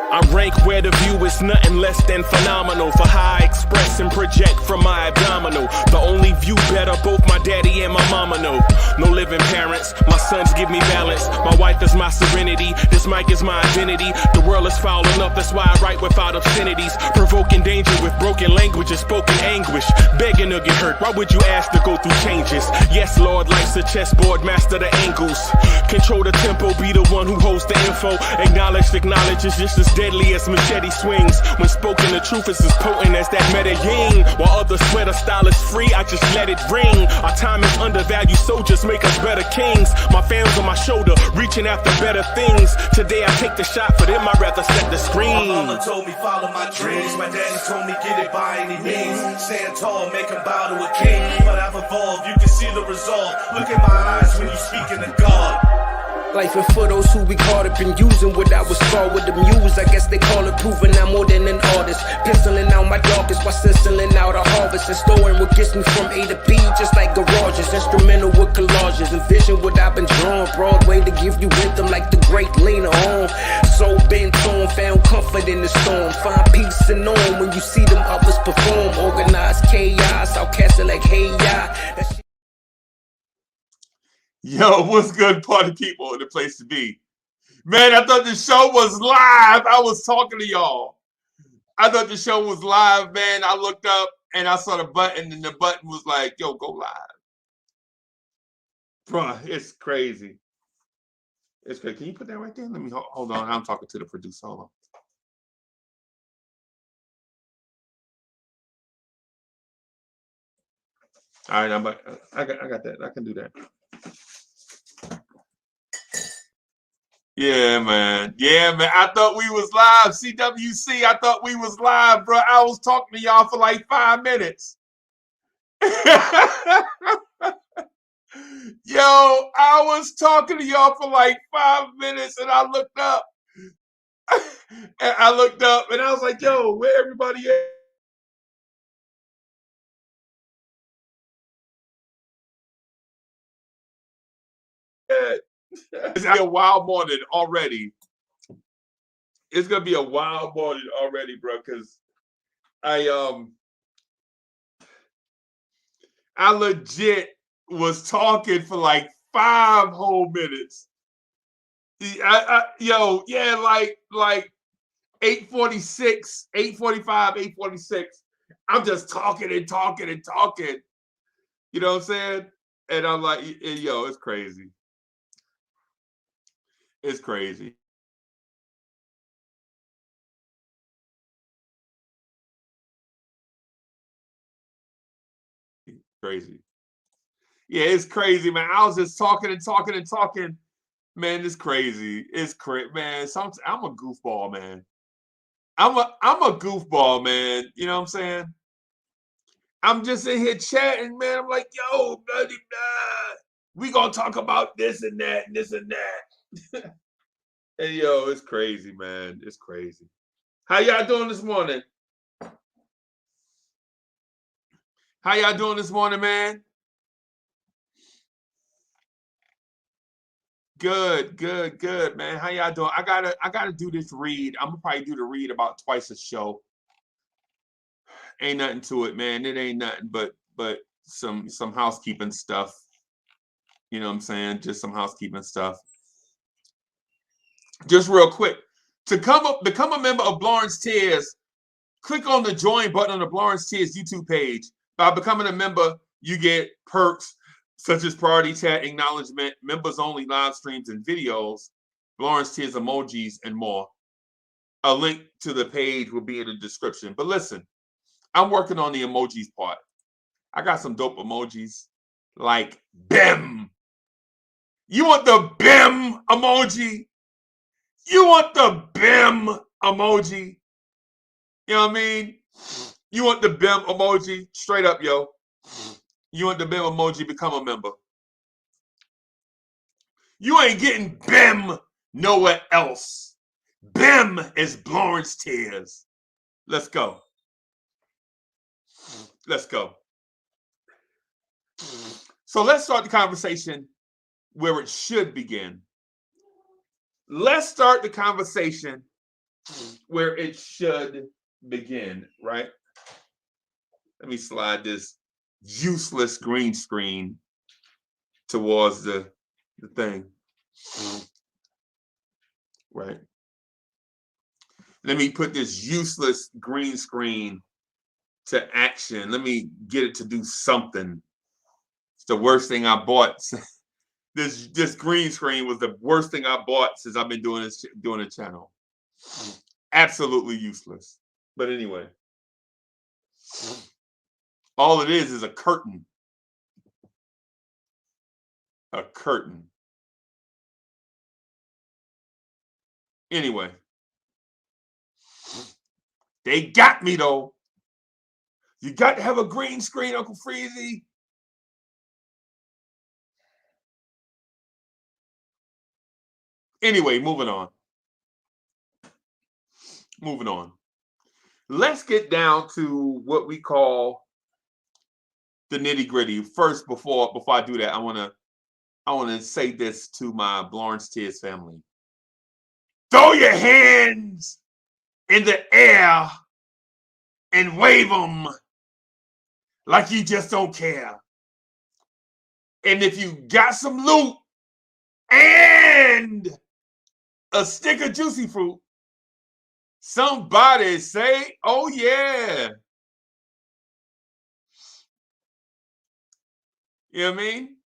I rank where the view is nothing less than phenomenal. For how I express and project from my abdominal. The only view better, both my daddy and my mama know. No living parents, my sons give me balance. My wife is my serenity, this mic is my identity. The world is foul enough, that's why I write without obscenities. Provoking danger with broken language and spoken anguish. Begging to get hurt, why would you ask to go through changes? Yes, Lord, life's a chessboard, master the angles. Control the tempo, be the one who holds the info. Acknowledge is just as deadly as machete swings. When spoken, the truth is as potent as that Medellin. While others swear the style is free, I just let it ring. Our time is undervalued, soldiers make us better kings. My fans on my shoulder, reaching after better things. Today I take the shot, for them I'd rather set the screen. My mama told me follow my dreams. My daddy told me get it by any means. Stand tall, make him bow to a king. But I've evolved, you can see the resolve. Look in my eyes when you speaking to God. Life and for those who we caught up in using what I was taught with the muse. I guess they call it proving I'm more than an artist. Pistoling out my darkest while sizzling out a harvest. And storing what gets me from A to B, just like garages. Instrumental with collages. Envision what I've been drawing. Broadway to give you rhythm like the great Lena Horne. So bent on, found comfort in the storm. Find peace and on when you see them others perform. Organized chaos, I'll cast it like hey ya. Yo, what's good, party people in the place to be? Man, I thought the show was live. I was talking to y'all. I thought the show was live, man. I looked up and I saw the button and the button was like, yo, go live. Bruh, it's crazy. It's crazy. Can you put that right there? Let me hold on. I'm talking to the producer. Hold on. All right, I got that. I can do that. Yeah, man. Yeah, man. I thought we was live. CWC, I thought we was live, bro. I was talking to y'all for like 5 minutes. Yo, I was talking to y'all for like 5 minutes and I looked up. And I looked up and I was like, yo, where everybody at? It's a wild morning already. It's gonna be a wild morning already, bro. Because I legit was talking for like 5 whole minutes. Like 8:46, 8:45, 8:46. I'm just talking and talking and talking. You know what I'm saying? And I'm like, yo, it's crazy. It's crazy. Crazy. Yeah, it's crazy, man. I was just talking and talking and talking. Man, it's crazy. It's crazy, man. I'm a goofball, man. I'm a goofball, man. You know what I'm saying? I'm just in here chatting, man. I'm like, yo, buddy, we gonna talk about this and that and this and that. And yo, it's crazy, man. It's crazy. How y'all doing this morning? How y'all doing this morning, man? Good, man. How y'all doing? I gotta do this read. I'm gonna probably do the read about twice a show. Ain't nothing to it, man. It ain't nothing but some housekeeping stuff. You know what I'm saying? Just some housekeeping stuff. Just real quick. To become a member of Blorange Tears, click on the join button on the Blorange Tears YouTube page. By becoming a member, you get perks such as priority chat acknowledgement, members only live streams and videos, Blorange Tears emojis, and more. A link to the page will be in the description. But listen, I'm working on the emojis part. I got some dope emojis like BIM. You want the BIM emoji? You want the BIM emoji? You know what I mean? You want the BIM emoji? Straight up, yo. You want the BIM emoji? Become a member. You ain't getting BIM nowhere else. BIM is Blorange Tears. Let's go. Let's go. So let's start the conversation where it should begin. Let's start the conversation where it should begin, right? Let me slide this useless green screen towards the thing. Right. Let me put this useless green screen to action. Let me get it to do something. It's the worst thing I bought. This green screen was the worst thing I bought since I've been doing a channel. Absolutely useless. But anyway, all it is a curtain. A curtain. Anyway, they got me though. You got to have a green screen, Uncle Freezy. Anyway, moving on. Moving on. Let's get down to what we call the nitty gritty. First, before I do that, I want to say this to my Blorange Tears family. Throw your hands in the air and wave them like you just don't care. And if you got some loot and a stick of juicy fruit, somebody say, oh yeah. You know what I mean?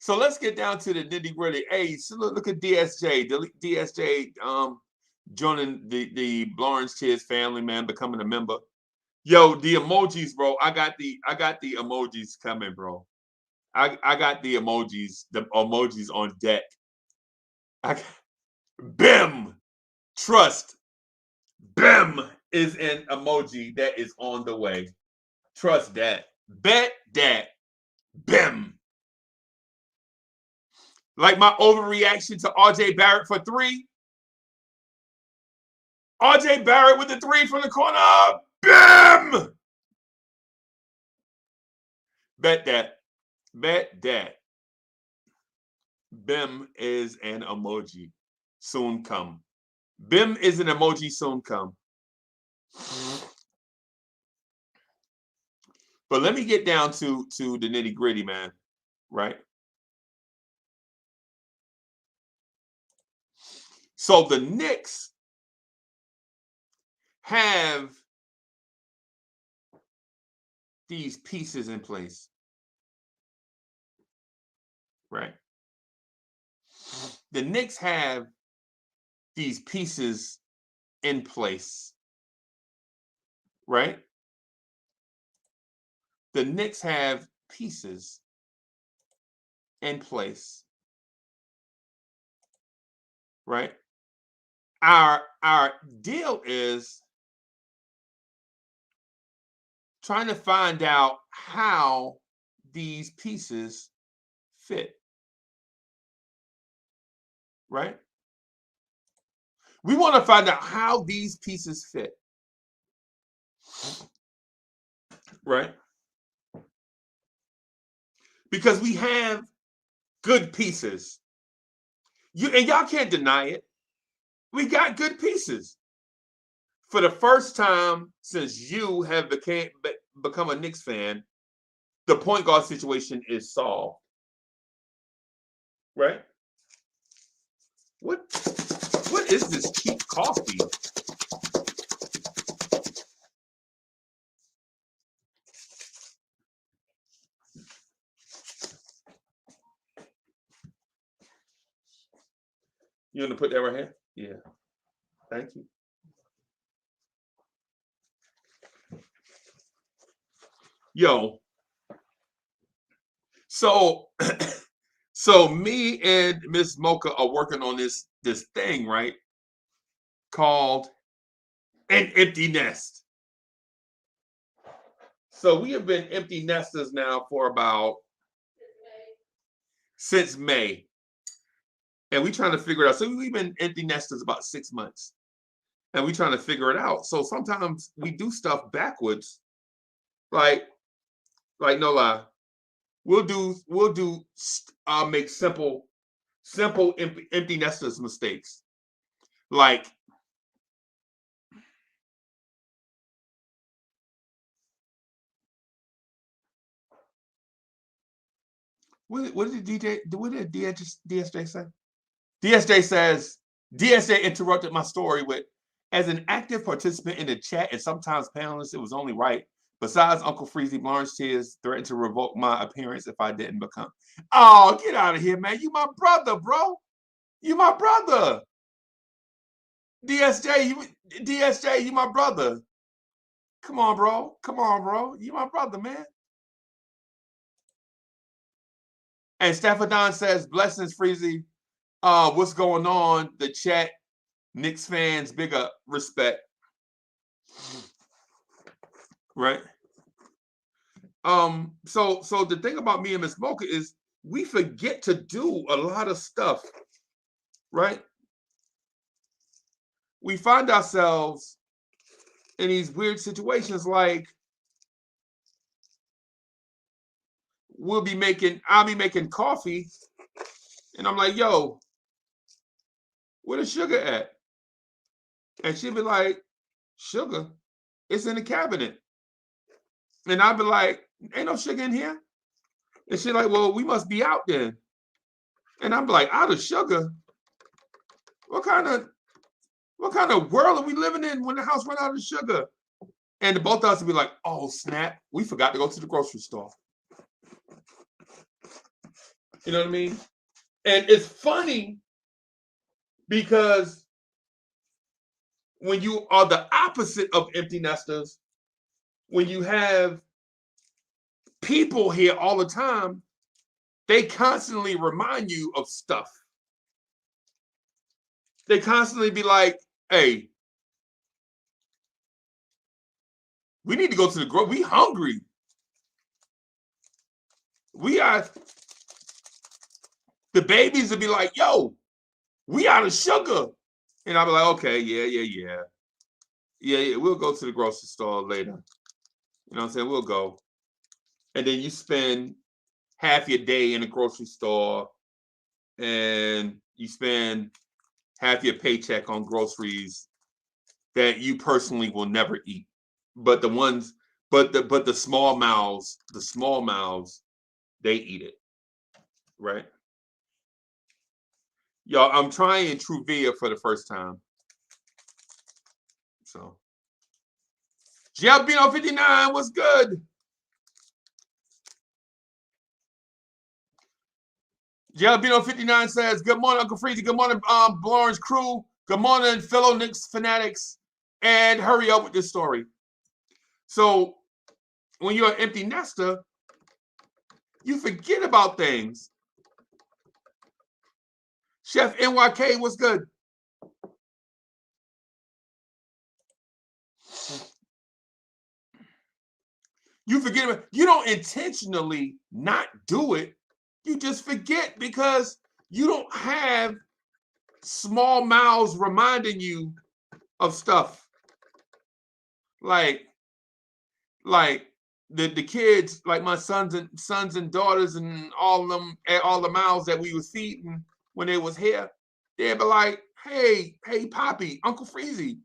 So let's get down to the nitty gritty. Hey, so look at DSJ. DSJ joining the Blorange Tears family, man, becoming a member. Yo, the emojis, bro. I got the emojis coming, bro. I got the emojis on deck. BIM, trust. BIM is an emoji that is on the way. Trust that. Bet that. BIM. Like my overreaction to RJ Barrett for 3. RJ Barrett with the 3 from the corner. BIM! Bet that. Bet that. BIM is an emoji. Soon come. BIM is an emoji soon come. But let me get down to the nitty gritty, man. Right? So the Knicks have these pieces in place. Right? The Knicks have these pieces in place. Right? The Knicks have pieces in place. Right? Our deal is trying to find out how these pieces fit. Right? We want to find out how these pieces fit. Right? Because we have good pieces. And y'all can't deny it. We got good pieces. For the first time since you have become a Knicks fan, the point guard situation is solved. Right? What is this cheap coffee? You want to put that right here? Yeah. Thank you. Yo. So me and Miss Mocha are working on this thing, right? Called an empty nest. So we have been empty nesters now for about since May. And we trying to figure it out. So we've been empty nesters about 6 months. And we trying to figure it out. So sometimes we do stuff backwards. Like no lie. We'll make simple empty nesters mistakes. Like what did DSJ say? DSJ says, DSJ interrupted my story with, as an active participant in the chat and sometimes panelist, it was only right. Besides, Uncle Freezy, Blorange Tears threatened to revoke my appearance if I didn't become. Oh, get out of here, man. You my brother, bro. You my brother. DSJ, you my brother. Come on, bro. Come on, bro. You my brother, man. And Staffordon says, blessings, Freezy. What's going on? The chat, Knicks fans, big up, respect. Right? So the thing about me and Miss Mocha is we forget to do a lot of stuff, right? We find ourselves in these weird situations like I'll be making coffee, and I'm like, yo, where the sugar at? And she'll be like, sugar? It's in the cabinet. And I'll be like, ain't no sugar in here. And she's like, well, we must be out then. And I'm like, out of sugar? What kind of world are we living in when the house run out of sugar? And the both of us would be like, oh, snap, we forgot to go to the grocery store. You know what I mean? And it's funny because when you are the opposite of empty nesters, when you have people here all the time, they constantly remind you of stuff. They constantly be like, hey, we need to go to the grocery. We hungry. The babies would be like, yo, we out of sugar. And I'll be like, okay, yeah, we'll go to the grocery store later. You know what I'm saying? We'll go. And then you spend half your day in the grocery store and you spend half your paycheck on groceries that you personally will never eat. But the small mouths, they eat it. Right? Y'all, I'm trying Truvia for the first time. So Gialbino 59, what's good? Gialbino 59 says, good morning, Uncle Freezy. Good morning, Blorange crew. Good morning, fellow Knicks fanatics. And hurry up with this story. So when you're an empty nester, you forget about things. Chef NYK, what's good? You forget, you don't intentionally not do it. You just forget because you don't have small mouths reminding you of stuff. Like the kids, like my sons and daughters and all the mouths that we was feeding when they was here, they'd be like, hey, Poppy, Uncle Freezy,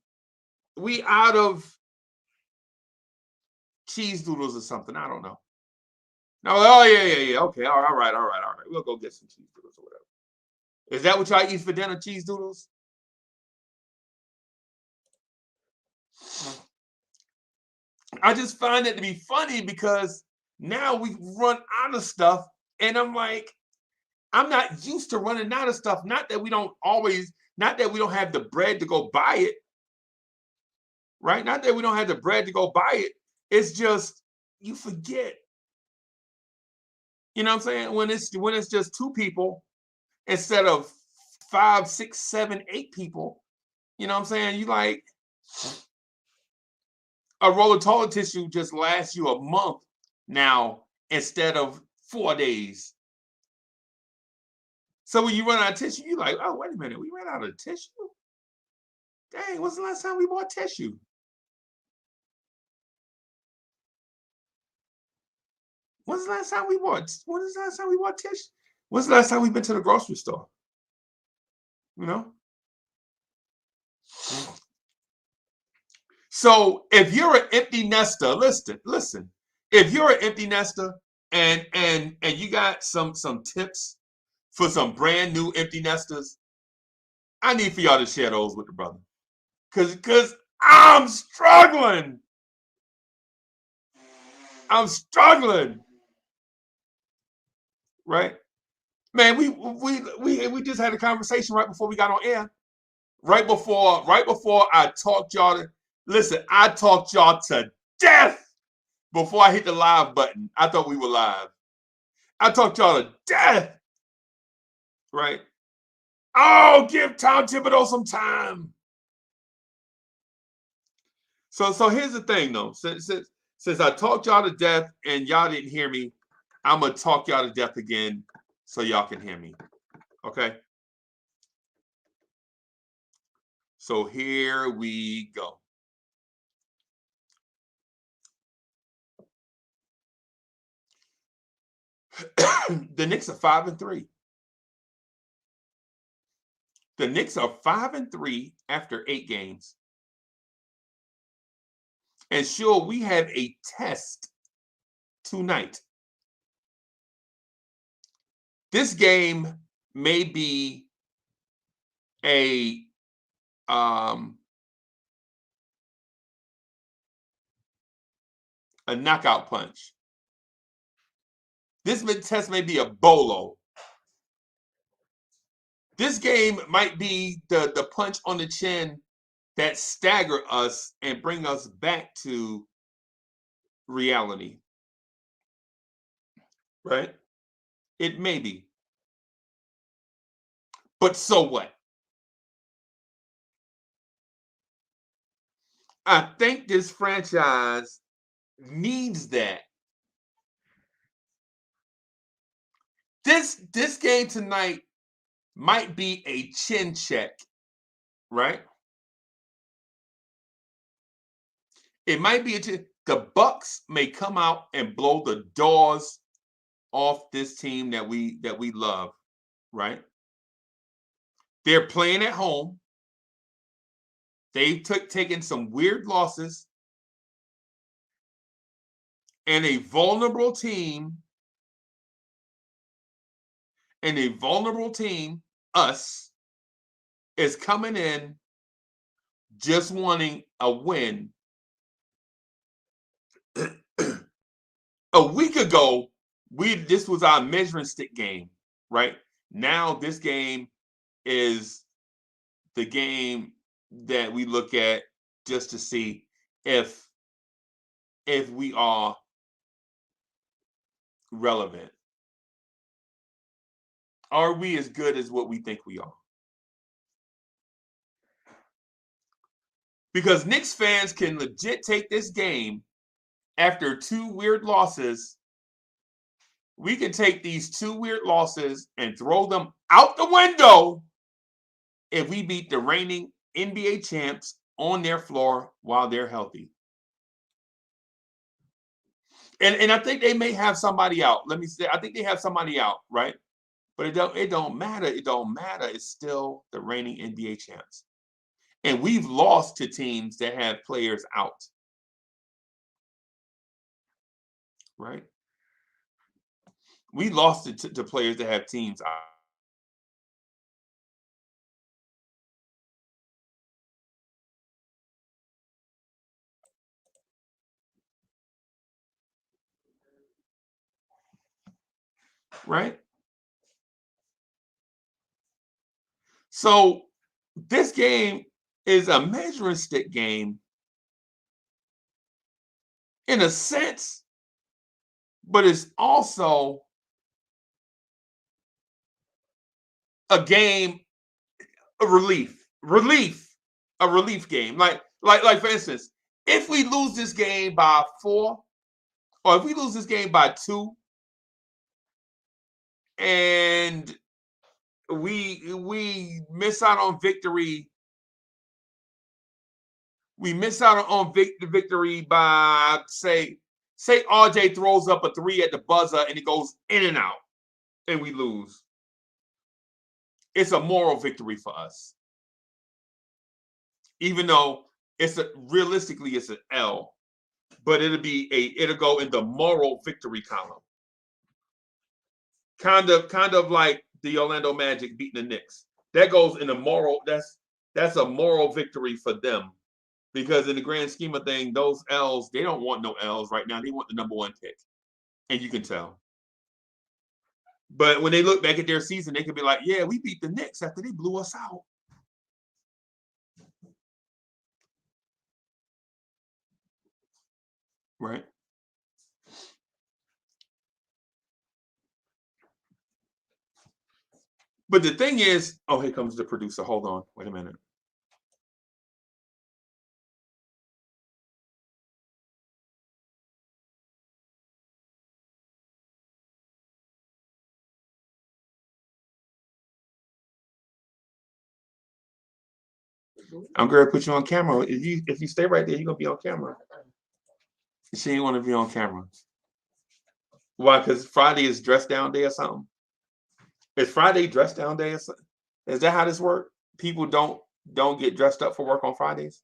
we out of cheese doodles or something. I don't know. No, oh yeah. Okay, all right. We'll go get some cheese doodles or whatever. Is that what y'all eat for dinner, cheese doodles? I just find it to be funny because now we run out of stuff, and I'm like, I'm not used to running out of stuff. Not that we don't have the bread to go buy it, right? Not that we don't have the bread to go buy it. It's just you forget. You know what I'm saying? When it's just two people instead of 5, 6, 7, 8 people. You know what I'm saying? You like a roll of toilet tissue just lasts you a month now instead of 4 days. So when you run out of tissue, you're like, oh, wait a minute, we ran out of tissue? Dang, when's the last time we bought tissue? When's the last time we bought tissue? When's the last time we've been to the grocery store? You know? So if you're an empty nester, listen. If you're an empty nester and you got some tips for some brand new empty nesters, I need for y'all to share those with the brother. Cause I'm struggling. Right? Man, we just had a conversation right before we got on air. Right before I talked y'all to listen, I talked y'all to death before I hit the live button. I thought we were live. I talked y'all to death. Right? Oh, give Tom Thibodeau some time. So here's the thing though. Since I talked y'all to death and y'all didn't hear me, I'm gonna talk y'all to death again so y'all can hear me. Okay? So here we go. The Knicks are 5-3. The Knicks are 5-3 after 8 games. And sure, we have a test tonight. This game may be a knockout punch. This test may be a bolo. This game might be the punch on the chin that stagger us and bring us back to reality. Right? It may be. But so what? I think this franchise needs that. This game tonight might be a chin check, right? It might be the Bucks may come out and blow the doors off this team that we love, right? They're playing at home. They've taken some weird losses. And a vulnerable team, us, is coming in just wanting a win. A week ago, this was our measuring stick game, right? Now this game is the game that we look at just to see if we are relevant. Are we as good as what we think we are? Because Knicks fans can legit take this game after 2 weird losses. We can take these 2 weird losses and throw them out the window if we beat the reigning NBA champs on their floor while they're healthy. And I think they may have somebody out. Let me say, I think they have somebody out, right? But it don't matter. It don't matter. It's still the reigning NBA champs. And we've lost to teams that have players out. Right? We lost it to players that have teams out. Right? So this game is a measuring stick game in a sense, but it's also a game, a relief game. Like for instance, if we lose this game by 4, or if we lose this game by 2, and we miss out on victory. We miss out on victory by say RJ throws up a 3 at the buzzer and it goes in and out, and we lose. It's a moral victory for us, even though realistically it's an L, but it'll go in the moral victory column. Kind of like the Orlando Magic beating the Knicks. That goes in the moral. That's a moral victory for them, because in the grand scheme of things, those L's, they don't want no L's right now. They want the number 1 pick, and you can tell. But when they look back at their season, they could be like, "Yeah, we beat the Knicks after they blew us out." Right. But the thing is, oh, here comes the producer. Hold on. Wait a minute. I'm going to put you on camera. If you stay right there, you're going to be on camera. She ain't want to be on camera. Why? Because Friday is dress down day or something? Is Friday dress down day or something? Is that how this works? People don't get dressed up for work on Fridays?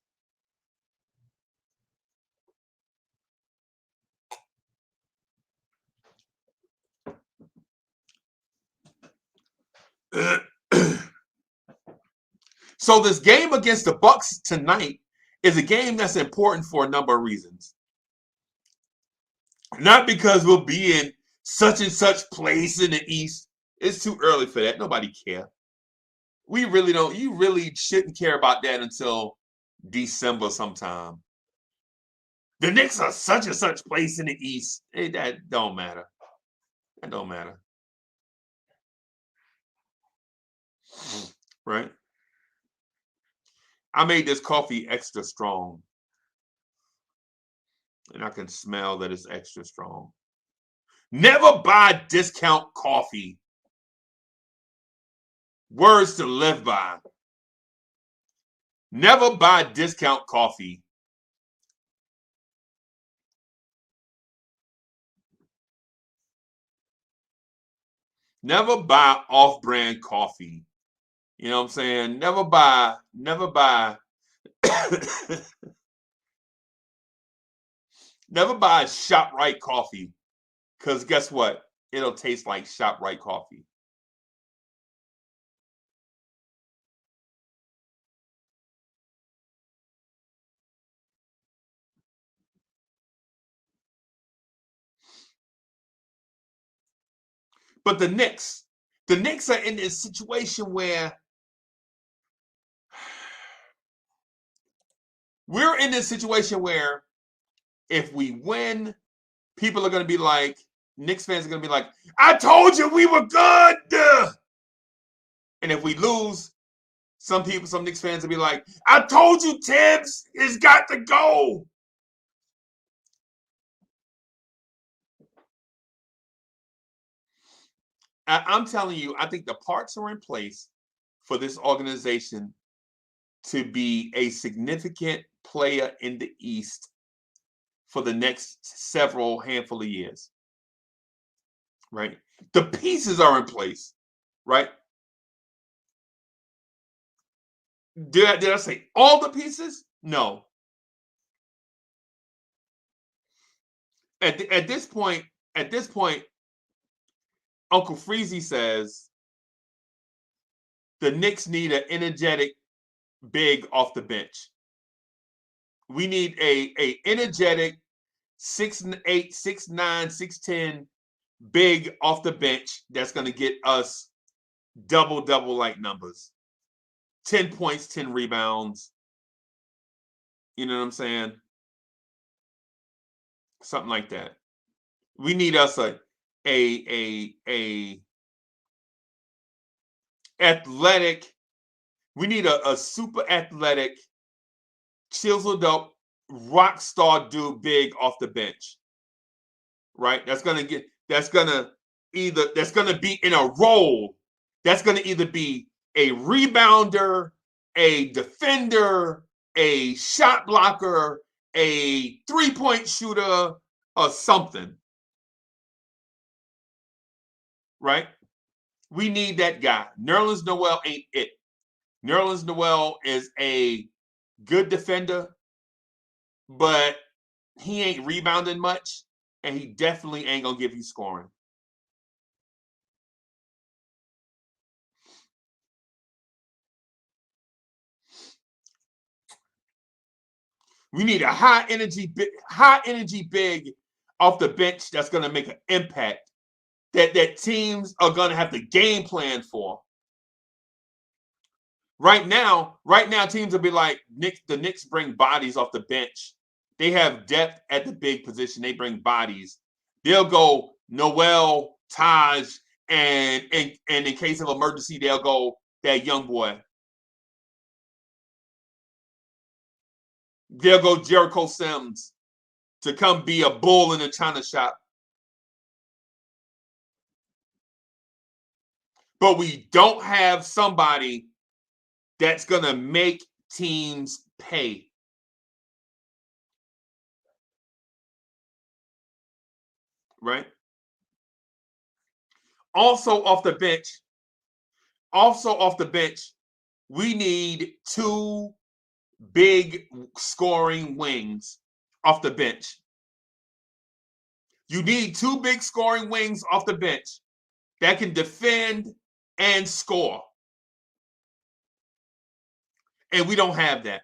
So this game against the Bucks tonight is a game that's important for a number of reasons. Not because we'll be in such and such place in the East. It's too early for that. Nobody care. We really don't. You really shouldn't care about that until December sometime. The Knicks are such and such place in the East. That don't matter. That don't matter. Right? I made this coffee extra strong. And I can smell that it's extra strong. Never buy discount coffee. Words to live by. Never buy discount coffee. Never buy off-brand coffee. You know what I'm saying? Never buy never buy ShopRite coffee, because guess what? It'll taste like ShopRite coffee. But the Knicks are in this situation where we're in this situation where if we win, people are going to be like, Knicks fans are going to be like, I told you we were good. And if we lose, some Knicks fans will be like, I told you Tibbs has got to go. I'm telling you, I think the parts are in place for this organization to be a significant player in the East for the next several handful of years. Right? The pieces are in place, right? Did I say all the pieces? No. At this point, Uncle Freezy says the Knicks need an energetic big off the bench. We need a energetic 6'8", 6'9", 6'10" big off the bench that's going to get us double like numbers. 10 points, 10 rebounds. You know what I'm saying? Something like that. We need us a athletic. We need a super athletic, chiseled up, rock star dude big off the bench. Right? That's gonna be in a role that's going to either be a rebounder, a defender, a shot blocker, a three-point shooter, or something. Right? We need that guy. Nerlens Noel ain't it. Nerlens Noel is a good defender, but he ain't rebounding much, and he definitely ain't going to give you scoring. We need a high energy big off the bench that's going to make an impact that teams are going to have to game plan for. Right now, teams will be like, the Knicks bring bodies off the bench. They have depth at the big position. They bring bodies. They'll go Noel, Taj, and in case of emergency, they'll go that young boy. They'll go Jericho Sims to come be a bull in a china shop. But we don't have somebody that's going to make teams pay. Right? Also off the bench, we need two big scoring wings off the bench. You need two big scoring wings off the bench that can defend and score. And we don't have that.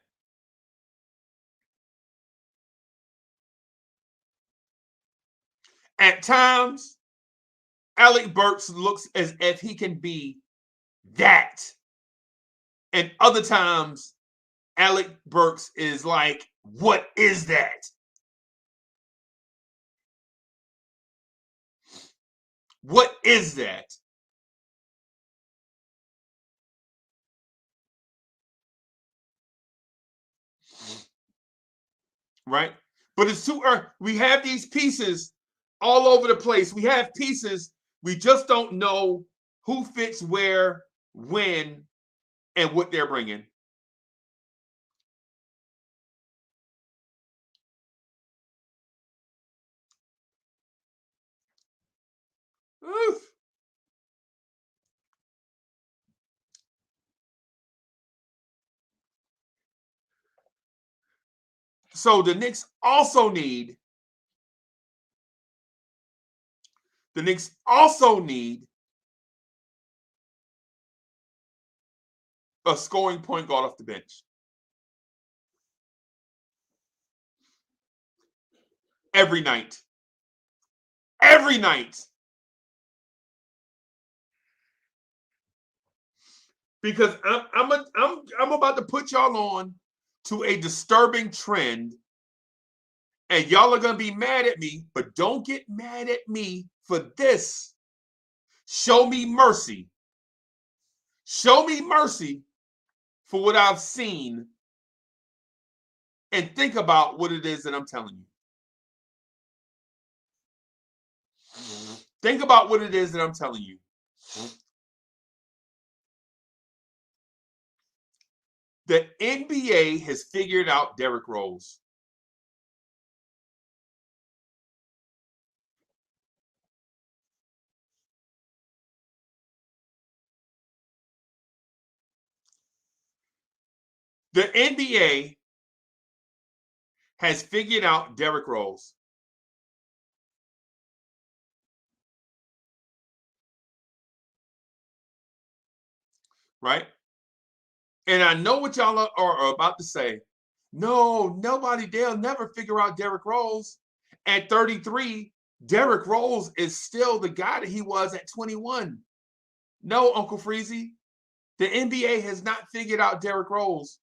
At times, Alec Burks looks as if he can be that. And other times, Alec Burks is like, what is that? What is that? Right? But it's too early. We have these pieces all over the place. We have pieces. We just don't know who fits where, when, and what they're bringing. Oof. So the Knicks also need a scoring point guard off the bench. Every night. Every night. Because I'm about to put y'all on to a disturbing trend, and y'all are gonna be mad at me, but don't get mad at me for this. Show me mercy. Show me mercy for what I've seen, and think about what it is that I'm telling you. Think about what it is that I'm telling you. The NBA has figured out Derrick Rose. The NBA has figured out Derrick Rose. Right? And I know what y'all are about to say. No, they'll never figure out Derrick Rose. At 33, Derrick Rose is still the guy that he was at 21. No, Uncle Freezy, the NBA has not figured out Derrick Rose.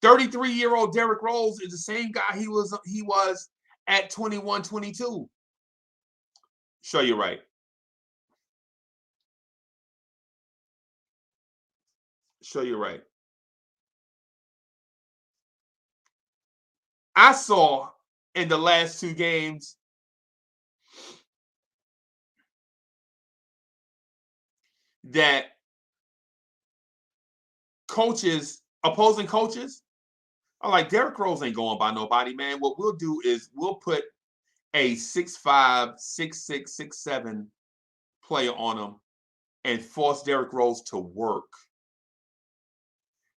33-year-old Derrick Rose is the same guy he was at 21, 22. Show you right. Show you right. I saw in the last two games that coaches, opposing coaches, are like, Derrick Rose ain't going by nobody, man. What we'll do is we'll put a 6'5", 6'6", 6'7" player on him and force Derrick Rose to work.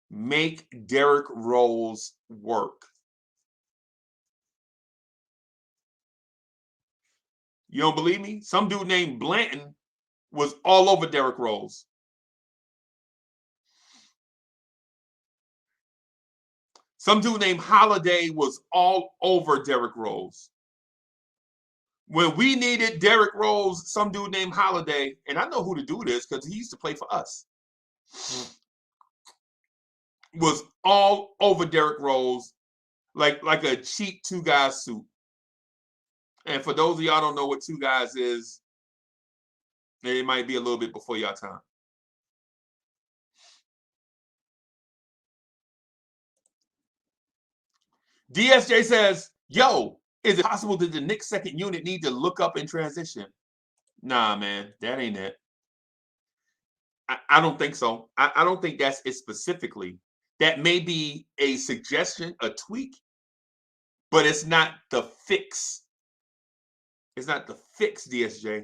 Make Derrick Rose work. You don't believe me? Some dude named Blanton was all over Derrick Rose. Some dude named Holiday was all over Derrick Rose. When we needed Derrick Rose, some dude named Holiday, and I know who the dude is because he used to play for us, was all over Derrick Rose like a cheap two-guys suit. And for those of y'all don't know what two guys is, it might be a little bit before y'all time. DSJ says, yo, is it possible that the Knicks second unit need to look up in transition? Nah, man, that ain't it. I don't think so. I don't think that's it specifically. That may be a suggestion, a tweak, but it's not the fix. It's not the fix, DSJ.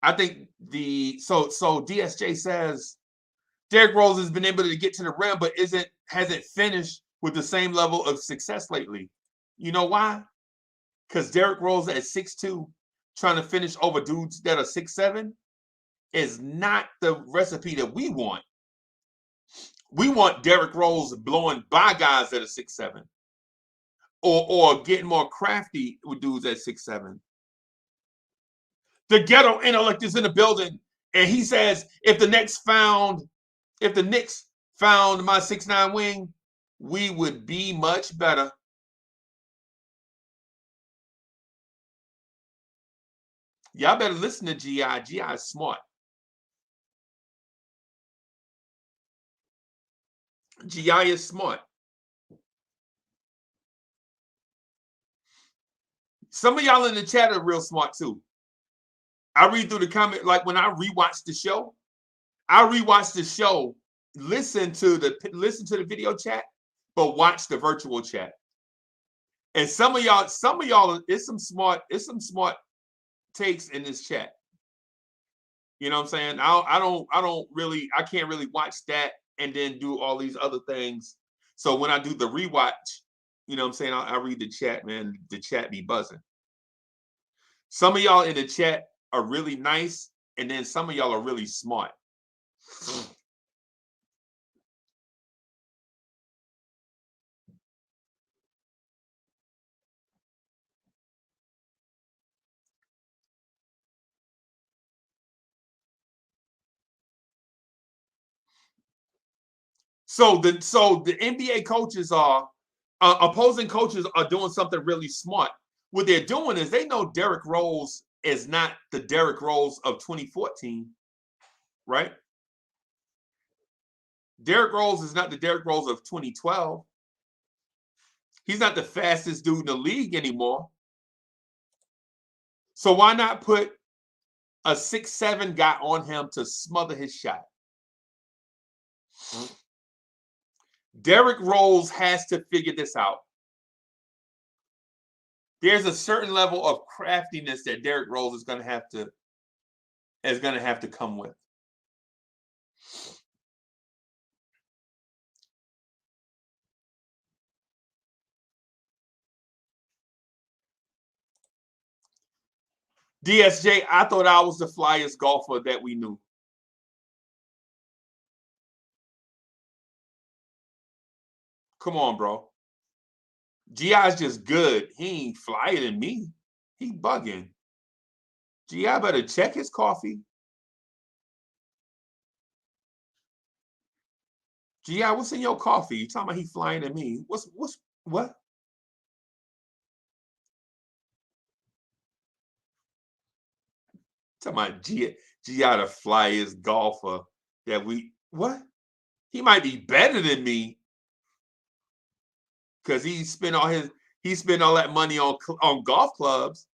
I think so DSJ says Derrick Rose has been able to get to the rim, but hasn't finished with the same level of success lately. You know why? Because Derrick Rose at 6'2", trying to finish over dudes that are 6'7", is not the recipe that we want. We want Derrick Rose blowing by guys that are 6'7", or getting more crafty with dudes at 6'7". The ghetto intellect is in the building, and he says if the Knicks found my 6'9" wing, we would be much better. Y'all better listen to G.I. G.I. is smart. G.I. is smart. Some of y'all in the chat are real smart too. I read through the comment, like when I rewatch the show, listen to the video chat, but watch the virtual chat. And some of y'all, it's some smart takes in this chat. You know what I'm saying? I can't really watch that and then do all these other things. So when I do the rewatch, you know what I'm saying, I read the chat, man. The chat be buzzing. Some of y'all in the chat are really nice, and then some of y'all are really smart. So the NBA coaches are opposing coaches are doing something really smart. What they're doing is they know Derrick Rose is not the Derrick Rose of 2014, right? Derrick Rose is not the Derrick Rose of 2012. He's not the fastest dude in the league anymore. So why not put a 6'7" guy on him to smother his shot? Derrick Rose has to figure this out. There's a certain level of craftiness that Derrick Rose is going to have to come with. DSJ, I thought I was the flyest golfer that we knew. Come on, bro. G.I.'s just good. He ain't flyer than me. He bugging. G.I. better check his coffee. G.I., what's in your coffee? You talking about he flying than me? What? Talking about G.I. the flyest golfer that we what? He might be better than me because he spent all that money on golf clubs,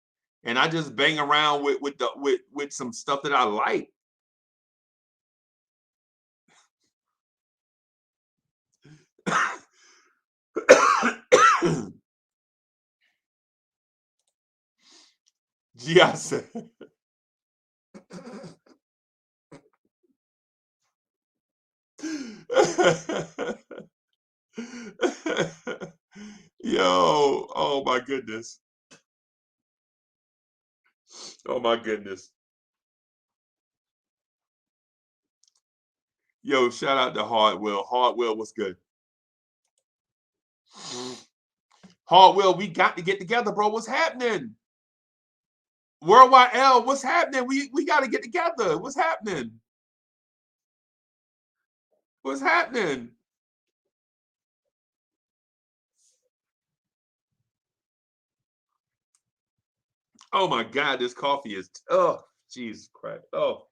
and I just bang around with some stuff that I like. Yes. Yo, oh my goodness. Oh my goodness. Yo, shout out to Hardwell. Hardwell, what's good? Hardwell, we got to get together, bro. What's happening? Worldwide L, what's happening? We got to get together. What's happening? What's happening? Oh my God, this coffee is, oh, Jesus Christ. Oh.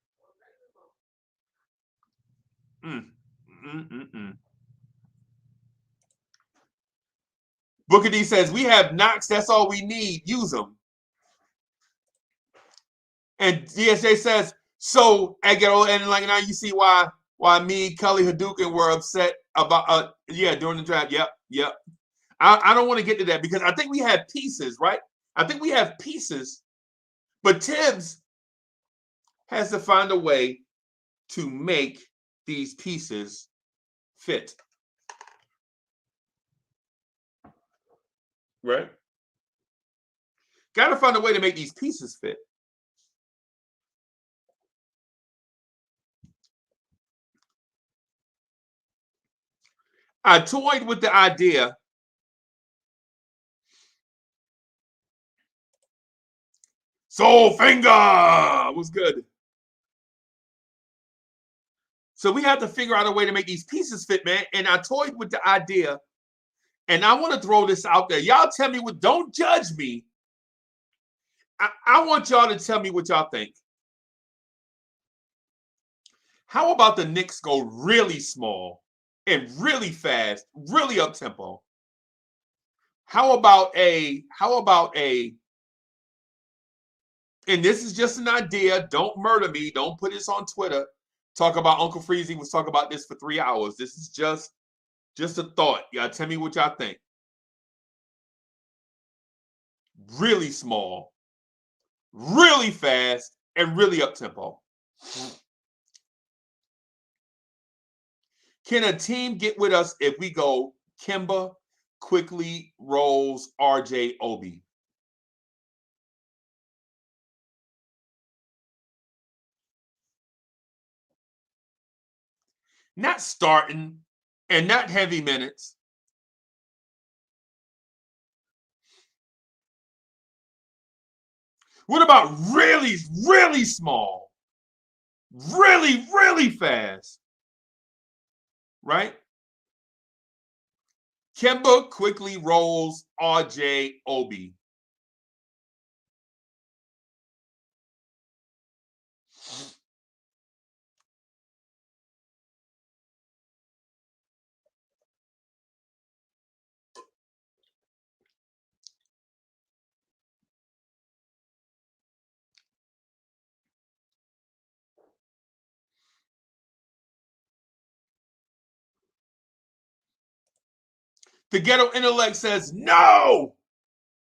Booker D says, we have Knox. That's all we need. Use them. And DSJ says, so, Agaro, and like now you see why me, Cully Hadouken were upset about, during the draft. Yep. I don't want to get to that because I think we have pieces, right? I think we have pieces, but Tibbs has to find a way to make these pieces fit. Right? Got to find a way to make these pieces fit. I toyed with the idea Soul Finger was good. So we have to figure out a way to make these pieces fit, man. And I toyed with the idea, and I want to throw this out there. Y'all tell me what, don't judge me. I want y'all to tell me what y'all think. How about the Knicks go really small and really fast, really up tempo? How about a, and this is just an idea, don't murder me, don't put this on Twitter. Talk about Uncle Freezy was talking about this for 3 hours. This is just a thought. Y'all tell me what y'all think. Really small, really fast, and really up tempo. Can a team get with us if we go Kemba, Quickly, Rose, RJ, Obi? Not starting and not heavy minutes. What about really, really small? Really, really fast. Right? Kemba, Quickly, Rose, RJ, Obi. The Ghetto Intellect says, no!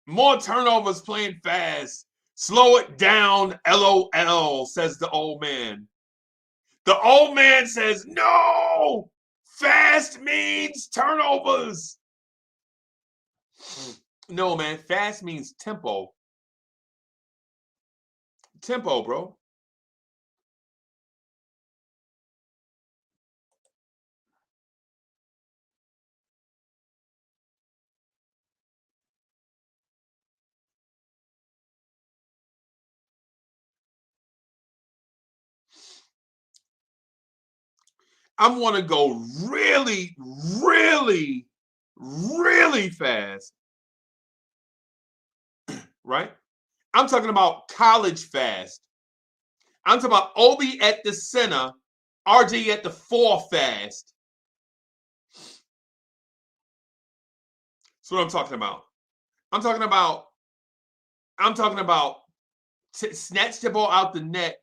More turnovers playing fast. Slow it down, LOL, says the old man. The old man says, no! Fast means turnovers. No, man, fast means tempo. Tempo, bro. I want to go really, really, really fast. Right? I'm talking about college fast. I'm talking about Obi at the center, RJ at the 4 fast. That's what I'm talking about. I'm talking about snatch the ball out the net,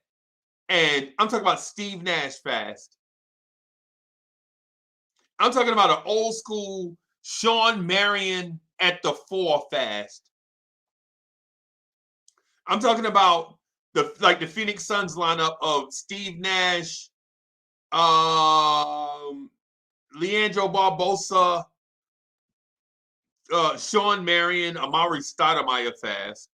and I'm talking about Steve Nash fast. I'm talking about an old school Sean Marion at the 4 fast. I'm talking about the Phoenix Suns lineup of Steve Nash, Leandro Barbosa, Sean Marion, Amari Stoudemire fast.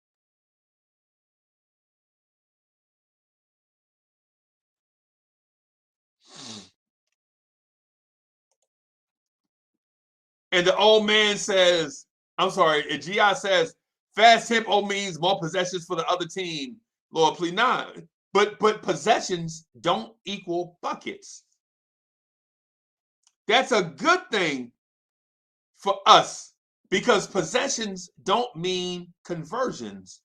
And the old man says, I'm sorry, and GI says, fast tempo means more possessions for the other team. Lord, please not. But possessions don't equal buckets. That's a good thing for us because possessions don't mean conversions.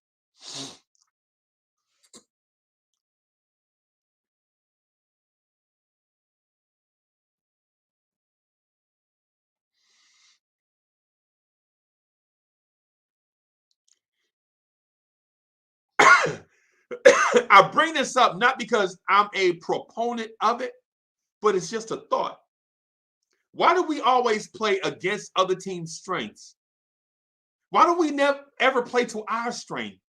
I bring this up not because I'm a proponent of it, but it's just a thought. Why do we always play against other teams' strengths? Why do we never ever play to our strength?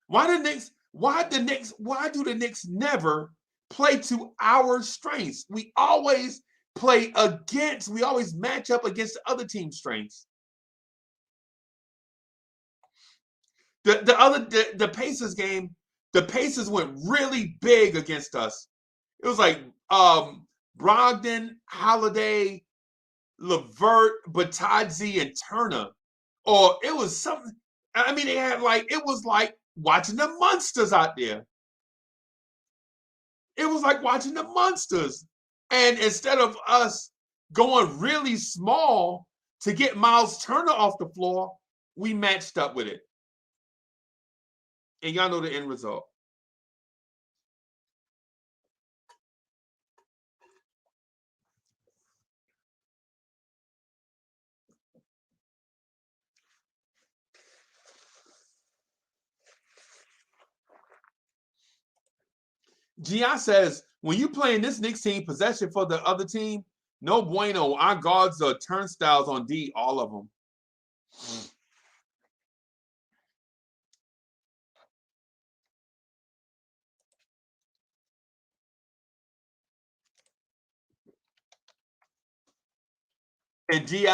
Why do the Knicks never play to our strengths? We always match up against the other team's strengths. The Pacers game, the Pacers went really big against us. It was like Brogdon, Holiday, LeVert, Batadze, and Turner. Or it was something. I mean, it was like watching the monsters out there. It was like watching the monsters. And instead of us going really small to get Miles Turner off the floor, we matched up with it. And y'all know the end result. Gian says, when you playing this Knicks team, possession for the other team, no bueno. Our guards are turnstiles on D, all of them. And GI,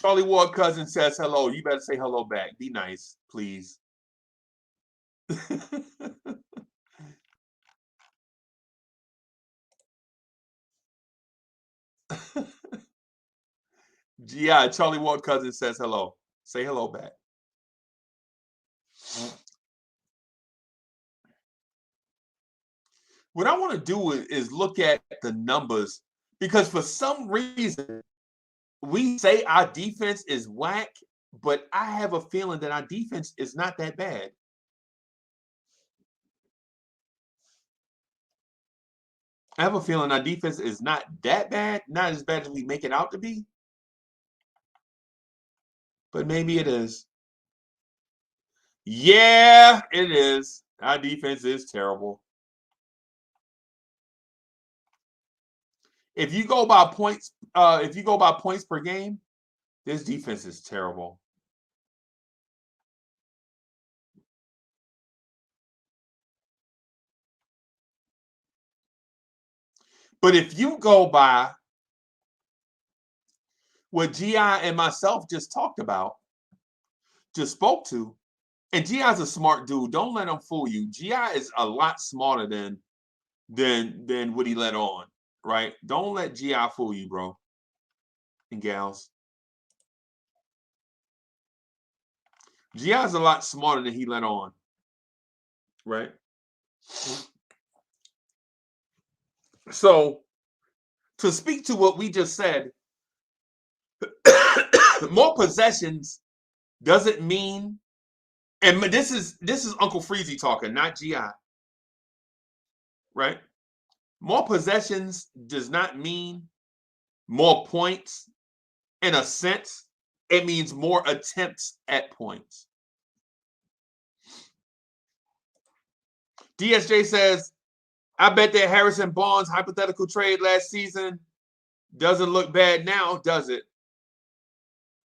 Charlie Ward cousin says hello. You better say hello back. Be nice, please. GI, Charlie Ward cousin says hello. Say hello back. What I want to do is look at the numbers because for some reason we say our defense is whack, but I have a feeling that our defense is not that bad. I have a feeling our defense is not that bad, not as bad as we make it out to be. But maybe it is. Yeah, it is. Our defense is terrible. If you go by points per game, this defense is terrible. But if you go by what GI and myself just talked about, just spoke to, and GI's a smart dude. Don't let him fool you. GI is a lot smarter than what he let on, right? Don't let GI fool you, bro and gals. GI's a lot smarter than he let on, right? So, to speak to what we just said, more possessions doesn't mean, and this is Uncle Freezy talking, not GI, right? More possessions does not mean more points. In a sense, it means more attempts at points. DSJ says, I bet that Harrison Barnes hypothetical trade last season doesn't look bad now, does it?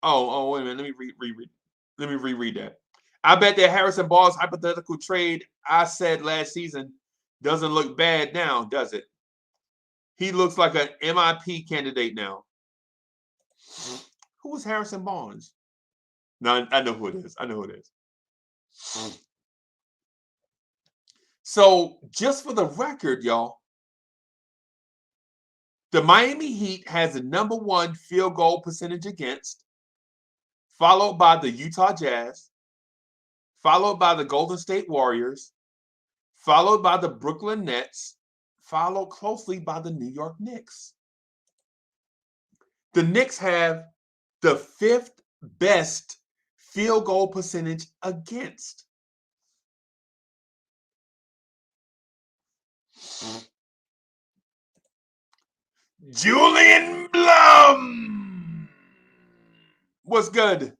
Oh, wait a minute. Let me read. Let me reread that. I bet that Harrison Barnes' hypothetical trade I said last season doesn't look bad now, does it? He looks like an MIP candidate now. Who is Harrison Barnes? No, I know who it is. I know who it is. So, just for the record, y'all, the Miami Heat has the #1 field goal percentage against, followed by the Utah Jazz, followed by the Golden State Warriors, followed by the Brooklyn Nets, followed closely by the New York Knicks. The Knicks have the 5th best field goal percentage against. Julian Blum. What's good?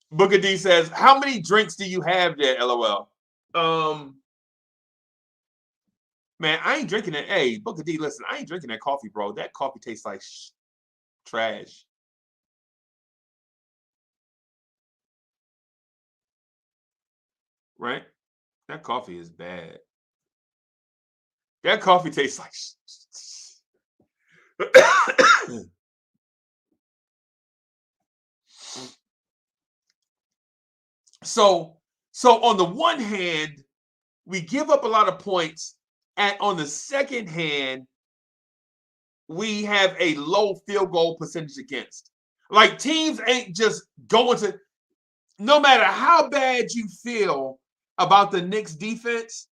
Booker D says, how many drinks do you have there, LOL? Man, I ain't drinking it. Hey, Booker D, listen, I ain't drinking that coffee, bro. That coffee tastes like trash. Right? That coffee is bad. That coffee tastes like So on the one hand, we give up a lot of points, and on the second hand, we have a low field goal percentage against. Like, teams ain't just going to, no matter how bad you feel about the Knicks defense,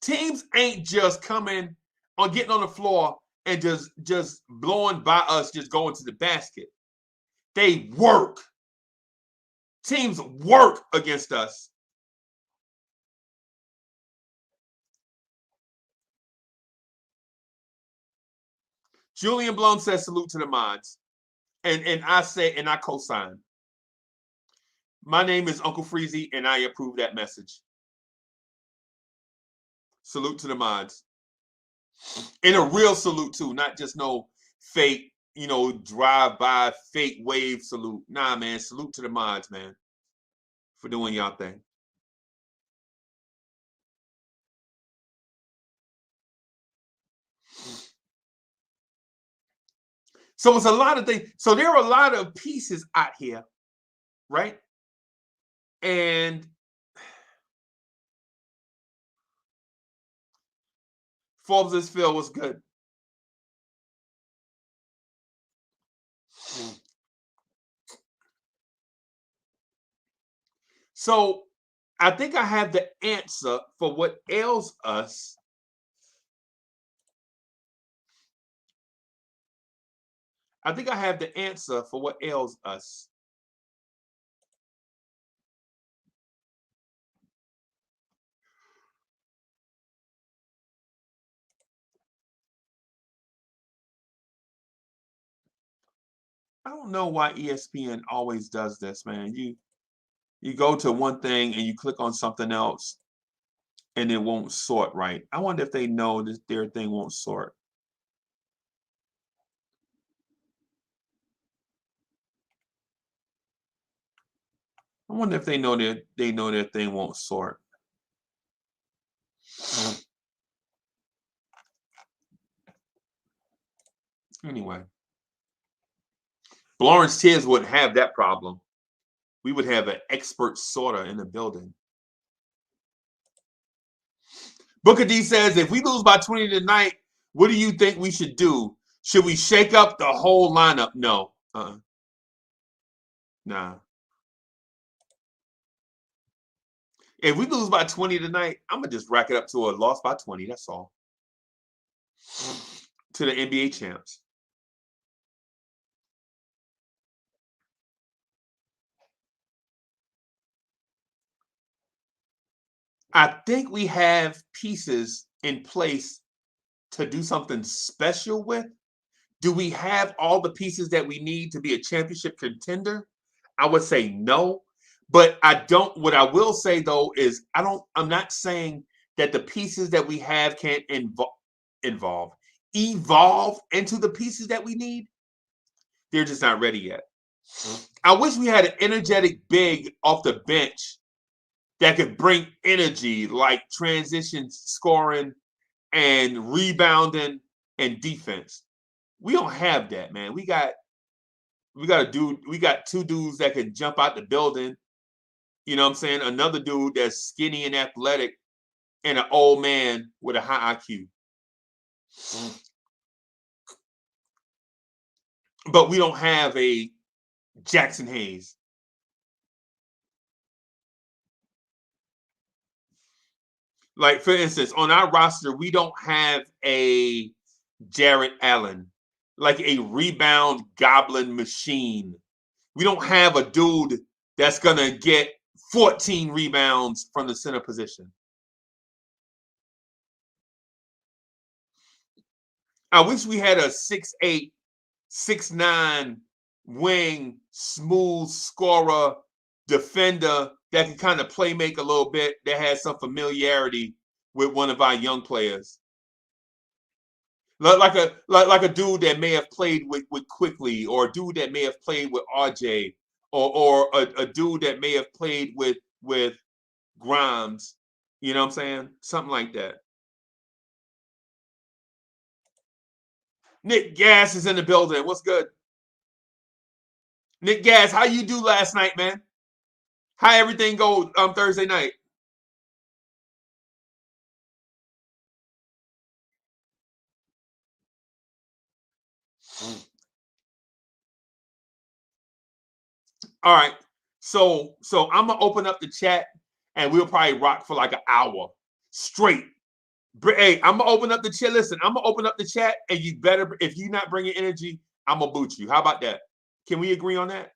teams ain't just coming or getting on the floor and just blowing by us, just going to the basket. They work. Teams work against us. Julian Blum says salute to the mods. And I say, and I co-sign. My name is Uncle Freezy, and I approve that message. Salute to the mods. And a real salute, too, not just no fake, drive-by, fake wave salute. Nah, man, salute to the mods, man, for doing y'all thing. So it's a lot of things. So there are a lot of pieces out here, right? And Forbes' Phil was good. So I think I have the answer for what ails us. I think I have the answer for what ails us. I don't know why ESPN always does this, man. You go to one thing and you click on something else and it won't sort right. I wonder if they know that their thing won't sort. I wonder if they know their thing won't sort. Anyway, Blorange Tears wouldn't have that problem. We would have an expert sorter in the building. Booker D says, if we lose by 20 tonight, what do you think we should do? Should we shake up the whole lineup? No. Nah. If we lose by 20 tonight, I'm going to just rack it up to a loss by 20. That's all. To the NBA champs. I think we have pieces in place to do something special with. Do we have all the pieces that we need to be a championship contender? I would say no. But what I will say though is I'm not saying that the pieces that we have can't involve. evolve into the pieces that we need, they're just not ready yet. I wish we had an energetic big off the bench that could bring energy like transition scoring and rebounding and defense. We don't have that, man. We got two dudes that can jump out the building. You know what I'm saying? Another dude that's skinny and athletic, and an old man with a high IQ. But we don't have a Jackson Hayes. Like, for instance, on our roster, we don't have a Jarrett Allen, like a rebound goblin machine. We don't have a dude that's going to get 14 rebounds from the center position. I wish we had a 6'8", 6'9" wing, smooth scorer, defender that can kind of play make a little bit, that has some familiarity with one of our young players. Like a dude that may have played with Quickly, or a dude that may have played with RJ, or a dude that may have played with Grimes. You know what I'm saying? Something like that. Nick Gas is in the building. What's good? Nick Gas, how you do last night, man? How everything go Thursday night? All right. So I'm gonna open up the chat and we'll probably rock for like an hour straight. Hey, I'm gonna open up the chat. Listen, I'm gonna open up the chat, and you better, if you're not bringing energy, I'm gonna boot you. How about that? Can we agree on that?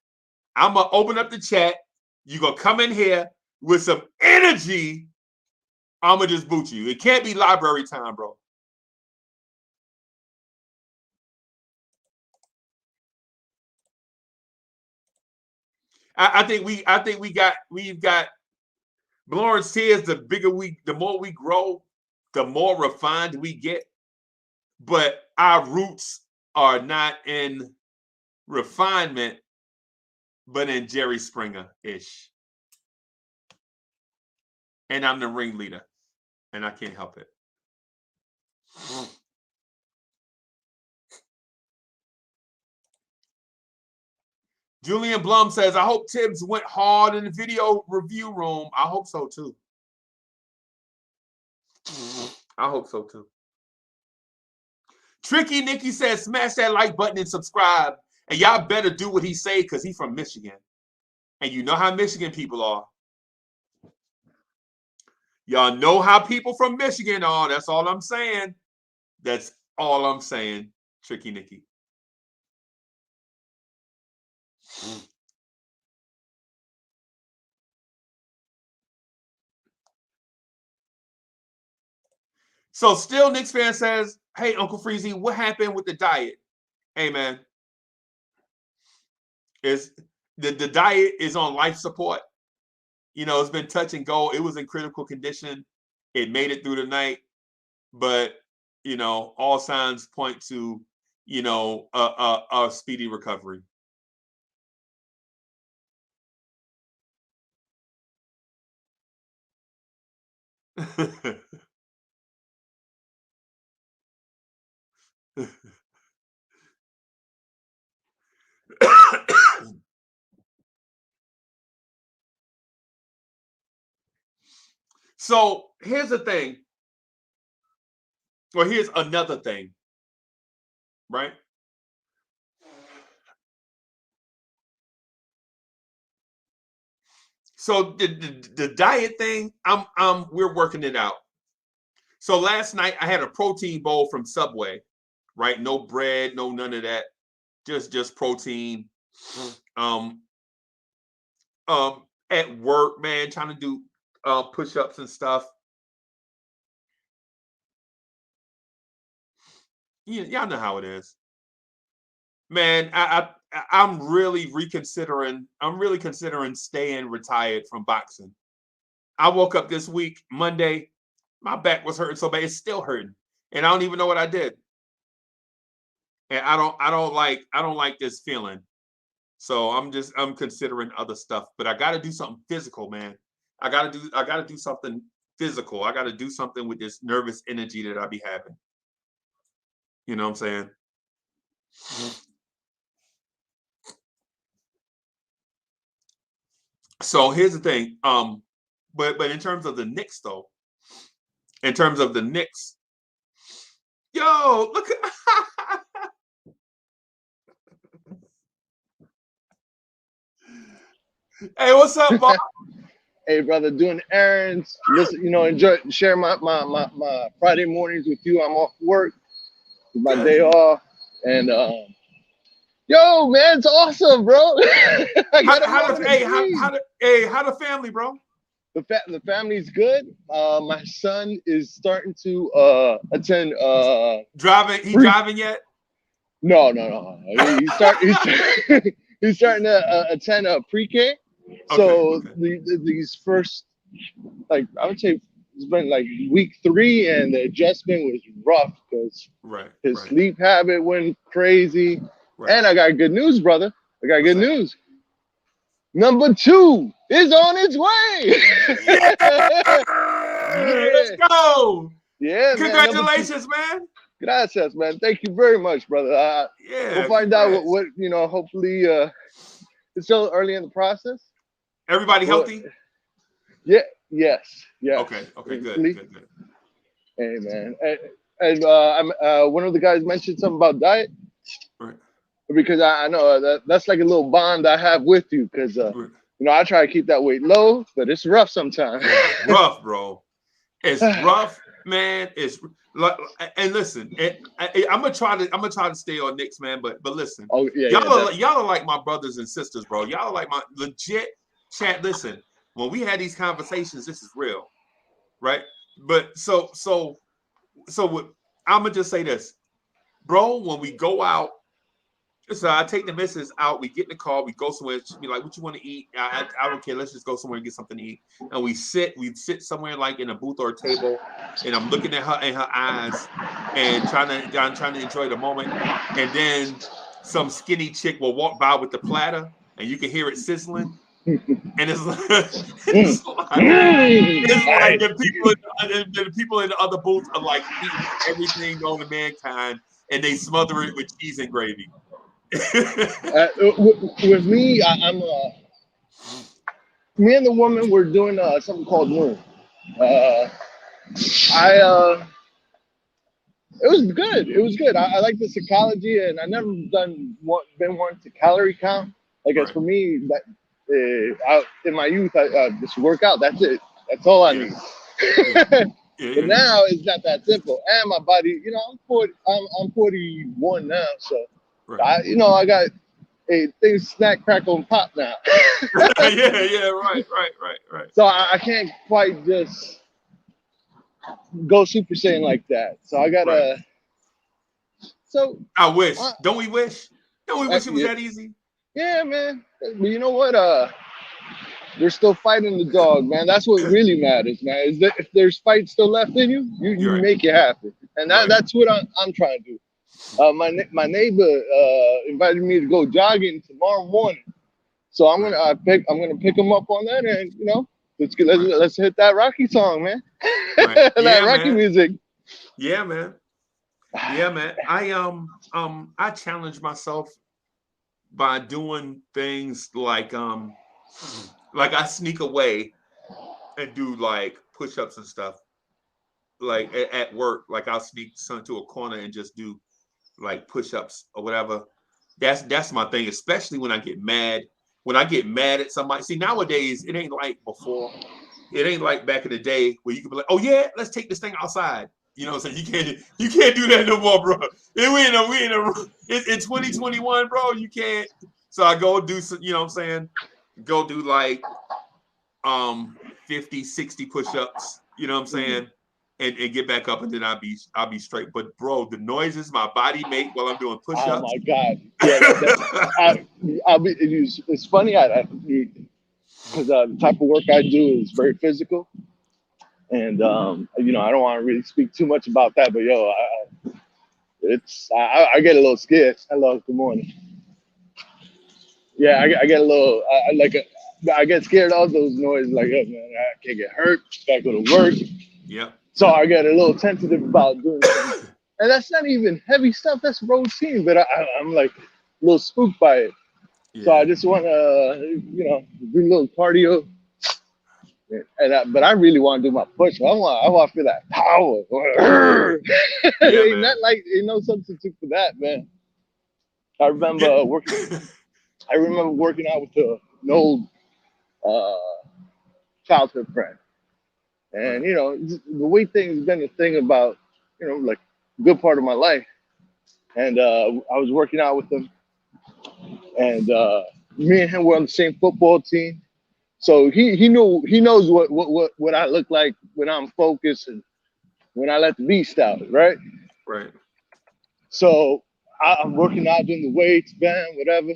I'm gonna open up the chat. You're gonna come in here with some energy. I'm gonna just boot you. It can't be library time, bro. I think we've got Blorange says the more we grow, the more refined we get. But our roots are not in refinement, but in Jerry Springer-ish. And I'm the ringleader, and I can't help it. Julian Blum says, I hope Tibbs went hard in the video review room. I hope so, too. I hope so, too. Tricky Nikki says, smash that like button and subscribe. And y'all better do what he say, because he's from Michigan. And you know how Michigan people are. Y'all know how people from Michigan are. That's all I'm saying. That's all I'm saying, Tricky Nikki. So still Knicks fan says, hey, Uncle Freezy, what happened with the diet? Hey, man. The diet is on life support. You know, it's been touch and go. It was in critical condition. It made it through the night. But, you know, all signs point to, you know, a speedy recovery. So here's the thing. Well, here's another thing, right? So the diet thing, we're working it out. So last night I had a protein bowl from Subway, right? No bread, no none of that. Just protein. At work, man, trying to do push-ups and stuff. Y'all know how it is. Man, I'm really reconsidering. I'm really considering staying retired from boxing. I woke up this week, Monday, my back was hurting so bad, it's still hurting. And I don't even know what I did. and I don't like this feeling. So I'm considering other stuff, but I got to do something physical, man. I got to do something physical. I got to do something with this nervous energy that I be having. You know what I'm saying? So here's the thing. But in terms of the Knicks, though, in terms of the Knicks, yo, look at hey, what's up, Bob? Hey, brother, doing errands. Listen, enjoy share my Friday mornings with you. I'm off work, it's my day off, and yo, man, it's awesome, bro. I got How the family, bro? The family's good. My son is starting to attend. Driving yet? No. He's starting to attend a pre-K. So these first, like, I would say it's been like week 3, and the adjustment was rough because his sleep habit went crazy. And I got good news, brother. I got good news. Number 2 is on its way. Yeah. Let's go. Yeah, congratulations, man. Gracias, man. Thank you very much, brother. We'll find out what hopefully it's still early in the process. Everybody healthy? Yeah. Yes. Okay. Good. Hey, man. And one of the guys mentioned something about diet. Right. Because I know that's like a little bond I have with you. Because I try to keep that weight low, but it's rough sometimes. Rough, bro. It's rough, man. It's and listen, I'm gonna try to stay on Knicks, man. But listen, y'all are like my brothers and sisters, bro. Y'all are like my legit chat. Listen, when we had these conversations, this is real, right? But so I'm gonna just say this, bro. When we go out, so I take the missus out. We get in the car. We go somewhere. She be like, "What you want to eat?" I don't care. Let's just go somewhere and get something to eat. And we sit somewhere like in a booth or a table, and I'm looking at her in her eyes and trying to enjoy the moment. And then some skinny chick will walk by with the platter, and you can hear it sizzling. And it's like the people in the other booths are like eating everything known to mankind, and they smother it with cheese and gravy. With me, me and the woman were doing something called Moon. It was good. It was good. I like the psychology, and I never been one to calorie count. Like as for me, that in my youth, I just work out. That's it. That's all I need. But now it's not that simple. And my body, I'm 41 now, so. I got things snack, crackle, and pop now. Right. So I can't quite just go Super Saiyan like that. So I gotta. Right. So I wish. Don't we wish? Don't we wish it was that easy? Yeah, man. But you know what? They're still fighting the dog, man. That's what really matters, man. Is that if there's fight still left in you, you make it happen, and that's what I'm trying to do. My neighbor invited me to go jogging tomorrow morning, so I'm gonna pick him up on that, and let's hit that Rocky song, man. That Rocky music. Yeah, man. I challenge myself by doing things like I sneak away and do like push-ups and stuff. Like at work, like I'll sneak to a corner and just do like push-ups or whatever. That's my thing, especially when I get mad. When I get mad at somebody. See, nowadays it ain't like before. It ain't like back in the day where you could be like, "Oh yeah, let's take this thing outside." You know what I'm saying? You can't do that no more, bro. It's in 2021, bro. You can't. So I go do some, you know what I'm saying? Go do like 50, 60 push-ups, you know what I'm saying? And get back up, and then I'll be straight. But bro, the noises my body make while I'm doing push-ups. Oh my god! Yeah, it's funny. Because the type of work I do is very physical, and I don't want to really speak too much about that. But it's I get a little scared. Hello, good morning. Yeah, I get a little I get scared of those noises. Like, oh, man, I can't get hurt. Gotta go to work. Yep. So I get a little tentative about doing things. And that's not even heavy stuff. That's routine. But I'm like a little spooked by it. Yeah. So I just want to, do a little cardio. But I really want to do my push. I want to feel that power. Ain't no substitute for that, man. I remember working out with an old childhood friend, and the way things been a thing about like a good part of my life, and I was working out with him, and me and him were on the same football team. So he knows what I look like when I'm focused and when I let the beast out, right? Right. So I'm working out, doing the weights, bam, whatever.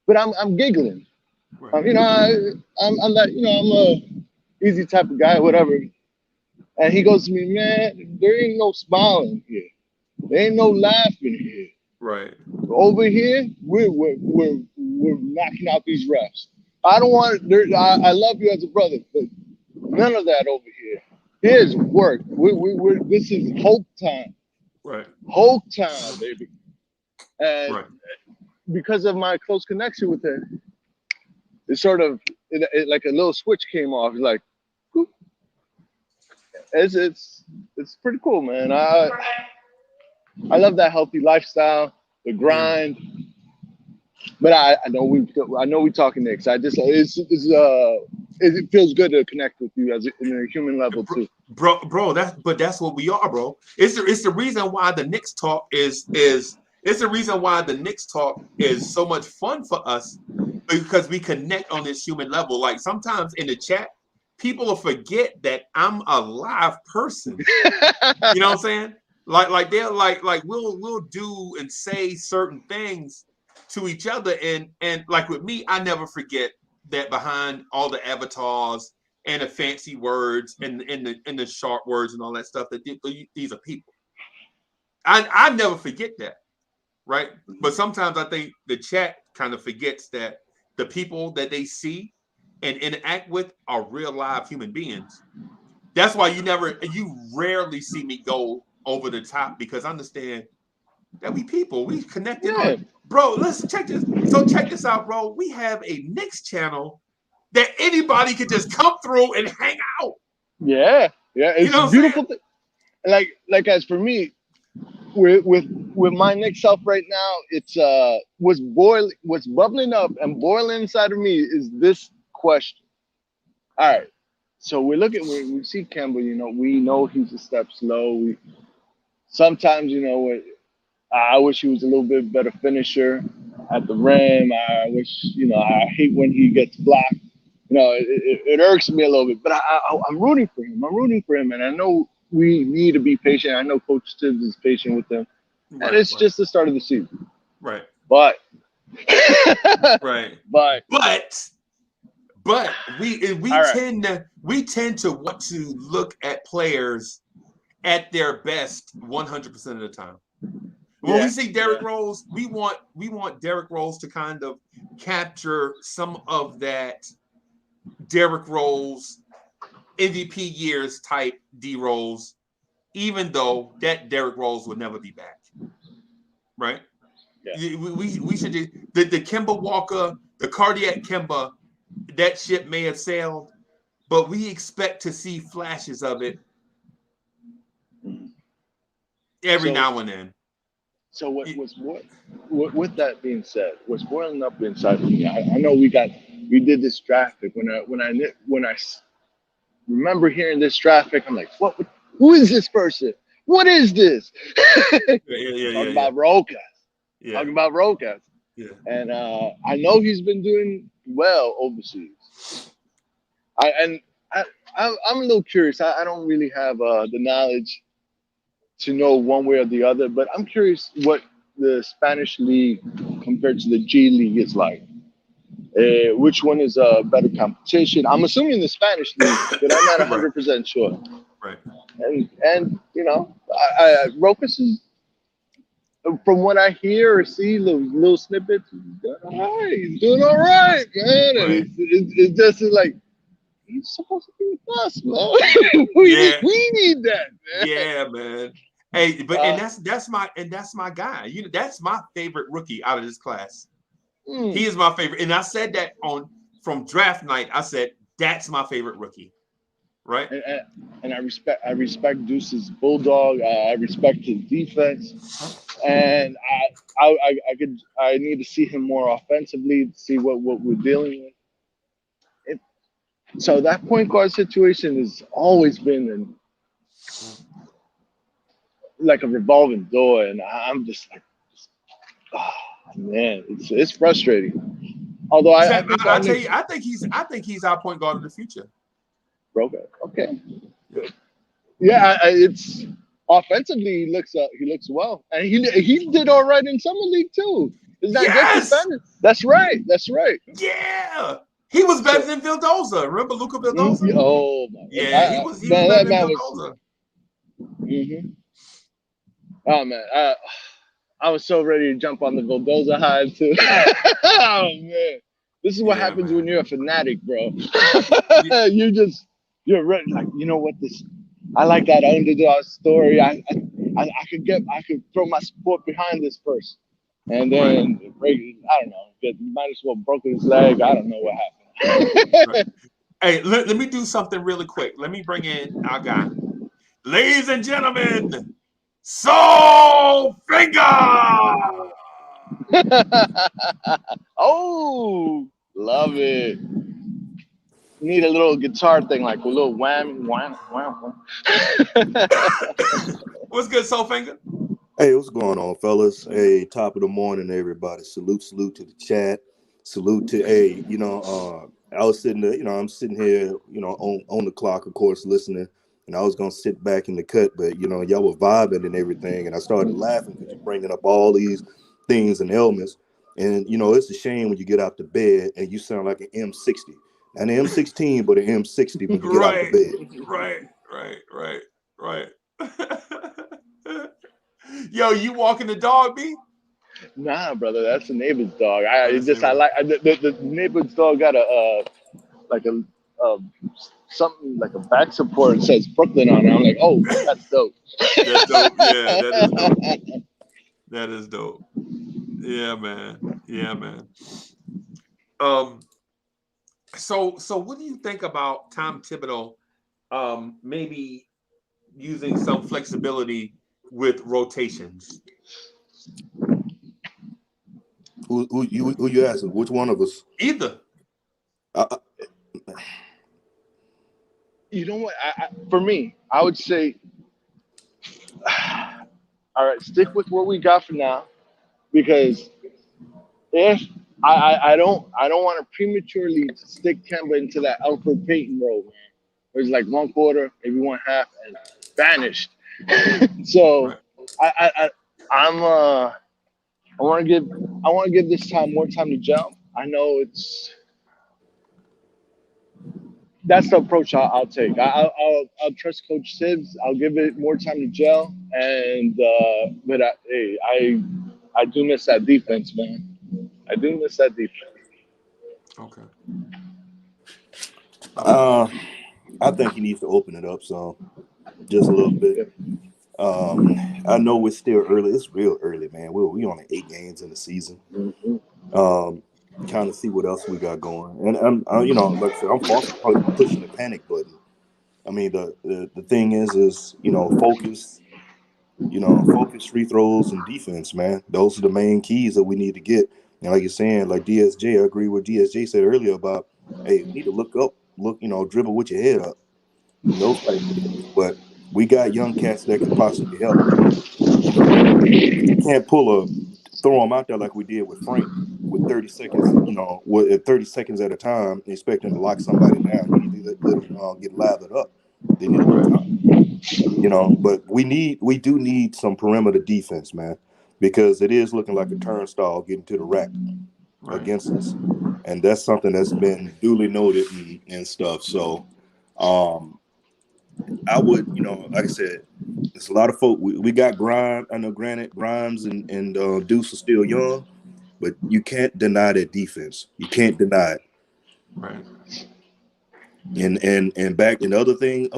But I'm giggling. Right. I'm that I'm a easy type of guy, whatever. And he goes to me, man, there ain't no smiling here. There ain't no laughing here. Right. Over here, we're knocking out these refs. I don't want. I love you as a brother, but none of that over here. Here's work. This is Hulk time. Right. Hulk time, baby. And right. because of my close connection with him, it sort of like a little switch came off. It's like, whoop. It's pretty cool, man. I love that healthy lifestyle, the grind. But I know we talking Knicks. I just it feels good to connect with you in a human level too, bro. That's what we are, bro. It's the reason why the Knicks talk is it's the reason why the Knicks talk is so much fun for us, because we connect on this human level. Like sometimes in the chat, people will forget that I'm a live person. You know what I'm saying? Like they're like we'll do and say certain things to each other, and like with me, I never forget that behind all the avatars and the fancy words and the sharp words and all that stuff, that these are people. I never forget that, right? But sometimes I think the chat kind of forgets that the people that they see and interact with are real live human beings. That's why you rarely see me go over the top, because I understand that we people, we connected. Yeah. Bro, let's check this. So check this out, bro. We have a Knicks channel that anybody could just come through and hang out. Yeah, it's a beautiful thing. Like as for me, with my Knicks self right now, it's what's bubbling up and boiling inside of me is this question. All right, so we see Kemba. We know he's a step slow. Sometimes I wish he was a little bit better finisher at the rim. I wish, I hate when he gets blocked. It irks me a little bit, but I'm rooting for him. And I know we need to be patient. I know Coach Tibbs is patient with him. And it's just the start of the season. Right. But. Right. But we tend to want to look at players at their best 100% of the time. When we see Derrick Rose, we want Derrick Rose to kind of capture some of that Derrick Rose MVP years type D Rose, even though that Derrick Rose will never be back. Right? Yeah. We should do the Kemba Walker, the cardiac Kemba, that ship may have sailed, but we expect to see flashes of it every now and then. So with that being said, what's boiling up inside of me? I know we did this traffic when I remember hearing this traffic, I'm like, who is this person? What is this? Talking about Rokas. Yeah. Talking about Rokas. Yeah. And I know he's been doing well overseas. I'm a little curious. I don't really have the knowledge to know one way or the other, but I'm curious what the Spanish league compared to the G League is like. Which one is a better competition? I'm assuming the Spanish league, but I'm not 100% sure. Right. And Rokas is from what I hear or see, little snippets, he's doing all right, man. And Right. it's just like he's supposed to be with us, man. Yeah. we need that, man. Yeah, man. Hey, but Uh, that's my guy. You know, that's my favorite rookie out of this class. mm. He is my favorite, and I said that from draft night. I said that's my favorite rookie, right? And I respect Deuce's bulldog. I respect his defense, and I need to see him more offensively to see what we're dealing with. So that point guard situation has always been like a revolving door, and I'm just like, oh, man, it's frustrating. Although I think I tell you, I think he's our point guard of the future. Okay, good. Yeah, it's offensively he looks well, and he did all right in summer league too. It's not just defending. That's right. Yeah, he was better than Vildoza. Remember Luka Vildoza? Oh my! Yeah, he was better than Vildoza. Mm-hmm. Oh man, I was so ready to jump on the Vildoza hype too. Oh man, this is what happens when you're a fanatic, bro. You're ready. Like, you know what, I like that underdog story. I could throw my support behind this person, and then I don't know. Might as well broken his leg. I don't know what happened. Right. Hey, let me do something really quick. Let me bring in our guy, ladies and gentlemen, Soul Finger. Oh, love it. Need a little guitar thing, like a little wham, wham, wham. What's good, Soul Finger? Hey, what's going on, fellas? Hey, top of the morning, everybody. Salute to the chat. Salute to, I was sitting there, I'm sitting here, on the clock, of course, listening, and I was going to sit back in the cut, but, y'all were vibing and everything, and I started laughing because you're bringing up all these things and elements, and, it's a shame when you get out the bed and you sound like an M60. And an M16, but an M60 when you get out the bed. Right. Yo, you walking the dog, B? Nah, brother, that's the neighbor's dog. The neighbor's dog got something like a back support that says Brooklyn on it. I'm like, oh, that's dope. That's dope. Yeah, that is dope. That is dope. Yeah, man. So what do you think about Tom Thibodeau maybe using some flexibility with rotations? Who you asking? Which one of us? Either. You know what? For me, I would say, all right, stick with what we got for now, because if I don't want to prematurely stick Kemba into that Alfred Payton role, man. Where it's like one quarter, maybe one half, and vanished. So right. I want to give this time more time to gel. I know that's the approach I'll take. I'll trust Coach Tibbs. I'll give it more time to gel, and but I do miss that defense, man. I do miss that defense. Okay. I think he needs to open it up some, just a little bit. I know it's still early. It's real early, man. We only 8 games in the season. Kind of see what else we got going. And I'm like I said, I'm probably pushing the panic button. I mean, the thing is focus. Focus, free throws, and defense, man. Those are the main keys that we need to get. And like you're saying, like DSJ, I agree with DSJ said earlier about, hey, you need to look up, dribble with your head up. Those type of things. But we got young cats that can possibly help. You can't throw them out there like we did with Frank with 30 seconds, with 30 seconds at a time, expecting to lock somebody down. You need to let them get lathered up. They need a little time. But we do need some perimeter defense, man, because it is looking like a turnstile getting to the rack against us. And that's something that's been duly noted and stuff. So I would, like I said, it's a lot of folk. We got Grimes. I know, granted, Grimes and Deuce are still young, but you can't deny that defense. You can't deny it. Right. And back and the other thing,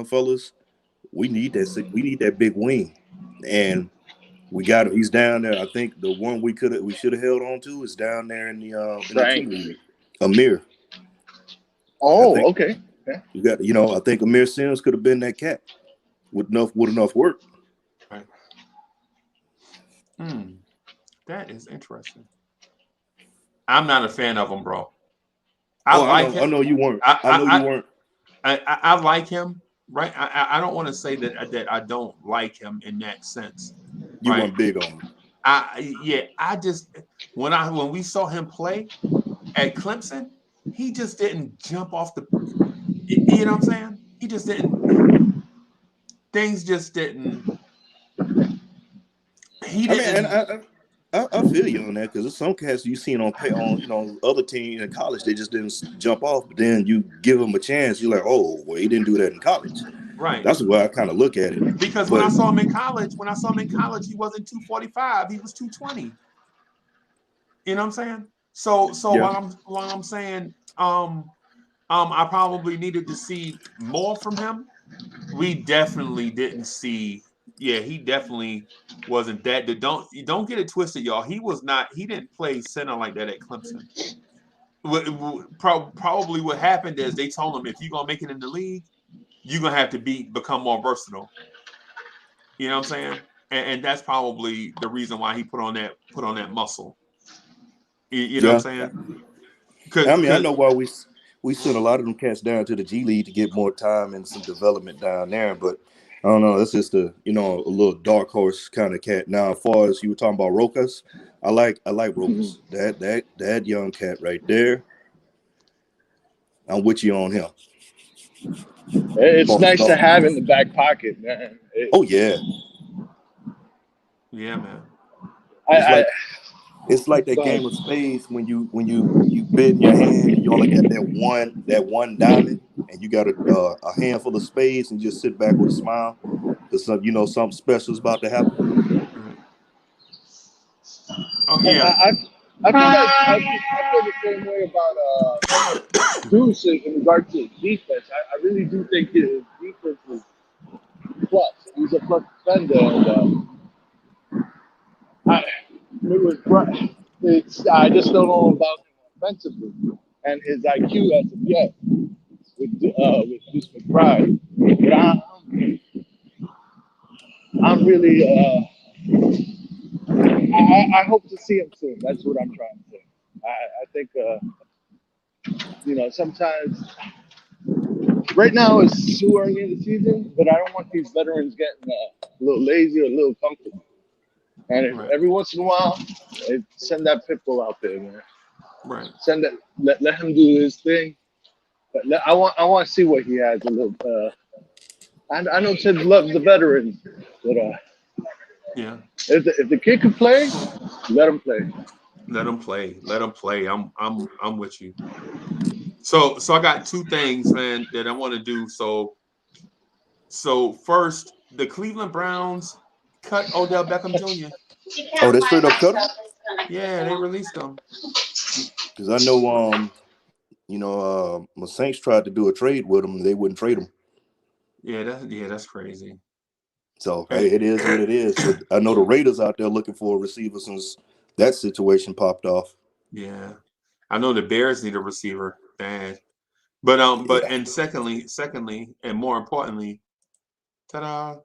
fellas, we need that big wing, and we got him. He's down there. I think the one we should have held on to is down there in the G Frank. League. Amir. Oh, okay. You got, I think Amir Sims could have been that cat with enough work. Right. That is interesting. I'm not a fan of him, bro. I know you weren't. I know you weren't. I like him, right? I don't want to say that I don't like him in that sense. You right? weren't big on him. I just when we saw him play at Clemson, he just didn't jump off the. You know what I'm saying? He just didn't. Things just didn't. He didn't. And I feel you on that, because there's some cats you seen on other teams in college, they just didn't jump off, but then you give them a chance, you're like, oh, well, he didn't do that in college. Right. That's the way I kind of look at it. Because when I saw him in college, he wasn't 245, he was 220. You know what I'm saying? So yeah. while I'm saying I probably needed to see more from him, we definitely didn't see. Yeah, he definitely wasn't that. Don't get it twisted, y'all. He didn't play center like that at Clemson. Probably what happened is they told him, if you're gonna make it in the league, you're gonna have to become more versatile. You know what I'm saying? And that's probably the reason why he put on that muscle. You know what I'm saying? I know why we sent a lot of them cats down to the G League to get more time and some development down there, but I don't know. That's just a little dark horse kind of cat. Now, as far as you were talking about Rokas, I like Rokas. That young cat right there. I'm with you on him. It's nice to have in the back pocket, man. Yeah. Yeah, man. It's like that game of spades when you bid in your hand and you only got that one diamond and you got a handful of spades and just sit back with a smile because something special is about to happen. Oh yeah. I feel the same way about Deuce in regard to his defense. I really do think his defense is plus. He's a plus defender. I just don't know about him offensively and his IQ as of yet with Deuce McBride. But I'm really I hope to see him soon. That's what I'm trying to say. I think sometimes right now it's too early in the season, but I don't want these veterans getting a little lazy or a little comfortable. And every once in a while, send that Pitbull out there, man. Right. Send that. Let him do his thing. But I want to see what he has a little. I know Ted loves the veterans, but yeah. If the kid can play, let him play. Let him play. I'm with you. So I got two things, man, that I want to do. So first, the Cleveland Browns cut Odell Beckham Jr. Oh, they straight up cut him? Yeah, they released him. Because I know, my Saints tried to do a trade with him. They wouldn't trade him. Yeah, that's crazy. So hey, it is what it is. But I know the Raiders out there looking for a receiver since that situation popped off. Yeah, I know the Bears need a receiver bad, but and secondly, and more importantly, ta-da.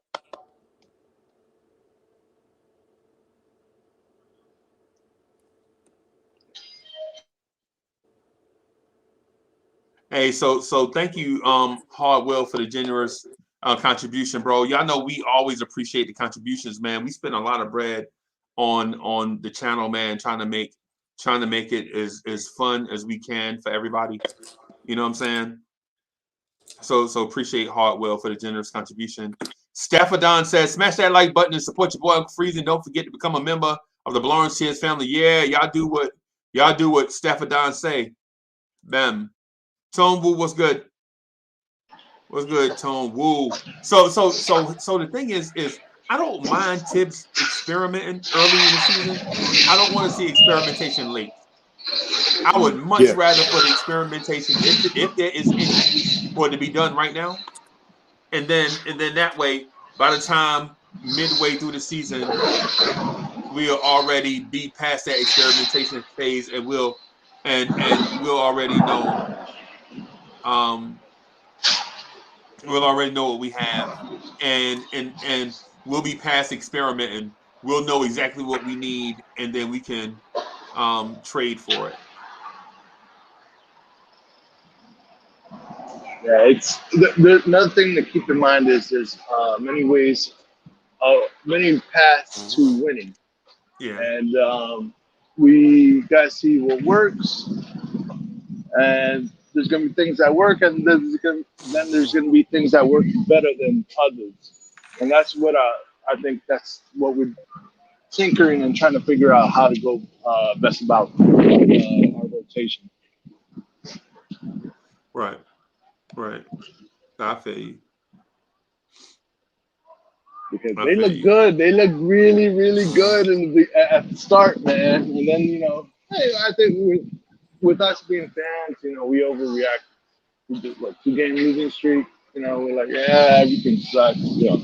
Hey, so thank you, Hard Will, for the generous contribution, bro. Y'all know we always appreciate the contributions, man. We spend a lot of bread on the channel, man, trying to make it as fun as we can for everybody. You know what I'm saying? So appreciate Hard Will for the generous contribution. Staffordon says, smash that like button and support your boy Uncle Freeze, and don't forget to become a member of the Blorange Tears family. Yeah, y'all do what Staffordon say. Them. Tone Boo, what's good? What's good, Tone? Woo. So the thing is I don't mind Tibbs experimenting early in the season. I don't want to see experimentation late. I would much rather for the experimentation, if there is any, for it to be done right now, and then that way, by the time midway through the season, we'll already be past that experimentation phase, and we'll already know. We'll already know what we have, and we'll be past experimenting. We'll know exactly what we need, and then we can trade for it. Yeah, it's another thing to keep in mind is there's many ways, many paths to winning. Yeah. And we gotta see what works, and there's gonna be things that work, and there's gonna be things that work better than others, and that's what I think that's what we're tinkering and trying to figure out how to go best about our rotation. Right. I feel you. Because they look good. They look really, really good at the start, man. And then, hey, I think with us being fans, we overreact. We do like 2-game losing streak. We're like, yeah, everything sucks. Yeah.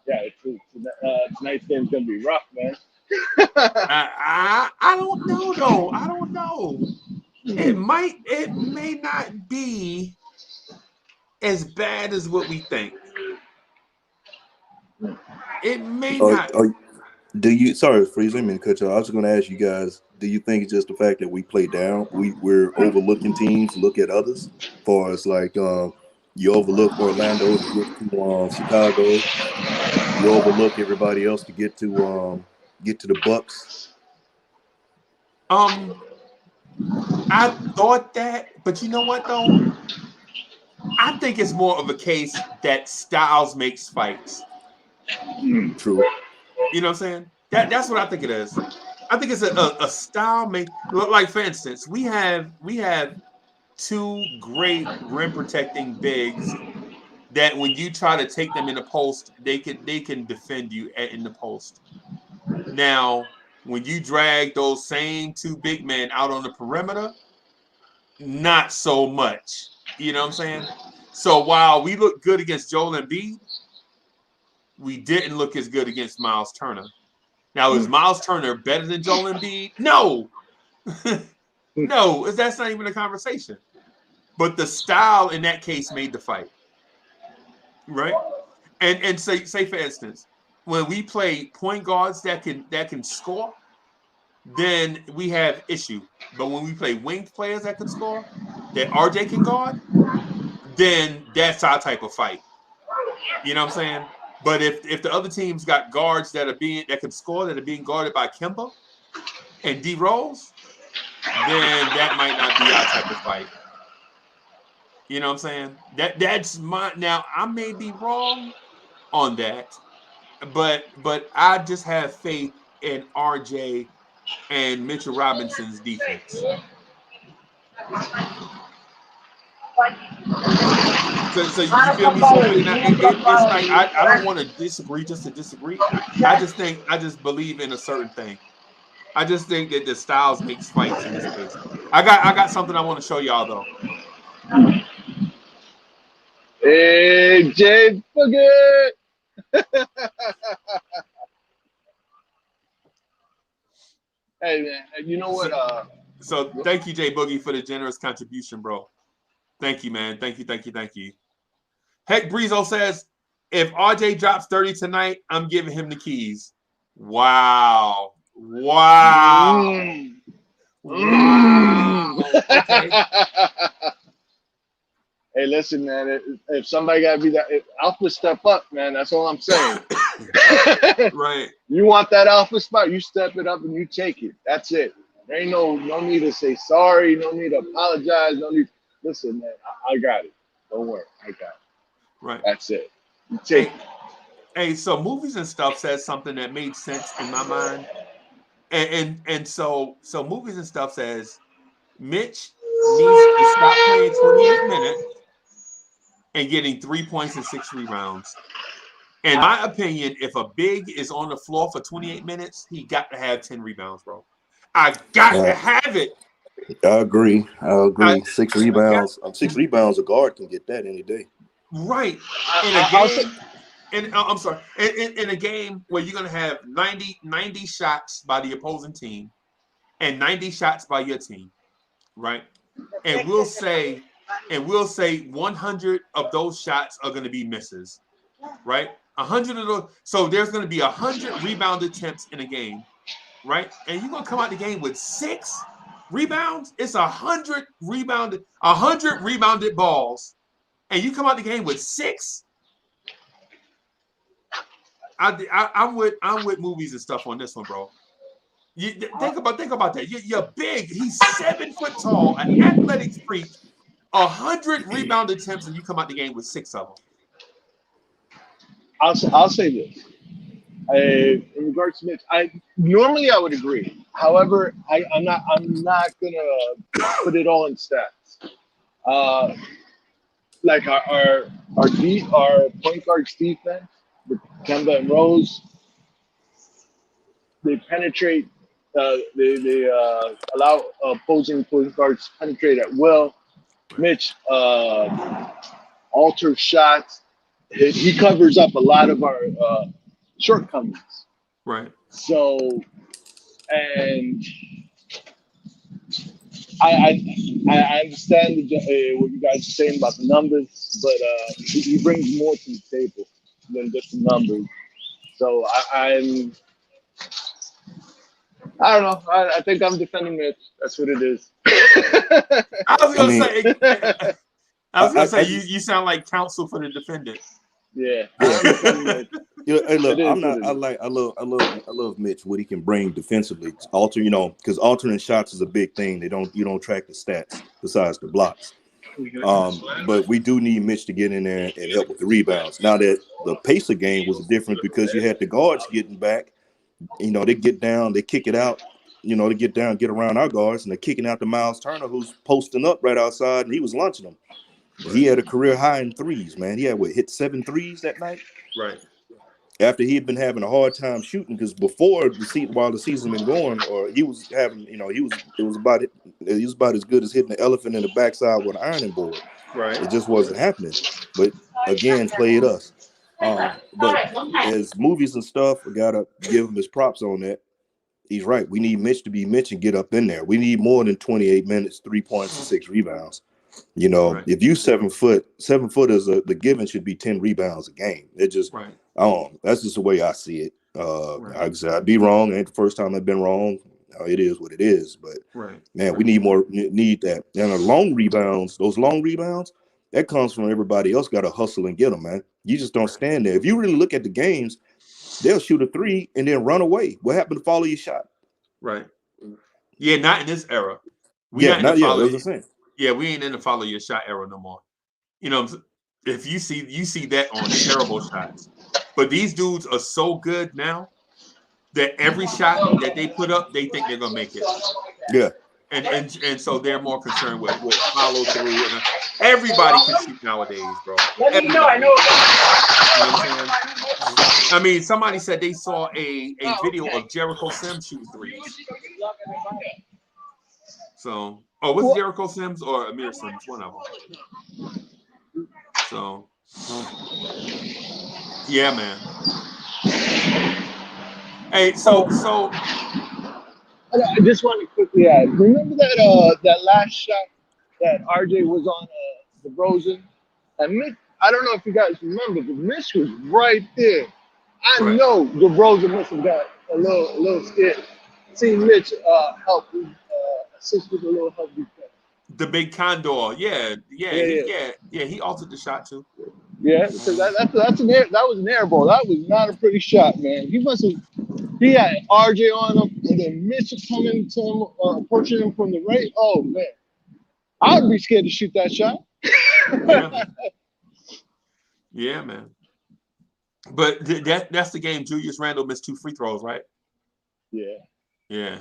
Yeah, tonight's game's gonna be rough, man. I don't know though. I don't know. It may not be as bad as what we think. It may not. Do you? Sorry, Freeze. Let me cut you off. I was going to ask you guys. Do you think it's just the fact that we play down? We're overlooking teams, look at others. As far as like you overlook Orlando to get to Chicago. You overlook everybody else to get to the Bucks. I thought that, but you know what though? I think it's more of a case that styles makes fights. True. You know what I'm saying? That's what I think it is. I think it's a style make. Like for instance, we have two great rim protecting bigs that when you try to take them in the post, they can defend you in the post. Now, when you drag those same two big men out on the perimeter, not so much. You know what I'm saying? So while we look good against Joel Embiid, we didn't look as good against Miles Turner. Now, is Miles Turner better than Joel Embiid? No. No, that's not even a conversation. But the style in that case made the fight. Right? And say for instance, when we play point guards that can score, then we have issue. But when we play winged players that can score, that RJ can guard, then that's our type of fight. You know what I'm saying? But if the other team's got guards that can score, that are being guarded by Kemba and D Rose, then that might not be our type of fight. You know what I'm saying? That's my. Now I may be wrong on that, but I just have faith in RJ and Mitchell Robinson's defense. So you feel me? So it's like I don't want to disagree just to disagree. I just believe in a certain thing. I just think that the styles makes fights in this case. I got something I want to show y'all though. Hey, Jay Boogie. Hey man, you know what? So thank you, Jay Boogie, for the generous contribution, bro. Thank you, man. Thank you. Heck Breezo says, if RJ drops 30 tonight, I'm giving him the keys. Wow. Okay. Hey, listen, man. If somebody got to be that alpha, step up, man. That's all I'm saying. Right. You want that alpha spot, you step it up and you take it. That's it. There ain't no need to say sorry. No need to apologize. No need. Listen, man. I got it. Don't worry. I got it. Right. That's it. You take it. Hey, so movies and stuff says something that made sense in my mind. And so movies and stuff says Mitch needs to stop playing 28 minutes and getting 3 points and 6 rebounds. In my opinion, if a big is on the floor for 28 minutes, he got to have 10 rebounds, bro. I got to have it. I agree. 6 rebounds. 6 rebounds. A guard can get that any day. Right. In a game, I'm sorry. In a game where you're gonna have 90 shots by the opposing team and 90 shots by your team, right? And we'll say 100 of those shots are gonna be misses, right? 100 of those. So there's gonna be 100 rebound attempts in a game, right? And you're gonna come out the game with 6 rebounds. It's 100 rebounded balls, and you come out the game with 6. I'm with movies and stuff on this one, bro. Think about that. You're big. He's 7 foot tall, an athletic freak. 100 rebound attempts, and you come out the game with 6 of them. I'll say this. In regards to Mitch, I would agree. However, I'm not gonna put it all in stats. Like our point guard's defense, the Kemba and Rose, they penetrate. They allow opposing point guards to penetrate at will. Mitch alters shots. He covers up a lot of our shortcomings. Right. So, and I understand what you guys are saying about the numbers, but he brings more to the table than just the numbers. So I don't know. I think I'm defending Mitch. That's what it is. I was gonna say you sound like counsel for the defendant. Yeah. Hey, look, I love Mitch, what he can bring defensively. Because altering shots is a big thing. You don't track the stats besides the blocks. But we do need Mitch to get in there and help with the rebounds. Now that the Pacer game was different because you had the guards getting back. They get down, they kick it out. They get down, get around our guards, and they're kicking out to Miles Turner, who's posting up right outside, and he was launching them. He had a career high in threes, man. He had hit 7 threes that night. Right. After he had been having a hard time shooting, because before while the season been going, or he was having, he was about as good as hitting the elephant in the backside with an ironing board. Right. It just wasn't happening. But again, played us. But as movies and stuff, we gotta give him his props on that. He's right. We need Mitch to be Mitch and get up in there. We need more than 28 minutes, 3 points, and 6 rebounds. Right. If you 7 foot is the given should be 10 rebounds a game. It just, right. That's just the way I see it. Right. Like I said, I'd be wrong. It ain't the first time I've been wrong. It is what it is. But man, we need that. And those long rebounds, that comes from everybody else got to hustle and get them, man. You just don't stand there. If you really look at the games, they'll shoot a 3 and then run away. What happened to follow your shot? Right. Yeah, not in this era. We ain't in the follow your shot era no more. If you see that on terrible shots. But these dudes are so good now that every shot that they put up, they think they're gonna make it. Yeah. And so they're more concerned with follow through. And everybody can shoot nowadays, bro. Everybody. You know what I'm saying? I mean, somebody said they saw a video of Jericho Sims shooting threes. So, was it Jericho Sims or Amir Sims? One of them. So, yeah, man. Hey, so. I just want to quickly add. Remember that last shot that RJ was on the DeRozan? And Mitch, I don't know if you guys remember, but Mitch was right there. I know DeRozan must have got a little scared. Seeing Mitch help, assist with a little help defense. The big condor, yeah. He altered the shot too. Yeah, because that was an air ball. That was not a pretty shot, man. He had RJ on him, and then Mitch was coming to him, approaching him from the right. Oh man, I would be scared to shoot that shot. Yeah, man. But that's the game. Julius Randle missed 2 free throws, right? Yeah. Yeah.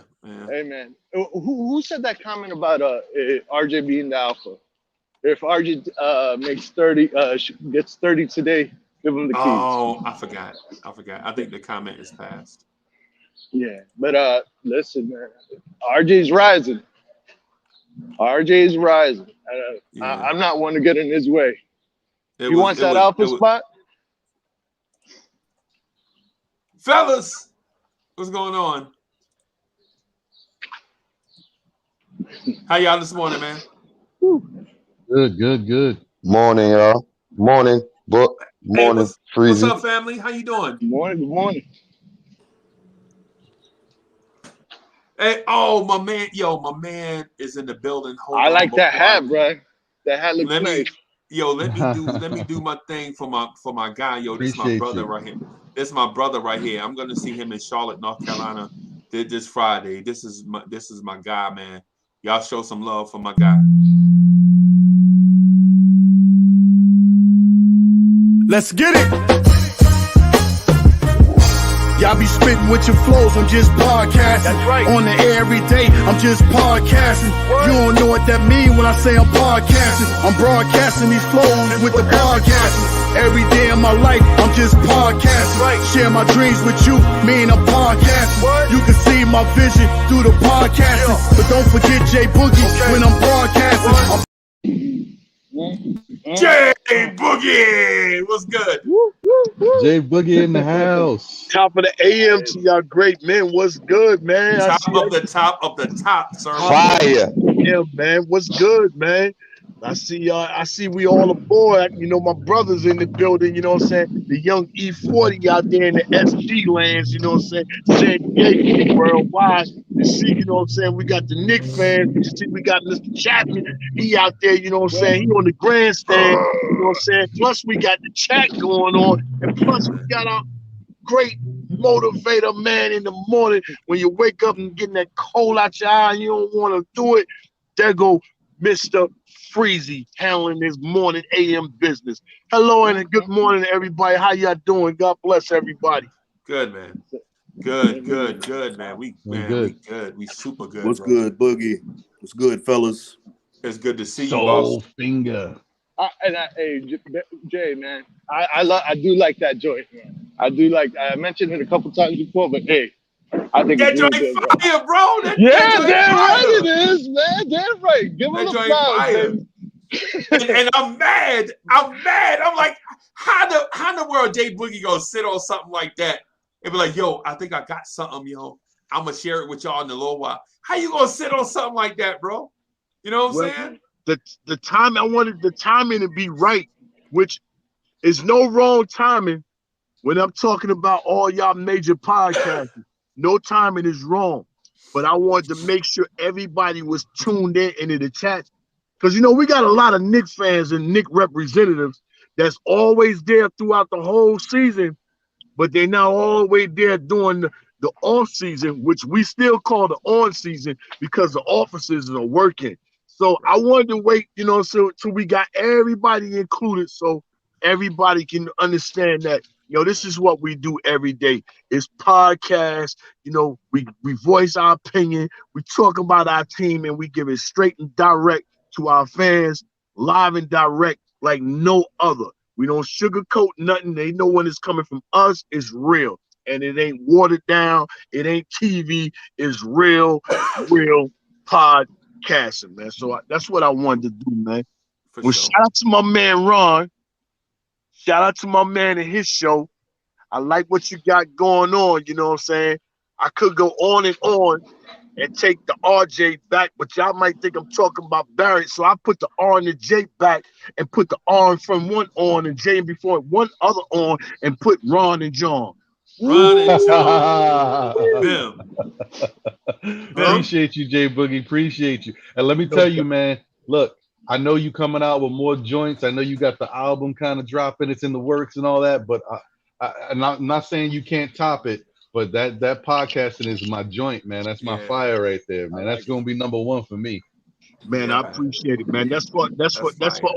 Hey man, who said that comment about RJ being the alpha? If RJ makes 30, gets 30 today, give him the keys. Oh, I forgot. I think the comment is passed. Yeah, but listen, man, RJ's rising. RJ's rising. I'm not one to get in his way. He wants that alpha spot. Fellas, what's going on? How y'all this morning, man? Good. Morning, y'all. Morning, Book. Morning, Freezy. What's up, family? How you doing? Good morning. Hey, oh my man is in the building. I like that hat, bro. That hat looks nice. Let me do my thing for my guy. Yo, this is my brother right here. This is my brother right here. I'm gonna see him in Charlotte, North Carolina, this Friday. This is my guy, man. Y'all show some love for my guy. Let's get it. Y'all be spitting with your flows, I'm just podcasting. That's right. On the air every day, I'm just podcasting. What? You don't know what that mean when I say I'm podcasting. I'm broadcasting these flows with the podcasting. Every day of my life, I'm just podcasting. Right. Share my dreams with you, mean I'm podcasting. What? You can see my vision through the podcasting. Yeah. But don't forget J Boogie when I'm broadcasting. J Boogie, what's good? J Boogie in the house. Top of the AM to y'all great men. What's good, man? Top of the top, sir. Fire. Yeah, man. What's good, man? I see y'all. I see we all aboard. You know, my brother's in the building. You know what I'm saying? The young E40 out there in the SG lands. You know what I'm saying? San Diego, worldwide. You see, you know what I'm saying? We got the Knicks fans. You see, we got Mr. Chapman. He out there. You know what I'm saying? He on the grandstand. You know what I'm saying? Plus, we got the chat going on, and plus, we got our great motivator man in the morning when you wake up and getting that cold out your eye and you don't want to do it. There go Mr. Freezy handling his morning AM business. Hello and good morning, everybody. How y'all doing? God bless everybody. Good, man. Good, man. We good. We super good. What's good, Boogie? What's good, fellas? It's good to see you, Soul boss. finger. Hey, Jay, man, I do like that joint, man. I do like. I mentioned it a couple times before, but hey, I think that it's joint really good, fire, bro. Damn right it is, man. Damn right. Give him the flowers, and I'm mad. I'm like, how in the world Jay Boogie gonna sit on something like that and be like, yo, I think I got something, yo. I'm gonna share it with y'all in a little while. How you gonna sit on something like that, bro? You know what I'm saying? The time I wanted the timing to be right, which is no wrong timing when I'm talking about all y'all major podcasts. No timing is wrong, but I wanted to make sure everybody was tuned in into the chat because, you know, we got a lot of Knicks fans and Knicks representatives that's always there throughout the whole season, but they're not always there during the off season, which we still call the on season because the offices are working. So I wanted to wait, you know, till we got everybody included so everybody can understand that, you know, this is what we do every day. It's podcast. You know, we voice our opinion. We talk about our team and we give it straight and direct to our fans, live and direct like no other. We don't sugarcoat nothing. They know when it's coming from us. It's real. And it ain't watered down. It ain't TV. It's real podcasting, man. So that's what I wanted to do, man. Well, shout out to my man Ron. Shout out to my man and his show. I like what you got going on, you know what I'm saying? I could go on and take the RJ back, but y'all might think I'm talking about Barrett. So I put the R and the J back and put the R from one on and J before one other on and put Ron and John. Ron and John. Appreciate you, J Boogie. Appreciate you. And let me tell you, man, look, I know you coming out with more joints. I know you got the album kind of dropping. It's in the works and all that, but I'm not saying you can't top it, but that podcasting is my joint, man. That's my fire right there, man. That's gonna be number one for me. Man, I appreciate it, man. That's for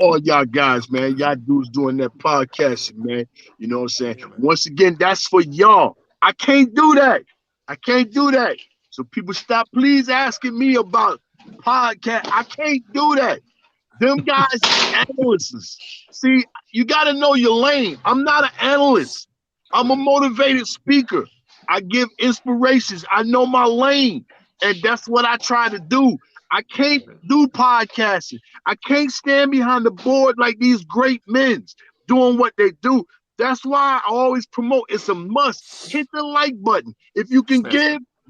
all y'all guys, man. Y'all dudes doing that podcasting, man. You know what I'm saying? Once again, that's for y'all. I can't do that. So people stop please asking me about podcast. I can't do that. Them guys analysts. See, you got to know your lane. I'm not an analyst. I'm a motivated speaker. I give inspirations. I know my lane, and that's what I try to do. I can't do podcasting. I can't stand behind the board like these great men doing what they do. That's why I always promote. It's a must. Hit the like button. If you can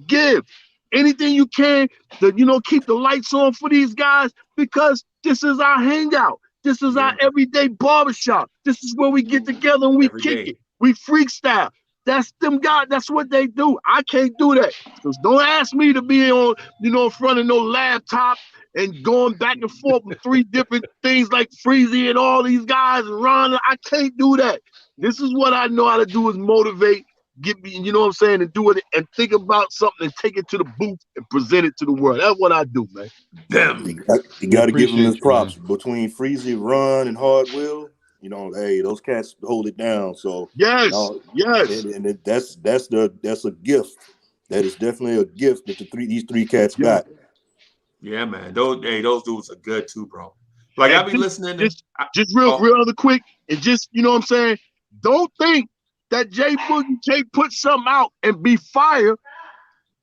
give anything you can to, keep the lights on for these guys, because this is our hangout. This is our everyday barbershop. This is where we get together and we kick it. We freestyle. That's them guys. That's what they do. I can't do that. So don't ask me to be on, in front of no laptop and going back and forth with 3 different things like Freezy and all these guys and Ron. I can't do that. This is what I know how to do, is motivate, get me, you know what I'm saying, and do it and think about something and take it to the booth and present it to the world. That's what I do, man. You got to give him his props. Man. Between Freezy, Ron, and Hardwell, hey, those cats hold it down. So yes, and that's a gift. That is definitely a gift that these three cats got. Yeah, man. Those dudes are good too, bro. Like I be listening. Just real other quick, and just you know what I'm saying. Don't think that Jay Boogie can't put something out and be fire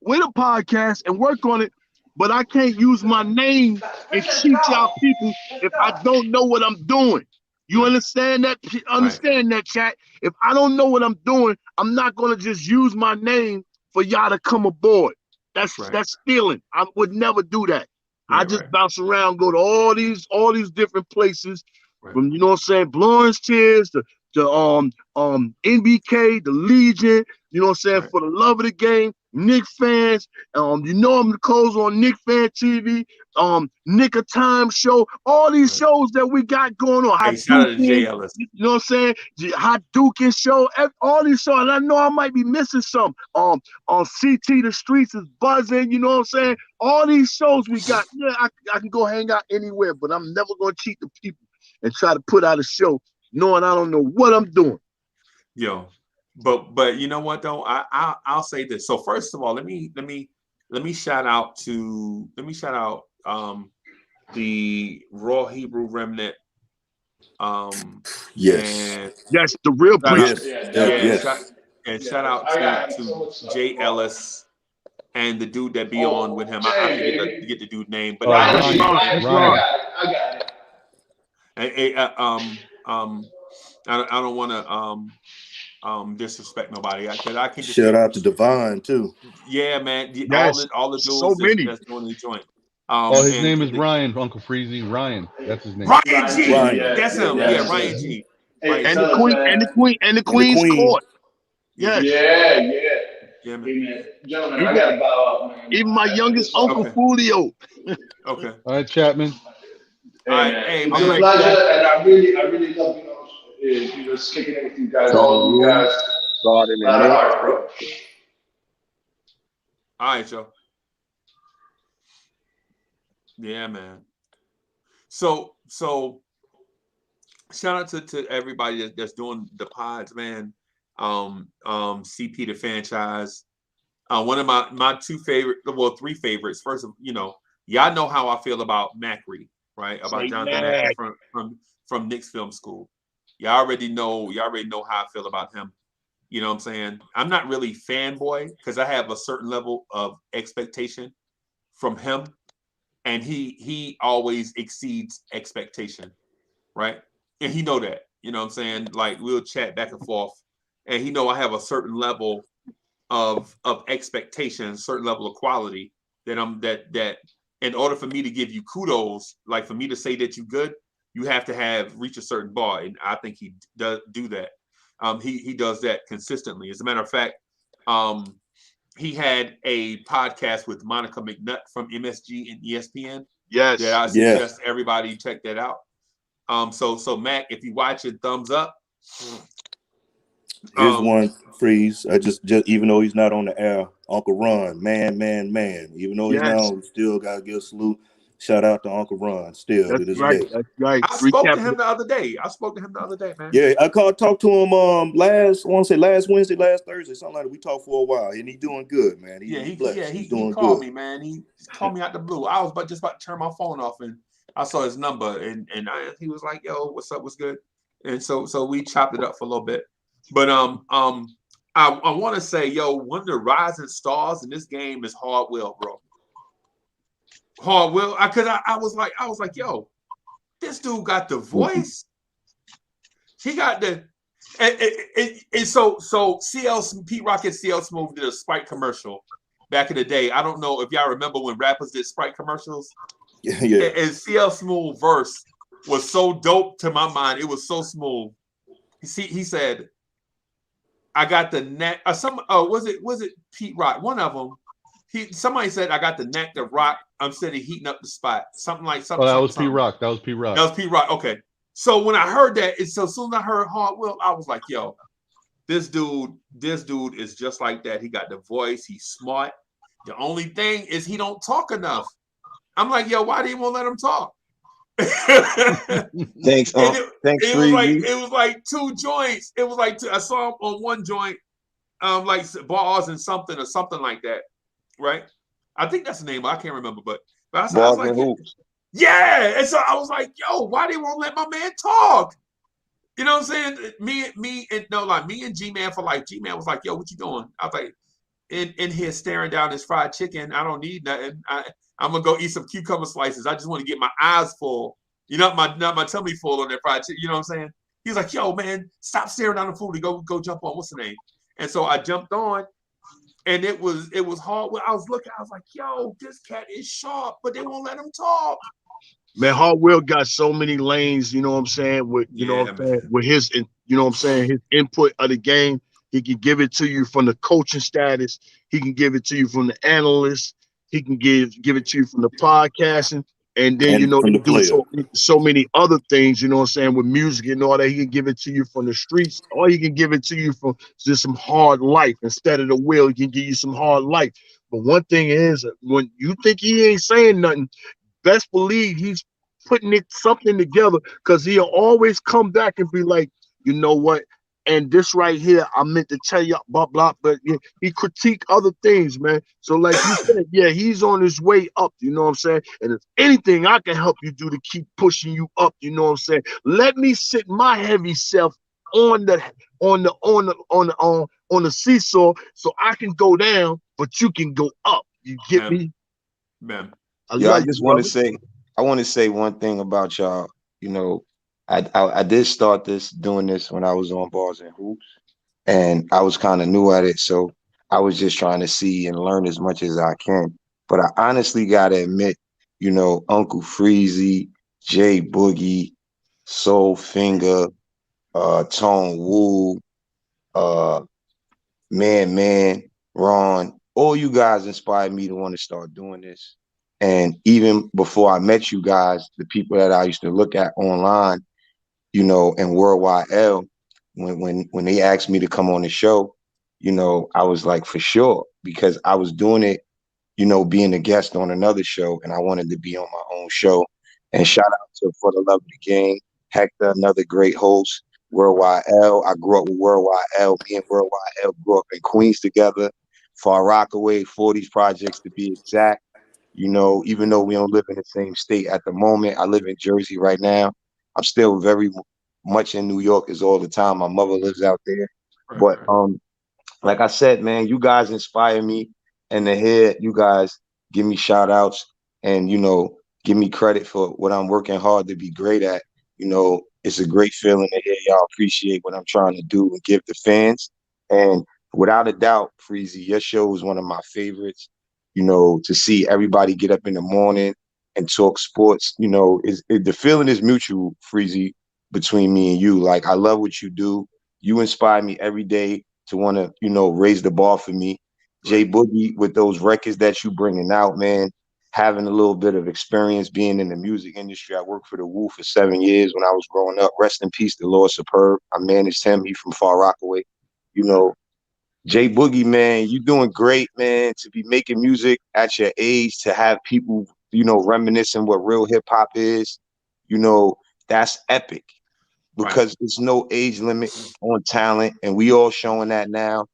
with a podcast and work on it, but I can't use my name and cheat y'all people if I don't know what I'm doing. You understand that? Understand that, chat? If I don't know what I'm doing, I'm not gonna just use my name for y'all to come aboard. That's stealing. I would never do that. I just bounce around, go to all these different places, from Blorange Tears to NBK, the Legion, for the love of the game, Knicks fans, I'm the calls on Knicks fan TV, Nick of Time show, all these shows that we got going on. Hey, shout out to Jay Ellis. You know what I'm saying? Hot Dukin show, all these shows, and I know I might be missing some. On CT, the streets is buzzing, you know what I'm saying? All these shows we got, I can go hang out anywhere, but I'm never gonna cheat the people and try to put out a show knowing I don't know what I'm doing. Yo, but you know what though? I'll say this. So first of all, let me shout out the Raw Hebrew Remnant. Yes, the real preachers. Shout out to Jay Ellis and the dude that be on with him. I forget the dude's name, but Ryan. I don't want to disrespect nobody. I can just shout out to Divine too. Yeah, man. Yes. All the dudes So many. that's doing the joint. His name is Ryan, Uncle Freezy. Ryan. That's his name. Ryan G. That's him. Yeah, Ryan G. Hey, and the Queen's Court. Yes. Yeah, man. Gentlemen, I gotta bow out, man. Even my youngest uncle Julio. Okay. All right, Chapman. Hey, it's a pleasure, and I really love just kicking it with you guys. All of you guys. God in the heart, bro. All right, Joe. Yeah, man. So shout out to everybody that's doing the pods, man. CP the franchise. One of my three favorites. First, y'all know how I feel about Macri, right? About Jonathan Macri from Knicks Film School. Y'all already know how I feel about him. You know what I'm saying? I'm not really fanboy because I have a certain level of expectation from him, and he always exceeds expectation, right? And he know that. You know what I'm saying? Like we'll chat back and forth, and he know I have a certain level of expectation, certain level of quality that in order for me to give you kudos, like for me to say that you're good, you have to reach a certain bar, and I think he does do that. He does that consistently. As a matter of fact, he had a podcast with Monica McNutt from MSG and ESPN. Yes, that I suggest everybody check that out. So Mac, if you watch it, thumbs up. Here's one, Freeze. I just even though he's not on the air, Uncle Ron, man. Even though he's not on, we still gotta give a salute. Shout out to Uncle Ron still to That's this right. day. That's right. I spoke Recap. to him the other day. Man. Yeah, I talked to him last Wednesday, last Thursday, something like that. We talked for a while, and he's doing good, man. He's blessed. He's he doing called good. me, man. He called me out the blue. I was just about to turn my phone off, and I saw his number, and he was like, "Yo, what's up? What's good?" And so we chopped it up for a little bit. But I want to say, yo, one of the rising stars in this game is Hardwell, bro. Hardwell, because I was like, yo, this dude got the voice. He got the and so CL Pete Rock and CL Smooth did a Sprite commercial back in the day. I don't know if y'all remember when rappers did Sprite commercials. Yeah. And CL Smooth verse was so dope to my mind. It was so smooth. He said, "I got the neck." Was it Pete Rock? One of them. Somebody said, "I got the neck to rock. I'm steady heating up the spot." Something like something. Oh, that something, was Pete something. Rock. That was Pete Rock. That was Pete Rock. Okay. So when I heard that, so as soon as I heard Hardwell, I was like, "Yo, this dude is just like that. He got the voice. He's smart. The only thing is he don't talk enough." I'm like, "Yo, why do you won't let him talk?" Thanks, thanks, Freezy. It was like two joints. It was like I saw him on one joint, like bars and something or something like that, right? I think that's the name. I can't remember, but I was like, Hoops. Yeah. And so I was like, yo, why they won't let my man talk? You know what I'm saying? Me and G-Man for life. G-Man was like, yo, what you doing? I was like, in here staring down this fried chicken. I don't need nothing. I'm gonna go eat some cucumber slices. I just want to get my eyes full. You know, not my tummy full on that fried chicken. You know what I'm saying? He's like, yo, man, stop staring down the food and go jump on. What's the name? And so I jumped on, and it was hard. I was looking, I was like, yo, this cat is sharp, but they won't let him talk. Man, Hardwell got so many lanes, you know what I'm saying, with with his you know what I'm saying, his input of the game. He can give it to you from the coaching status, he can give it to you from the analyst, he can give it to you from the podcasting, and then you know from he the do player. so many other things, you know what I'm saying, with music and all that. He can give it to you from the streets, or he can give it to you from just some hard life. Instead of the will, he can give you some hard life. But one thing is, when you think he ain't saying nothing, best believe he's putting something together, because he'll always come back and be like, you know what? And this right here, I meant to tell you, blah, blah, but he critique other things, man. So like you said, yeah, he's on his way up, you know what I'm saying? And if anything I can help you do to keep pushing you up, you know what I'm saying? Let me sit my heavy self on the seesaw so I can go down, but you can go up. You get me? Man. I just want to say one thing about y'all. You know, I did start doing this when I was on Bars and Hoops, and I was kind of new at it, so I was just trying to see and learn as much as I can. But I honestly gotta admit, you know, Uncle Freezy, Jay Boogie, Soul Finger, Tone Woo, Man, Ron, all you guys inspired me to want to start doing this. And even before I met you guys, the people that I used to look at online, you know, and Worldwide L, when they asked me to come on the show, you know, I was like, for sure, because I was doing it, you know, being a guest on another show, and I wanted to be on my own show. And shout out to For the Love of the Game, Hector, another great host, Worldwide L. I grew up with Worldwide L. Me and Worldwide L grew up in Queens together, Far Rockaway, 40s projects to be exact. You know, even though we don't live in the same state at the moment, I live in Jersey right now. I'm still very much in New York is all the time. My mother lives out there. But like I said, man, you guys inspire me, and to hear you guys give me shout outs and, you know, give me credit for what I'm working hard to be great at. You know, it's a great feeling to hear y'all appreciate what I'm trying to do and give the fans. And without a doubt, Freezy, your show is one of my favorites. You know, to see everybody get up in the morning and talk sports, you know, the feeling is mutual, Freezy, between me and you. Like, I love what you do. You inspire me every day to want to, you know, raise the bar for me. Jay Boogie, with those records that you bringing out, man, having a little bit of experience being in the music industry. I worked for the Woo for 7 years when I was growing up. Rest in peace, the Lord Superb. I managed him. He from Far Rockaway. You know, Jay Boogie, man, you doing great, man, to be making music at your age, to have people reminiscing what real hip hop is, that's epic because there's no age limit on talent, and we all showing that now.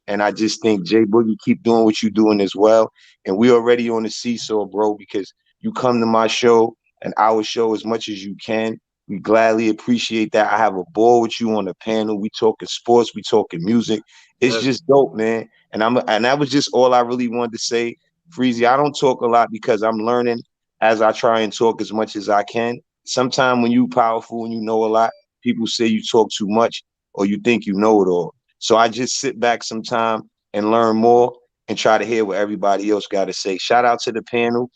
And I just think Jay Boogie, keep doing what you're doing as well. And we already on the seesaw, bro, because you come to my show and our show as much as you can. We gladly appreciate that. I have a ball with you on the panel. We talking sports, we talking music. It's just dope, man. And that was just all I really wanted to say. Freezy, I don't talk a lot because I'm learning as I try and talk as much as I can. Sometimes when you powerful and you know a lot, people say you talk too much or you think you know it all. So I just sit back sometime and learn more and try to hear what everybody else got to say. Shout out to the panel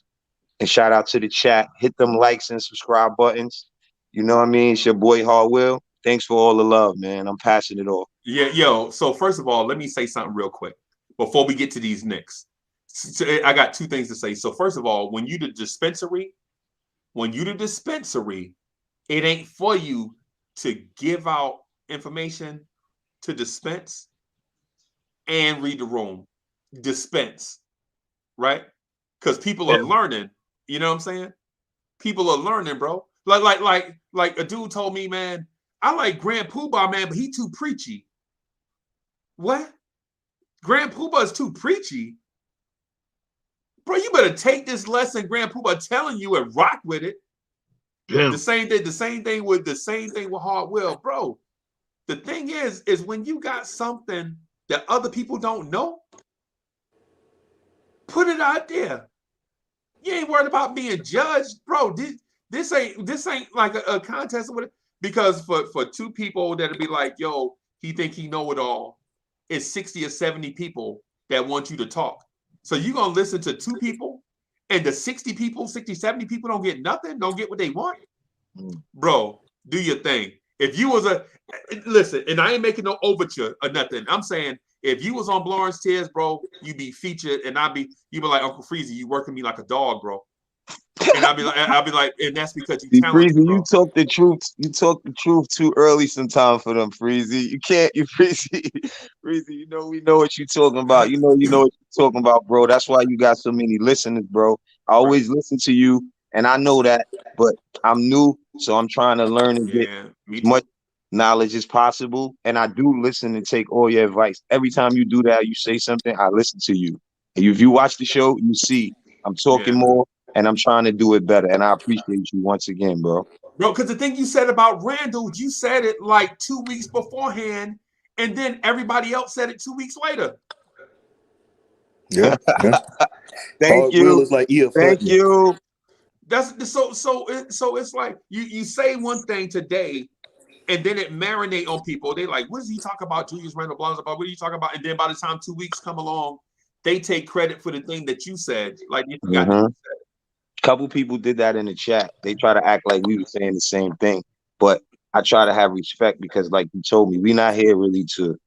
and shout out to the chat. Hit them likes and subscribe buttons. You know what I mean? It's your boy Hardwill. Thanks for all the love, man. I'm passing it off. Yeah, yo. So first of all, let me say something real quick before we get to these Knicks. So I got two things to say. So first of all, when you the dispensary, it ain't for you to give out information, to dispense and read the room. Dispense, right? Because people are learning. You know what I'm saying? People are learning, bro. Like a dude told me, man, I like Grand Poobah, man, but he too preachy. What? Grand Poobah is too preachy? Bro, you better take this lesson Grand Poobah telling you and rock with it. Yeah. The same thing with Hardwill, bro. The thing is when you got something that other people don't know, put it out there. You ain't worried about being judged, bro. This ain't like a contest with it. Because for two people that'll be like, yo, he think he know it all, it's 60 or 70 people that want you to talk. So you gonna listen to two people, and the 60 people, 60, 70 people don't get nothing, don't get what they want? Bro, do your thing. If you was listen, and I ain't making no overture or nothing. I'm saying if you was on Blorange Tears, bro, you be featured, and you be like, Uncle Freezy, you working me like a dog, bro. And I'll be like, and that's because you talented, Freezy, bro. you talk the truth. You talk the truth too early sometimes for them, Freezy. You can't, Freezy. Freezy, we know what you're talking about. You know what you're talking about, bro. That's why you got so many listeners, bro. I always listen to you, and I know that, but I'm new, so I'm trying to learn and get as much knowledge as possible. And I do listen and take all your advice. Every time you do that, you say something, I listen to you. And if you watch the show, you see I'm talking more. And I'm trying to do it better. And I appreciate you once again, bro. Bro, because the thing you said about Randall, you said it like 2 weeks beforehand, and then everybody else said it 2 weeks later. Yeah. Thank you. Is like Thank you. That's so it's like you say one thing today, and then it marinate on people. They like, what does he talk about? Julius Randall Blah about what are you talking about? And then by the time 2 weeks come along, they take credit for the thing that you said. Like you forgot what you said. Couple people did that in the chat. They try to act like we were saying the same thing, but I try to have respect because, like you told me, we're not here really to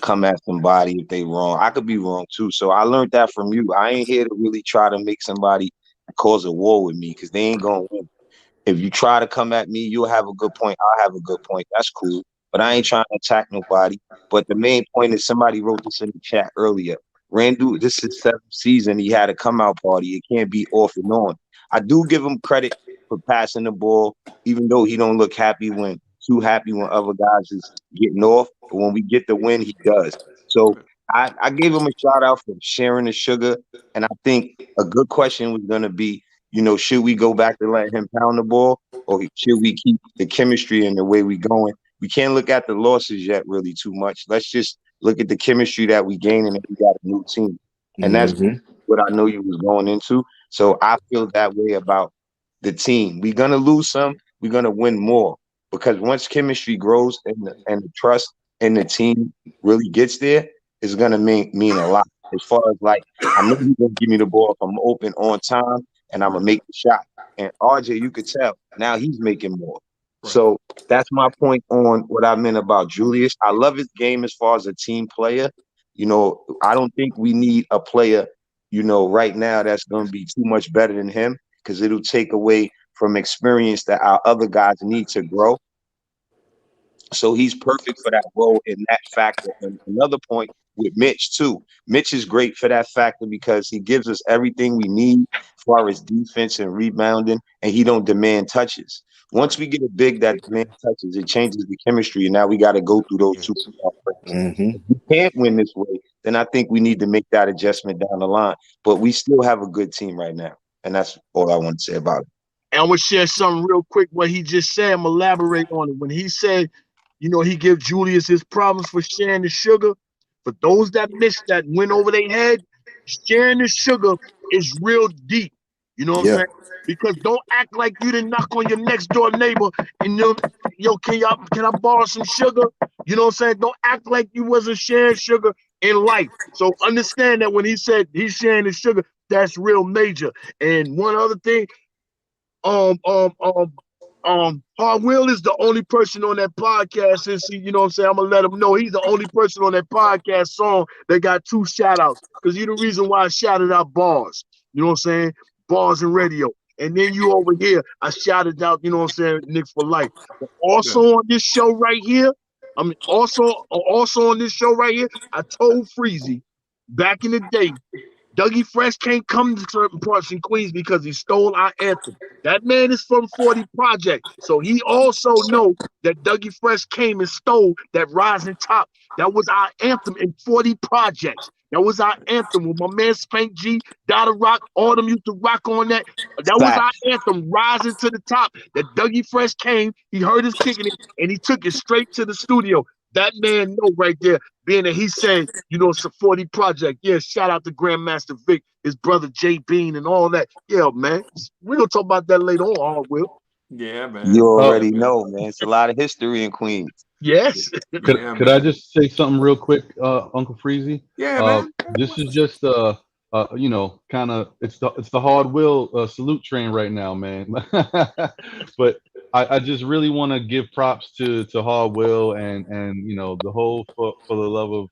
come at somebody if they wrong. I could be wrong too. So I learned that from you. I ain't here to really try to make somebody cause a war with me because they ain't gonna win. If you try to come at me, you'll have a good point. I'll have a good point. That's cool. But I ain't trying to attack nobody. But the main point is somebody wrote this in the chat earlier. Randall, this is 7th season. He had a come out party. It can't be off and on. I do give him credit for passing the ball, even though he don't look too happy when other guys is getting off. But when we get the win, he does. So I gave him a shout out for sharing the sugar. And I think a good question was going to be, should we go back to letting him pound the ball, or should we keep the chemistry and the way we going? We can't look at the losses yet really too much. Let's just look at the chemistry that we gaining, and we got a new team. And that's what I know you was going into. So I feel that way about the team. We're going to lose some. We're going to win more. Because once chemistry grows and the trust in the team really gets there, it's going to mean a lot. As far as like, I know you're going to give me the ball if I'm open on time, and I'm going to make the shot. And RJ, you could tell, now he's making more. Right. So that's my point on what I meant about Julius. I love his game as far as a team player. I don't think we need a player, right now that's going to be too much better than him because it'll take away from experience that our other guys need to grow. So he's perfect for that role in that factor. And another point with Mitch too. Mitch is great for that factor because he gives us everything we need as far as defense and rebounding, and he don't demand touches. Once we get a big that demand touches, it changes the chemistry, and now we got to go through those superstar breaks. If we can't win this way, then I think we need to make that adjustment down the line. But we still have a good team right now, and that's all I want to say about it. And I'm gonna share something real quick. What he just said, I'm gonna elaborate on it. When he said, he give Julius his problems for sharing the sugar. For those that missed that went over their head, sharing the sugar is real deep. You know what I'm saying? Because don't act like you didn't knock on your next door neighbor and can I borrow some sugar? You know what I'm saying? Don't act like you wasn't sharing sugar in life. So understand that when he said he's sharing the sugar, that's real major. And one other thing, Hard Will is the only person on that podcast. And see, you know what I'm saying? I'm gonna let him know he's the only person on that podcast song that got 2 shout outs. Because you're the reason why I shouted out Bars. You know what I'm saying? Bars and radio. And then you over here, I shouted out, you know what I'm saying, Knicks for life. But also on this show right here, also on this show right here, I told Freezy back in the day, Dougie Fresh can't come to certain parts in Queens because he stole our anthem. That man is from 40 Project. So he also know that Dougie Fresh came and stole that Rising Top. That was our anthem in 40 Projects. That was our anthem with my man Spank G, Dada Rock, all them used to rock on that. That was our anthem, Rising to the Top. That Dougie Fresh came, he heard us kicking it, and he took it straight to the studio. That man know right there, being that he said, it's a 40 Project. Yeah, shout out to Grandmaster Vic, his brother Jay Bean, and all that. Yeah, man. We're going to talk about that later on, Will. Yeah, man. You already know, man. It's a lot of history in Queens. Yes. Could I just say something real quick, Uncle Freezy? Yeah, man. This is just kind of it's the Hard Will salute train right now, man. But I just really want to give props to Hard Will and the whole for the love of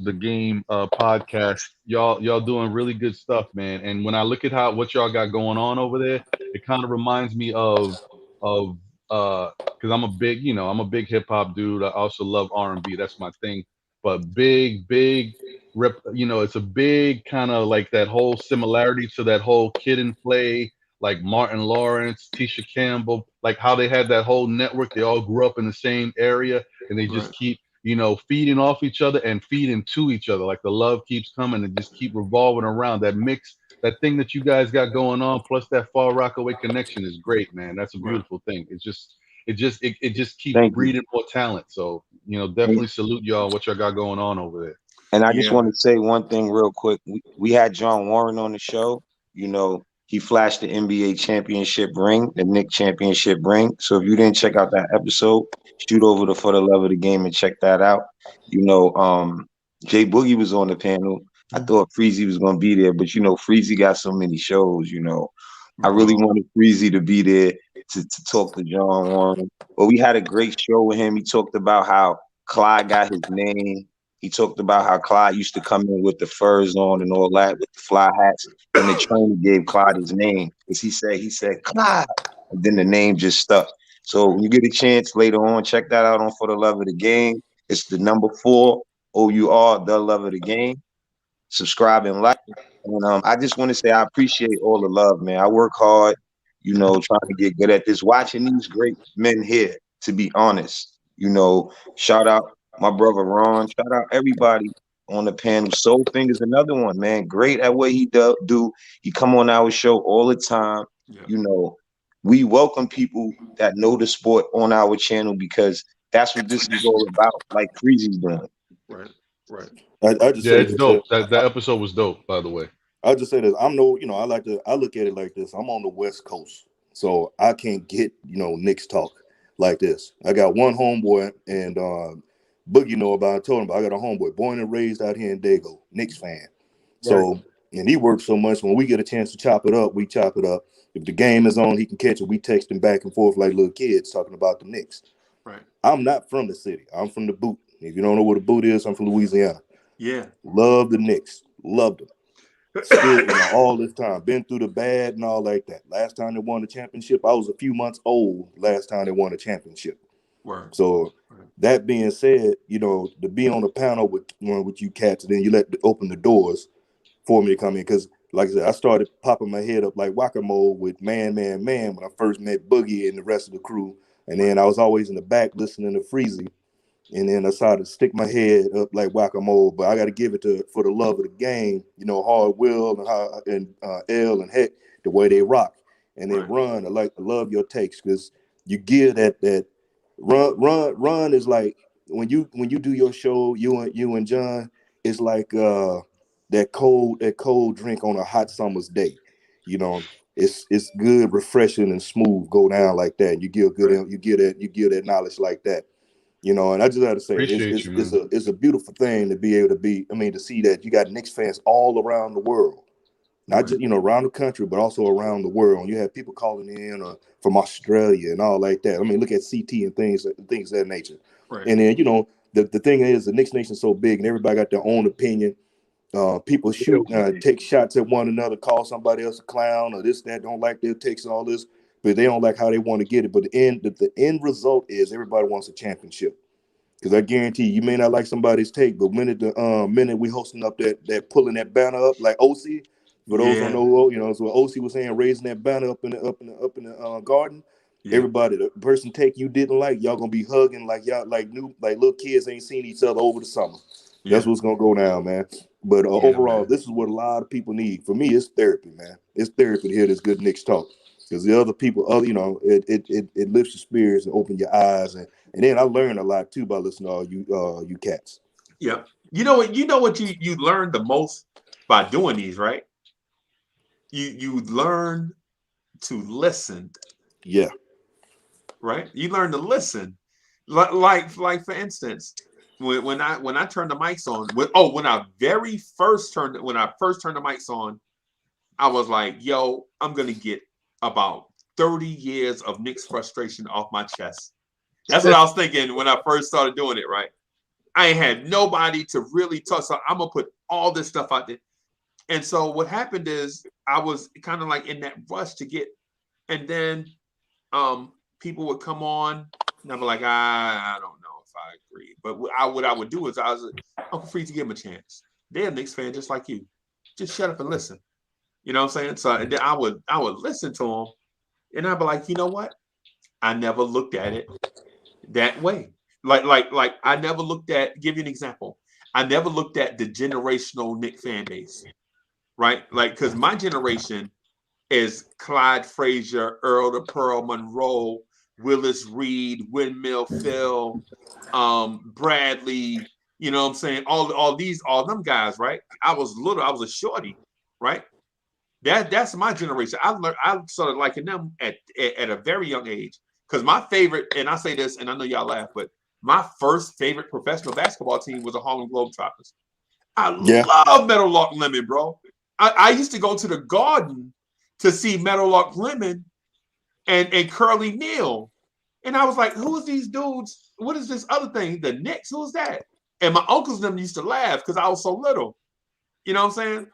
the game podcast. Y'all doing really good stuff, man. And when I look at what y'all got going on over there, it kind of reminds me of because I'm a big hip hop dude. I also love R&B. That's my thing. But big it's a big kind of like that whole similarity to that whole Kid and Play, like Martin Lawrence, Tisha Campbell, like how they had that whole network. They all grew up in the same area and they just keep feeding off each other and feeding to each other. Like the love keeps coming and just keep revolving around. That mix, that thing that you guys got going on, plus that Far Rockaway connection is great, man. That's a beautiful thing. It just keeps breeding more talent. So, definitely salute y'all what y'all got going on over there. And I just want to say one thing real quick. We had John Warren on the show. He flashed the NBA championship ring, the Knicks championship ring. So if you didn't check out that episode, shoot over to For the Love of the Game and check that out. Jay Boogie was on the panel. I thought Freezy was going to be there, but Freezy got so many shows. I really wanted Freezy to be there to talk to John Warren. But we had a great show with him. He talked about how Clyde got his name. He talked about how Clyde used to come in with the furs on and all that, with the fly hats. And the trainer gave Clyde his name because he said Clyde, and then the name just stuck. So when you get a chance later on, check that out on For the Love of the Game. It's the number 4 OUR, The Love of the Game. Subscribe and like. And I just want to say I appreciate all the love, man. I work hard, trying to get good at this. Watching these great men here, to be honest, shout out my brother Ron. Shout out everybody on the panel. Soul Finger's another one, man. Great at what he do. He come on our show all the time. Yeah. We welcome people that know the sport on our channel because that's what this is all about. Like Freezy's doing. Right. I just say it's dope. That episode was dope, by the way. I'll just say this. I look at it like this. I'm on the West Coast, so I can't get, Knicks talk like this. I got one homeboy and Boogie know about it. I told him I got a homeboy born and raised out here in Dago, Knicks fan. So, and he works so much. When we get a chance to chop it up, we chop it up. If the game is on, he can catch it. We text him back and forth like little kids talking about the Knicks. Right. I'm not from the city. I'm from the boot. If you don't know what a boot is, I'm from Louisiana. Yeah. Love the Knicks. Loved them. Still, all this time. Been through the bad and all like that. Last time they won the championship, I was a few months old last time they won a championship. Word. So that being said, to be on the panel with you cats, and then you open the doors for me to come in, because like I said, I started popping my head up like whack-a-mole with Man when I first met Boogie and the rest of the crew, and then I was always in the back listening to Freezy. And then I started to stick my head up like whack-a-mole, but I got to give it for the love of the game, Hard Will and L and Heck, the way they rock. And then Run, I love your takes, because you give that run is like when you do your show, you and John, it's like that cold drink on a hot summer's day. It's good, refreshing, and smooth. Go down like that. You give that knowledge like that. And I just got to say, Appreciate you, man. it's a beautiful thing to be able to to see that you got Knicks fans all around the world, not just around the country, but also around the world. And you have people calling in from Australia and all like that. I mean, look at CT and things of that nature. Right. And then the thing is, the Knicks nation is so big, and everybody got their own opinion. People take shots at one another, call somebody else a clown or this, that, don't like their takes and all this, but they don't like how they want to get it. But the end result is everybody wants a championship. Because I guarantee you may not like somebody's take, but minute we hosting up that pulling that banner up like OC, for those who don't know, so OC was saying, raising that banner up in the garden. Yeah. Everybody, the person take you didn't like, y'all gonna be hugging like y'all like little kids ain't seen each other over the summer. Yeah. That's what's gonna go down, man. But overall, this is what a lot of people need. For me, it's therapy, man. It's therapy to hear this good Knicks talk. Because the other people, it lifts your spirits and open your eyes, and then I learned a lot too by listening to all you cats. Yeah, you know what you learn the most by doing these, right? You learn to listen. Yeah. Right. You learn to listen, like for instance, when I turned the mics on, when I first turned the mics on, I was like, yo, I'm gonna get about 30 years of Knicks frustration off my chest. That's what I was thinking when I first started doing it, right? I ain't had nobody to really talk, so I'm gonna put all this stuff out there. And so what happened is I was kind of like in that rush to get, and then people would come on, and I'm like, I don't know if I agree. But what I would do is I was like, Uncle Free to give him a chance. They're a Knicks fan just like you. Just shut up and listen. You know what I'm saying? So and then I would listen to him, and I'd be like, you know what? I never looked at it that way. Like I never looked at. Give you an example. I never looked at the generational Knicks fan base, right? Like because my generation is Clyde Frazier, Earl the Pearl Monroe, Willis Reed, Windmill Phil, Bradley. You know what I'm saying? All them guys, right? I was little. I was a shorty, right? That's my generation. I started liking them at a very young age. Because my favorite, and I say this, and I know y'all laugh, but my first favorite professional basketball team was the Harlem Globetrotters. I love Meadowlark Lemon, bro. I used to go to the Garden to see Meadowlark Lemon and Curly Neal. And I was like, who's these dudes? What is this other thing? The Knicks? Who's that? And my uncles and them used to laugh because I was so little. You know what I'm saying?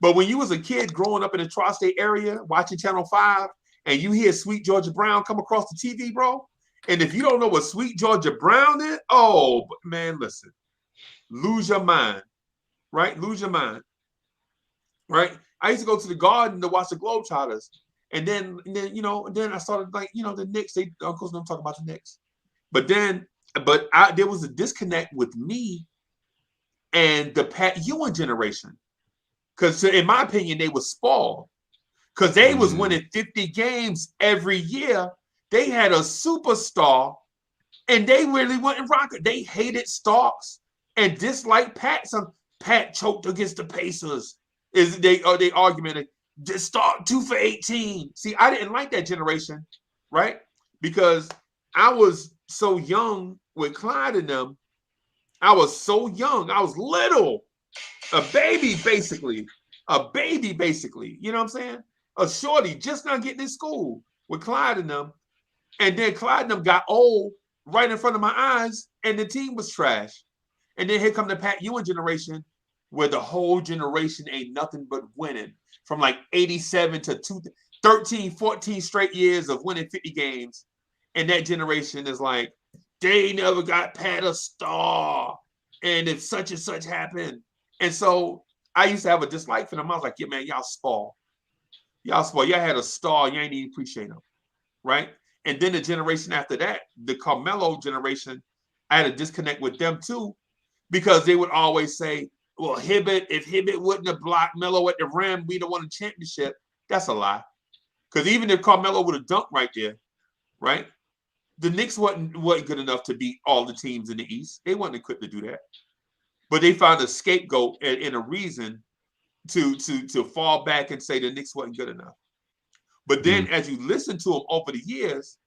But when you was a kid growing up in the tri-state area, watching Channel 5, and you hear Sweet Georgia Brown come across the TV, bro, and if you don't know what Sweet Georgia Brown is, oh, man, listen. Lose your mind, right? Lose your mind, right? I used to go to the Garden to watch the Globetrotters. And then I started like, the Knicks, uncles don't talk about the Knicks. But there was a disconnect with me and the Pat Ewing generation. Because in my opinion, they were spoiled. Because they was winning 50 games every year. They had a superstar, and they really wasn't rocking. They hated Starks and disliked Pat. Pat choked against the Pacers. They argumented, Stark 2 for 18. See, I didn't like that generation, right? Because I was so young with Clyde and them. I was so young. I was little. A baby, basically. You know what I'm saying? A shorty just not getting in school with Clyde and them. And then Clyde and them got old right in front of my eyes, and the team was trash. And then here come the Pat Ewing generation, where the whole generation ain't nothing but winning. From like 87 to 13, 14 straight years of winning 50 games. And that generation is like, they never got Pat a star. And if such and such happened. And so I used to have a dislike for them. I was like, yeah, man, y'all spoil. Y'all spoil. Y'all had a star. You ain't even appreciate them. Right? And then the generation after that, the Carmelo generation, I had a disconnect with them too, because they would always say, well, if Hibbert wouldn't have blocked Melo at the rim, we'd have won a championship. That's a lie. Because even if Carmelo would have dunked right there, right? The Knicks wasn't good enough to beat all the teams in the East. They wasn't equipped to do that. But they found a scapegoat and a reason to fall back and say the Knicks wasn't good enough. But then as you listen to them over the years,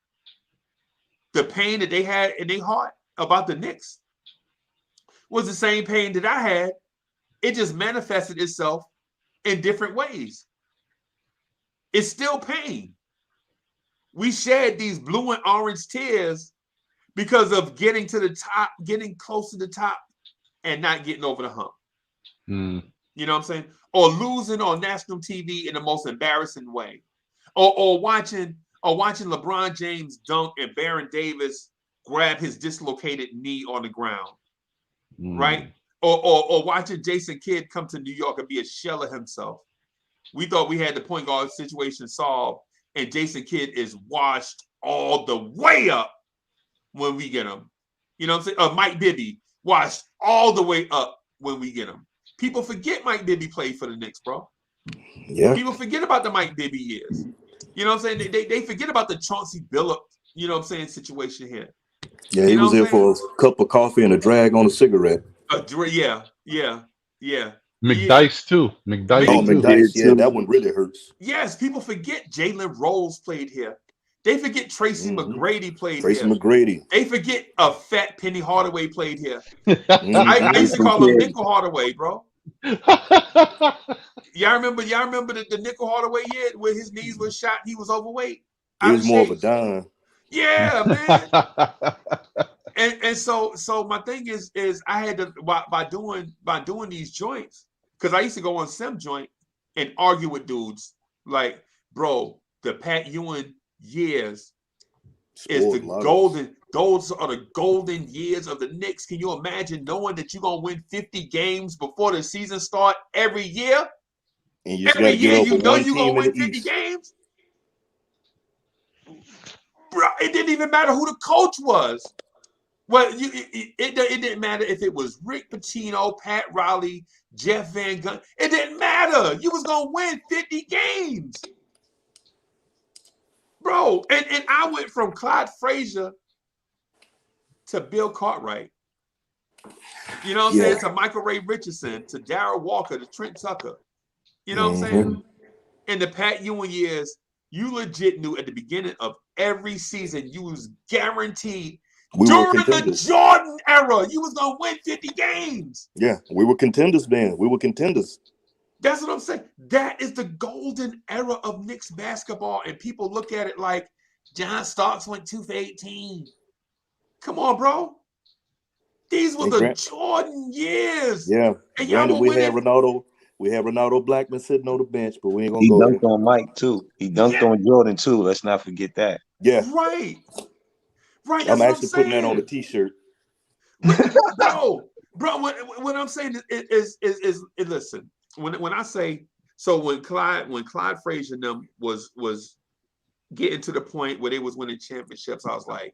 the pain that they had in their heart about the Knicks was the same pain that I had. It just manifested itself in different ways. It's still pain. We shed these blue and orange tears because of getting to the top, getting close to the top, and not getting over the hump. You know what I'm saying? Or losing on national TV in the most embarrassing way. Or watching LeBron James dunk and Baron Davis grab his dislocated knee on the ground. Right? Or watching Jason Kidd come to New York and be a shell of himself. We thought we had the point guard situation solved, and Jason Kidd is washed all the way up when we get him. You know what I'm saying? Mike Bibby washed all the way up when we get him. People forget Mike Bibby played for the Knicks, bro. Yeah. People forget about the Mike Bibby years. You know what I'm saying? They forget about the Chauncey Billups, you know what I'm saying, situation here. Yeah, he was there for a cup of coffee and a drag on a cigarette. Yeah. McDice too. McDice, yeah, that one really hurts. Yes, people forget Jalen Rose played here. They forget Tracy McGrady played here. Tracy McGrady. They forget a fat Penny Hardaway played here. I used to call him Nickel Hardaway, bro. Y'all remember the Nickel Hardaway year where his knees were shot, he was overweight? He was more of a dime. Yeah, man. and so my thing is I had to by doing these joints, because I used to go on Sim Joint and argue with dudes like, bro, the Pat Ewing years is the golden. Those are the golden years of the Knicks. Can you imagine knowing that you're gonna win 50 games before the season start every year? And you every year you know you're gonna win 50 games. Bro, it didn't even matter who the coach was. Well, it didn't matter if it was Rick Pitino, Pat Riley, Jeff Van Gundy. It didn't matter. You was gonna win 50 games. Bro, and I went from Clyde Frazier to Bill Cartwright. You know what I'm saying? To Michael Ray Richardson, to Darryl Walker, to Trent Tucker. You know what I'm saying? In the Pat Ewing years, you legit knew at the beginning of every season, you was guaranteed during the Jordan era, you was going to win 50 games. Yeah, we were contenders then. We were contenders. That's what I'm saying. That is the golden era of Knicks basketball, and people look at it like John Starks went 2 for 18. Come on, bro. These were the Jordan years. Yeah. And y'all we had Ronaldo. We had Ronaldo Blackman sitting on the bench, but we ain't gonna go. He dunked on Mike too. He dunked on Jordan too. Let's not forget that. Yeah. Right. I'm actually putting that on a t-shirt. Bro, what I'm saying is listen. When I say so, when Clyde Frazier and them was getting to the point where they was winning championships, I was like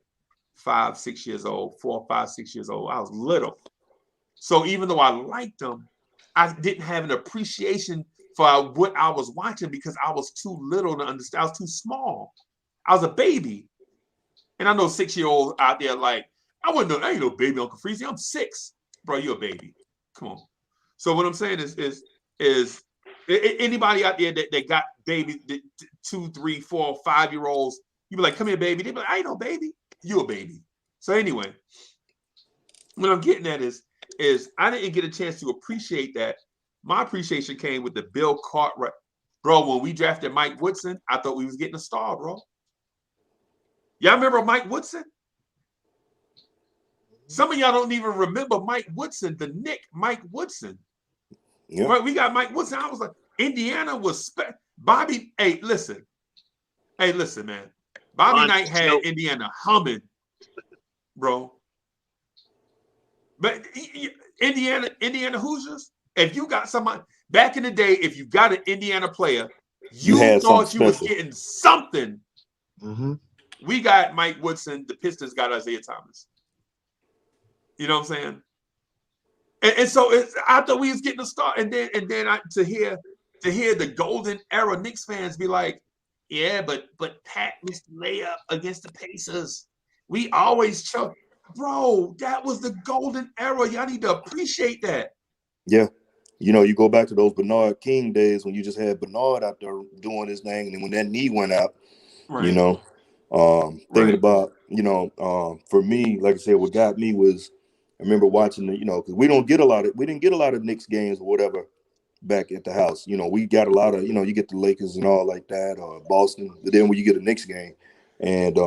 5, 6 years old, 4, 5, 6 years old. I was little. So even though I liked them, I didn't have an appreciation for what I was watching because I was too little to understand. I was too small. I was a baby. And I know 6-year-olds out there like, I ain't no baby, Uncle Freezy. I'm 6. Bro, you're a baby. Come on. So what I'm saying is anybody out there that got babies, 2, 3, 4, 5-year-olds, you be like, come here, baby. They be like, I ain't no baby. You a baby. So anyway, what I'm getting at is I didn't get a chance to appreciate that. My appreciation came with the Bill Cartwright. Bro, when we drafted Mike Woodson, I thought we was getting a star, bro. Y'all remember Mike Woodson? Some of y'all don't even remember Mike Woodson, the Knick Mike Woodson. Yeah. Right, we got Mike Woodson. I was like, Indiana was Bobby. Hey, listen, man. Bobby Knight had Indiana humming. bro. But Indiana Hoosiers, if you got somebody back in the day, if you got an Indiana player, You had something thought you was special. getting something. Mm-hmm. We got Mike Woodson. The Pistons got Isaiah Thomas. You know what I'm saying? And so I thought we was getting a start, and then to hear the golden era Knicks fans be like, yeah, but Pat missed the layup against the Pacers. We always choke. Bro, that was the golden era. Y'all need to appreciate that. Yeah. You know, you go back to those Bernard King days when you just had Bernard out there doing his thing, and then when that knee went out, Right. you know, thinking Right. about, you know, for me, like I said, what got me was I remember watching the, you know, because we didn't get a lot of Knicks games or whatever back at the house. You know, we got a lot of, you know, you get the Lakers and all like that, or Boston, but then when you get a Knicks game, and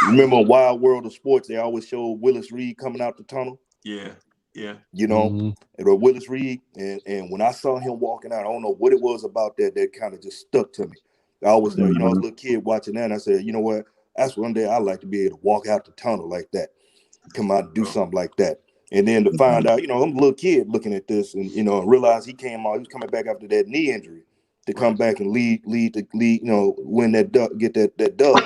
remember on Wild World of Sports, they always show Willis Reed coming out the tunnel. Yeah. Yeah. You know, or Willis Reed, and when I saw him walking out, I don't know what it was about that kind of just stuck to me. I was, you know, I was a little kid watching that, and I said, you know what? That's one day I'd like to be able to walk out the tunnel like that, come out and do something like that. And then to find out, you know, I'm a little kid looking at this, and you know, realize he was coming back after that knee injury to come back and lead, you know, win that get that dub,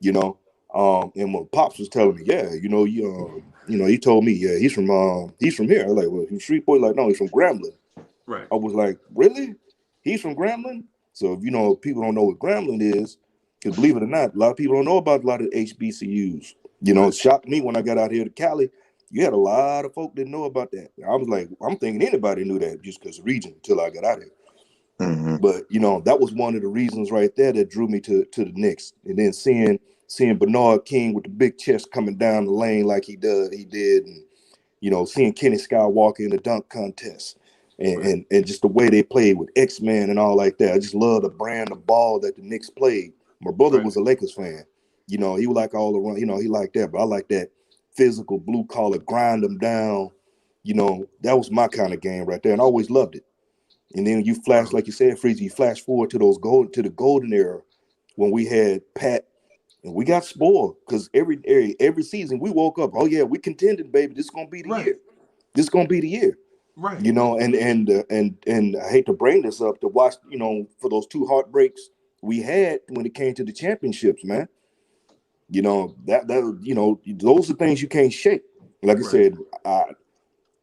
you know. And when Pops was telling me, yeah, you know, you know, he told me, yeah, he's from here. I was like, well, he's Shreveport. Like, no, he's from Grambling. Right. I was like, really? He's from Grambling? So if you know, people don't know what Grambling is, because believe it or not, a lot of people don't know about a lot of HBCUs. You know, it shocked me when I got out here to Cali. You had a lot of folk that know about that. I was like, I'm thinking anybody knew that just because of region until I got out here. Mm-hmm. But you know, that was one of the reasons right there that drew me to the Knicks. And then seeing Bernard King with the big chest coming down the lane like he did, and you know, seeing Kenny Skywalker in the dunk contest, and just the way they played with X-Men and all like that. I just love the brand of ball that the Knicks played. My brother was a Lakers fan. You know, he would like all around, you know, he liked that, but I like that physical blue collar, grind them down. You know, that was my kind of game right there, and I always loved it. And then you flash, like you said, Freezy, you flash forward to the golden era when we had Pat, and we got spoiled because every season we woke up, oh yeah, we contended, baby. This is gonna be the year. This is gonna be the year. Right. You know, and I hate to bring this up to watch, you know, for those two heartbreaks we had when it came to the championships, man. You know, that you know, those are things you can't shake. Like I said,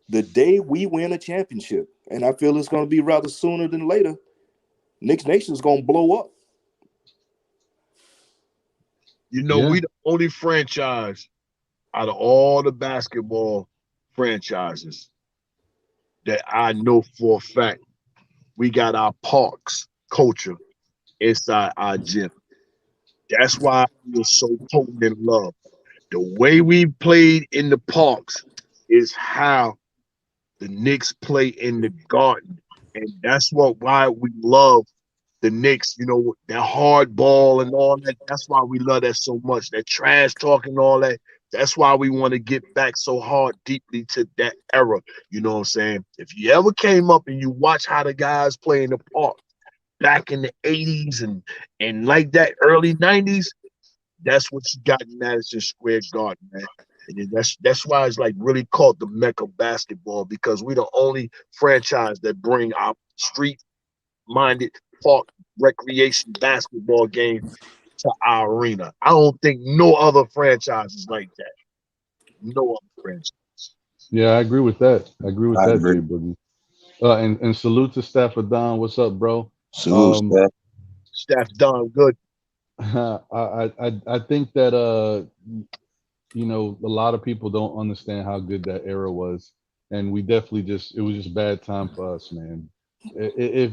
the day we win a championship, and I feel it's going to be rather sooner than later, Knicks Nation is going to blow up. You know, we the only franchise out of all the basketball franchises that I know for a fact we got our parks culture inside our gym. That's why we are so potent in love. The way we played in the parks is how the Knicks play in the Garden. And that's why we love the Knicks, you know, that hard ball and all that. That's why we love that so much. That trash talk and all that. That's why we want to get back so hard deeply to that era. You know what I'm saying? If you ever came up and you watch how the guys play in the park back in the 80s and like that early 90s, that's what you got in Madison Square Garden, man. And that's why it's like really called the Mecca of basketball, because we're the only franchise that bring our street-minded park recreation basketball game to our arena. I don't think no other franchise is like that. No other franchise. Yeah, I agree with that. I agree with I that, agree. J Boogie. And salute to Stafford Don. What's up, bro? Salute, Steph. Staff Don, good. I think that you know, a lot of people don't understand how good that era was, and we definitely it was just bad time for us, man. If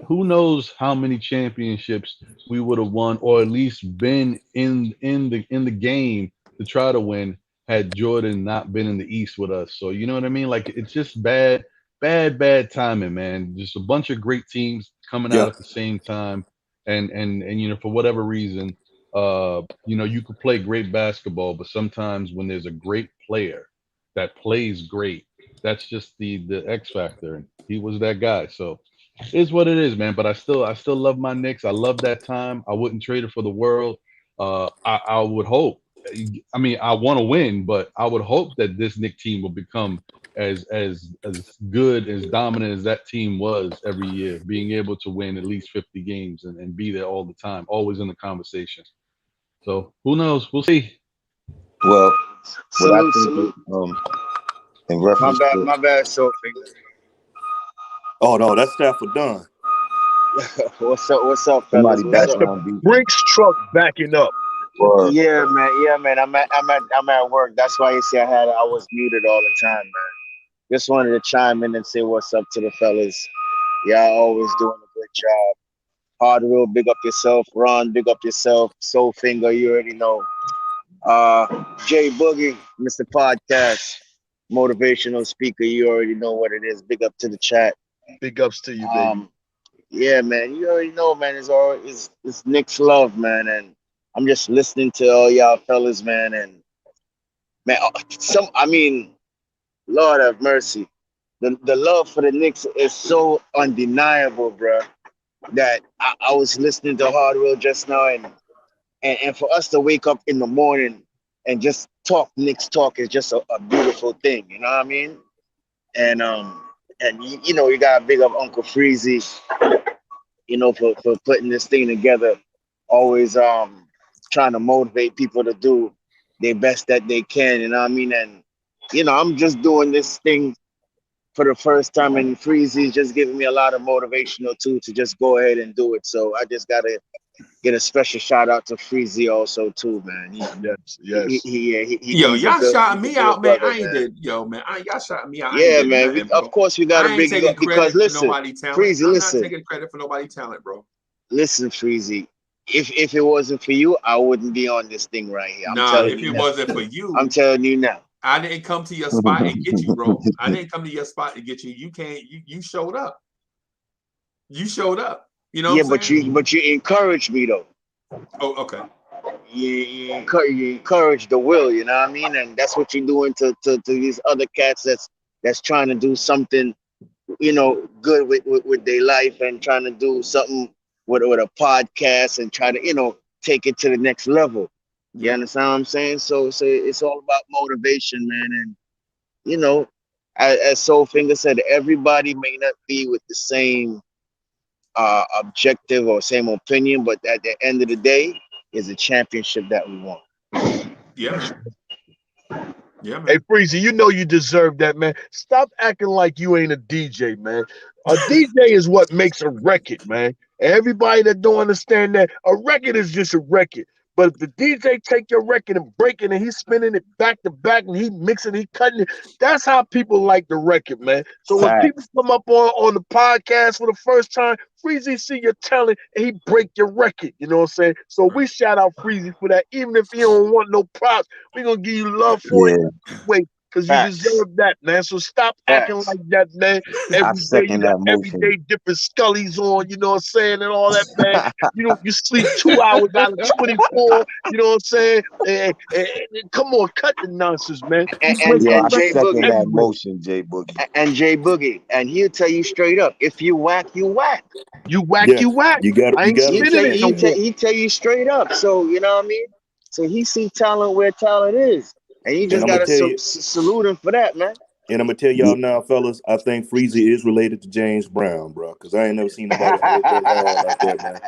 who knows how many championships we would have won, or at least been in the game to try to win, had Jordan not been in the East with us. So you know what I mean? Like, it's just bad timing, man. Just a bunch of great teams coming out Yeah. at the same time, and you know, for whatever reason, you know, you could play great basketball, but sometimes when there's a great player that plays great, that's just the X factor, and he was that guy. So it's what it is, man. But I still love my Knicks. I love that time. I wouldn't trade it for the world. I would hope I mean, I want to win, but I would hope that this Knicks team will become as good, as dominant as that team was every year, being able to win at least 50 games and be there all the time, always in the conversation. So who knows? We'll see. Well, what I Salute, think salute. in reference to My bad, Sophie. Oh no, that's Stafford done. What's up, fellas? somebody What's That's up? the background beat. Brinks truck backing up. Or Yeah, man. Yeah, man. I'm at work. That's why you see I was muted all the time, man. Just wanted to chime in and say what's up to the fellas. Y'all always doing a good job. Hardwell, big up yourself. Ron, big up yourself. Soul Finger, you already know. Jay Boogie, Mr. Podcast, motivational speaker, you already know what it is. Big up to the chat. Big ups to you, baby. Yeah, man, you already know, man. It's Nick's love, man, and I'm just listening to all y'all fellas, man, and man, I mean, Lord have mercy. The love for the Knicks is so undeniable, bro. That I was listening to Hardwell just now, and for us to wake up in the morning and just talk Knicks talk is just a beautiful thing, you know what I mean? And you know, you gotta big up Uncle Freezy, you know, for putting this thing together, always trying to motivate people to do their best that they can, you know what I mean? And you know, I'm just doing this thing for the first time, and Freezy's just giving me a lot of motivational too to just go ahead and do it. So I just gotta get a special shout out to Freezy also too, man. Yes. Yo, He's a y'all good, shouting he's a me good out, man. brother, I ain't man. did, yo, man. Y'all shouting me out. I ain't Yeah, did man. nothing, Of bro. course, we gotta I ain't big you taking up because credit for listen, nobody talent. Freezy, I'm listen. not taking credit for nobody talent, bro. Listen, Freezy. If it wasn't for you, I wouldn't be on this thing right here. I'm Nah, telling if you it now. wasn't for I'm you, telling you now. I didn't come to your spot and get you, bro. I didn't come to your spot and get you. You can't. You showed up. You showed up. You know Yeah, what I'm saying? but you encouraged me though. Oh, okay. You encourage the will, you know what I mean? And that's what you're doing to these other cats that's trying to do something, you know, good with their life and trying to do something with a podcast and try to, you know, take it to the next level. You Yeah. understand what I'm saying? So it's all about motivation, man. And you know, as Soul Finger said, everybody may not be with the same objective or same opinion, but at the end of the day, is a championship that we want. Yeah, man. Yeah, Hey, man. Freezy, you know you deserve that, man. Stop acting like you ain't a DJ, man. A DJ is what makes a record, man. Everybody that don't understand that, a record is just a record. But if the DJ take your record and break it and he's spinning it back to back and he mixing, he cutting it, that's how people like the record, man. So when people facts. come up on the podcast for the first time, Freezy see your talent and he break your record. You know what I'm saying? So we shout out Freezy for that. Even if he don't want no props, we're gonna give you love for it Yeah, way because you Facts. deserve that, man. So stop acting Facts. like that, man. I Every day you second got that every motion. day different scullies on, you know what I'm saying, and all that, man. You know, you sleep 2 hours out of 24, you know what I'm saying? And come on, cut the nonsense, man. You break Yo, your I And Jay records second Boogie. that everywhere. motion, Jay Boogie. And Jay Boogie. And he'll tell you straight up, if you whack, you whack. You whack, Yeah, you whack. I you ain't gotta spinning it no more. He tell you straight up. So you know what I mean? So he see talent where talent is. And you and just I'm gonna gotta tell you salute him for that, man. and I'm gonna tell y'all now, fellas, I think Freezy is related to James Brown, bro. Cause I ain't never seen nobody hit that hard like that, man.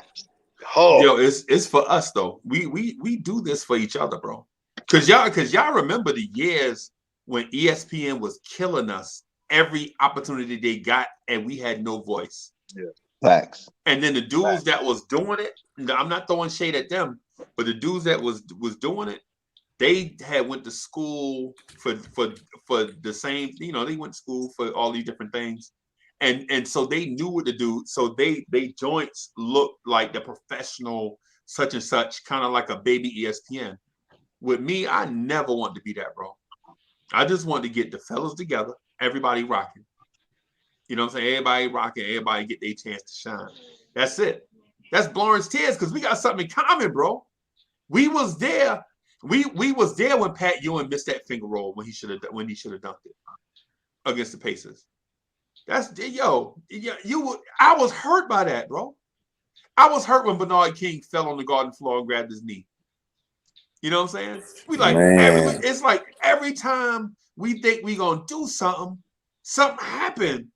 Oh, Yo, it's for us though. We do this for each other, bro. Cause y'all remember the years when ESPN was killing us every opportunity they got, and we had no voice. yeah. Facts. And then the dudes that was doing it, I'm not throwing shade at them, but the dudes that was doing it, they had went to school for the same, you know, they went to school for all these different things. And so they knew what to do. So they joints looked like the professional such and such, kind of like a baby ESPN. With me, I never wanted to be that, bro. I just wanted to get the fellas together, everybody rocking. You know what I'm saying? Everybody rocking, everybody get their chance to shine. That's it. That's Blorange Tears, because we got something in common, bro. We was there. We was there when Pat Ewing missed that finger roll when he should have dunked it against the Pacers. That's yo. I was hurt by that, bro. I was hurt when Bernard King fell on the garden floor and grabbed his knee. You know what I'm saying? We like Man. it's like every time we think we gonna do something happened.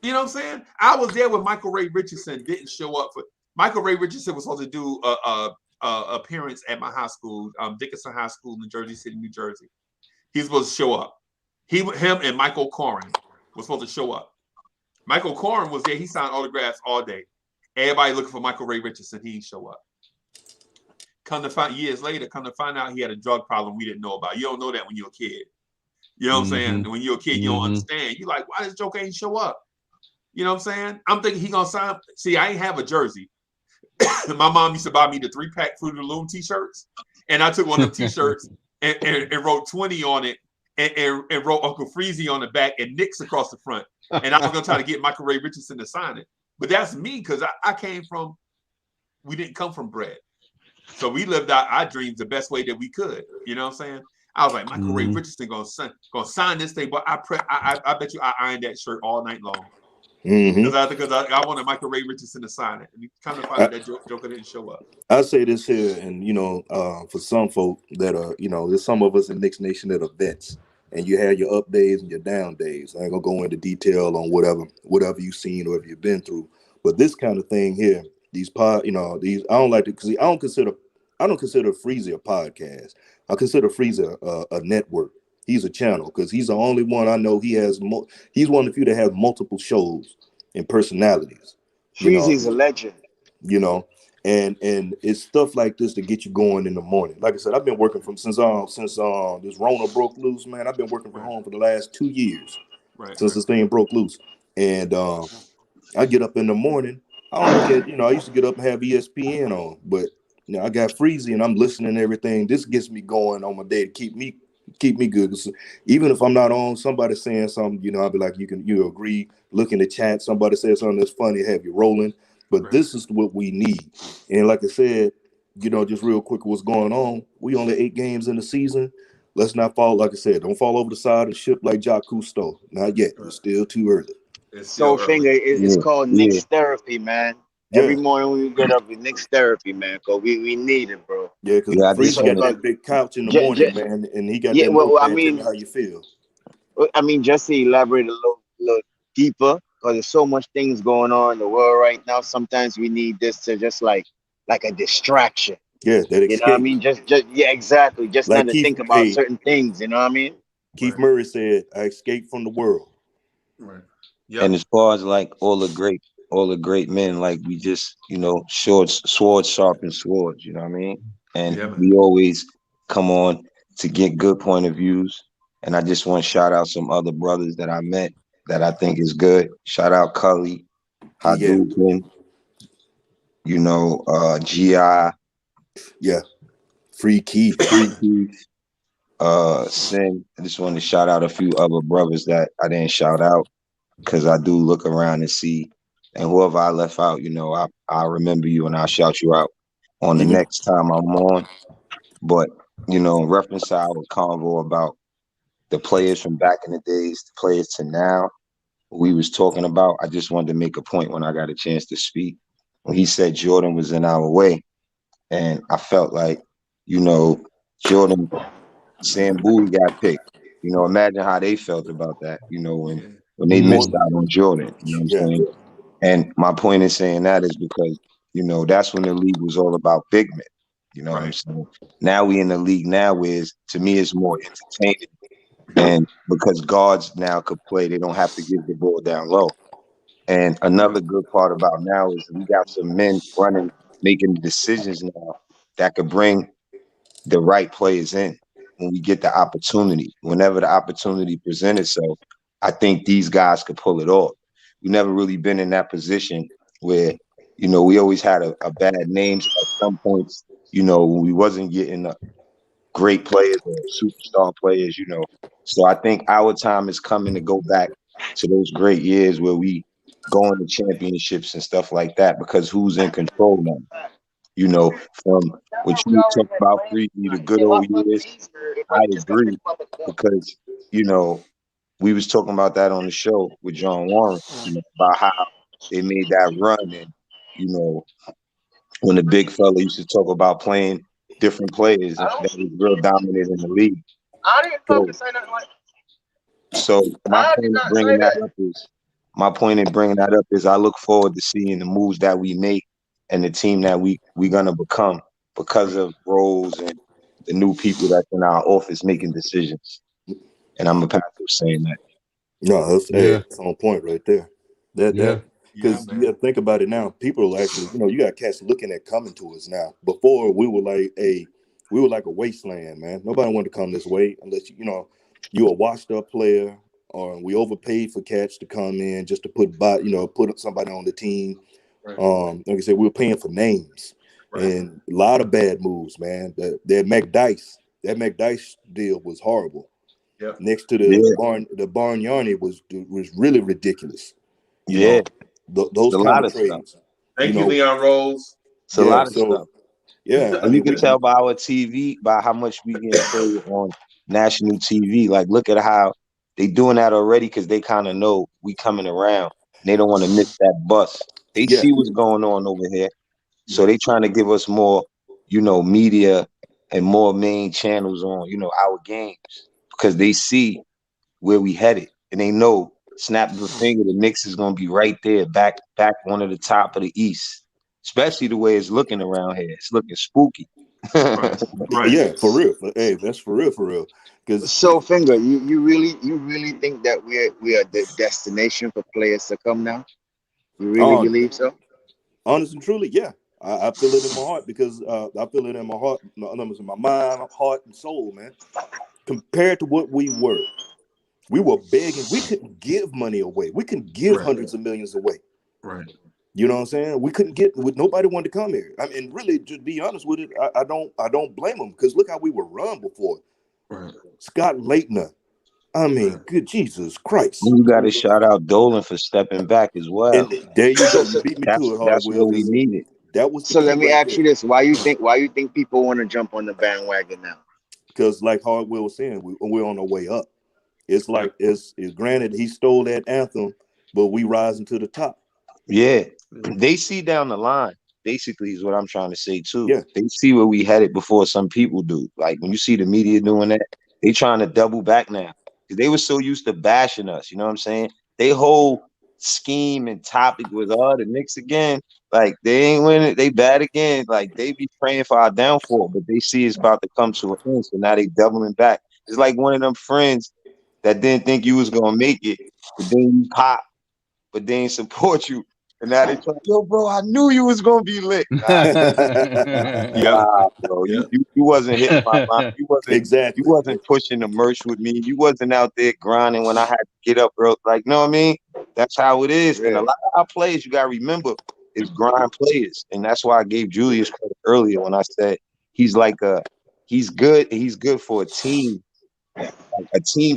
You know what I'm saying? I was there when Michael Ray Richardson didn't show up for. Michael Ray Richardson was supposed to do a appearance at my high school, Dickinson High School in Jersey City, New Jersey. He's supposed to show up. Him and Michael Corrin was supposed to show up. Michael Corrin was there. He signed autographs all day. Everybody looking for Michael Ray Richardson. He didn't show up. Years later, come to find out he had a drug problem we didn't know about. You don't know that when you're a kid. You know what I'm saying? When you're a kid, you don't understand. You're like, why does Joker ain't show up? You know what I'm saying? I'm thinking he gonna sign. See, I ain't have a jersey. My mom used to buy me the 3-pack Fruit of the Loom t-shirts, and I took one of them t-shirts and wrote 20 on it, and wrote Uncle Freezy on the back and Knicks across the front. And I was gonna try to get Michael Ray Richardson to sign it. But that's me, because I came from, we didn't come from bread. So we lived out our dreams the best way that we could. You know what I'm saying? I was like, Michael Ray Richardson gonna sign this thing, but I bet you I ironed that shirt all night long. Because I wanted Michael Ray Richardson to sign it. And you kind of find out that Joker didn't show up. I say this here, and for some folk that are, there's some of us in Knicks Nation that are vets, and you have your up days and your down days. I ain't gonna go into detail on whatever you've seen or whatever you've been through. But this kind of thing here, these I don't like to, because I don't consider Freezy a podcast. I consider Freezy a network. He's a channel, because he's the only one I know. He's one of the few that has multiple shows and personalities. Freezy's a legend. And it's stuff like this to get you going in the morning. Like I said, I've been working since this Rona broke loose, man. I've been working from home for the last 2 years, since this thing broke loose. And I get up in the morning. I don't look at, I used to get up and have ESPN on, but I got Freezy and I'm listening to everything. This gets me going on my day to keep me good. Even if I'm not on, somebody saying something, I'll be like, you agree, look in the chat, somebody says something that's funny, have you rolling. But this is what we need. And like I said, just real quick, what's going on? We only 8 games in the season. Let's not fall, like I said, don't fall over the side of the ship like Jacques Cousteau. Not yet. It's still too early. So Finger, it's called Knicks therapy, man. Every morning when we get up, it's Knicks therapy, man, because we need it, bro. Yeah, because Freeze got that big couch in the morning, man, and he got that notepad. Tell me how you feel. I mean, just to elaborate a little deeper, because there's so much things going on in the world right now. Sometimes we need this to just like a distraction. Yeah, that escape. You know what I mean? Just exactly. Just like not to think about certain things. You know what I mean? Keith Murray said, "I escaped from the world." Right. Yep. And as far as like all the great men, like we just, swords sharpen swords. You know what I mean? And we always come on to get good point of views. And I just want to shout out some other brothers that I met that I think is good. Shout out Cully, Hadouken, GI. Yeah. Free Keith. Sin. I just wanted to shout out a few other brothers that I didn't shout out, because I do look around and see. And whoever I left out, I remember you and I'll shout you out on the next time I'm on. But, reference our convo about the players from back in the days, the players to now, we was talking about, I just wanted to make a point when I got a chance to speak. When he said Jordan was in our way, and I felt like, Jordan, Sam Bowie got picked. Imagine how they felt about that, when they missed out on Jordan. You know what I'm saying? And my point in saying that is because, that's when the league was all about big men. You know what I'm saying? Now we in the league now where, to me, it's more entertaining. And because guards now could play, they don't have to give the ball down low. And another good part about now is we got some men running, making decisions now that could bring the right players in when we get the opportunity. Whenever the opportunity presents itself, I think these guys could pull it off. We've never really been in that position where, we always had a bad name at some points, when we wasn't getting great players or superstar players, So I think our time is coming to go back to those great years where we go into championships and stuff like that, because who's in control now? From what you talk about, the good old years, I agree, because, we was talking about that on the show with John Warren, about how they made that run. And, when the big fella used to talk about playing different players that was real dominant in the league. I didn't So, fucking say nothing like so my I point did in not bringing say that that. up is my point in bringing that up is I look forward to seeing the moves that we make and the team that we're gonna become because of roles and the new people that's in our office making decisions. And I'm a pastor saying that. No, that's on point right there. That Yeah, because you man. got to think about it now. People are actually, you got cats looking at coming to us now. Before we were like a wasteland, man. Nobody wanted to come this way unless you a washed up player, or we overpaid for cats to come in just to put somebody on the team. Right. Like I said, we were paying for names, and a lot of bad moves, man. That McDice deal was horrible. Yep. Next to Yeah. the barn Yarny was really ridiculous. Yeah. Those A kind lot of of stuff. trades. Thank you, Leon Rose. It's a lot of stuff. Yeah, I And you mean, can tell by our TV, by how much we getting paid on national TV. Like, look at how they doing that already because they kind of know we coming around. And they don't want to miss that bus. They see what's going on over here. So they trying to give us more, media and more main channels on, our games because they see where we headed. And they know, snap of a finger, the Knicks is going to be right there, back one of the top of the East. Especially the way it's looking around here. It's looking spooky. Right. Yeah, for real. Hey, that's for real. Because So, Finger, you really think that we are the destination for players to come now? You really believe so? honest and truly, yeah, I feel it in my heart because I feel it in my heart, my mind, heart, and soul, man. Compared to what we were begging. We couldn't give money away. We couldn't give hundreds of millions away. Right. You know what I'm saying? We couldn't get with nobody wanted to come here. I mean, really, to be honest with it, I don't blame them because look how we were run before. Right. Scott Leitner. I mean, good Jesus Christ. You got to shout out Dolan for stepping back as well. And there you go. You beat me to it, That's Hardwell. what we needed. That was the So key let me right ask there. you this: Why you think people want to jump on the bandwagon now? Because, like Hardwell was saying, we're on our way up. It's like it's granted he stole that anthem, but we rising to the top. Yeah, they see down the line. Basically, is what I'm trying to say too. Yeah. They see where we headed before some people do. Like when you see the media doing that, they trying to double back now because they were so used to bashing us. You know what I'm saying? They whole scheme and topic was, the Knicks again. Like they ain't winning, they bad again. Like they be praying for our downfall, but they see it's about to come to an end. So now they doubling back. It's like one of them friends that didn't think you was gonna make it, but then you pop, but they ain't support you. And now they try, yo, bro, I knew you was gonna be lit. Bro. You wasn't hitting my line. You wasn't pushing the merch with me. You wasn't out there grinding when I had to get up early. Like, know what I mean? That's how it is. And a lot of our players, you gotta remember, is grind players. And that's why I gave Julius credit earlier when I said he's good. He's good for a team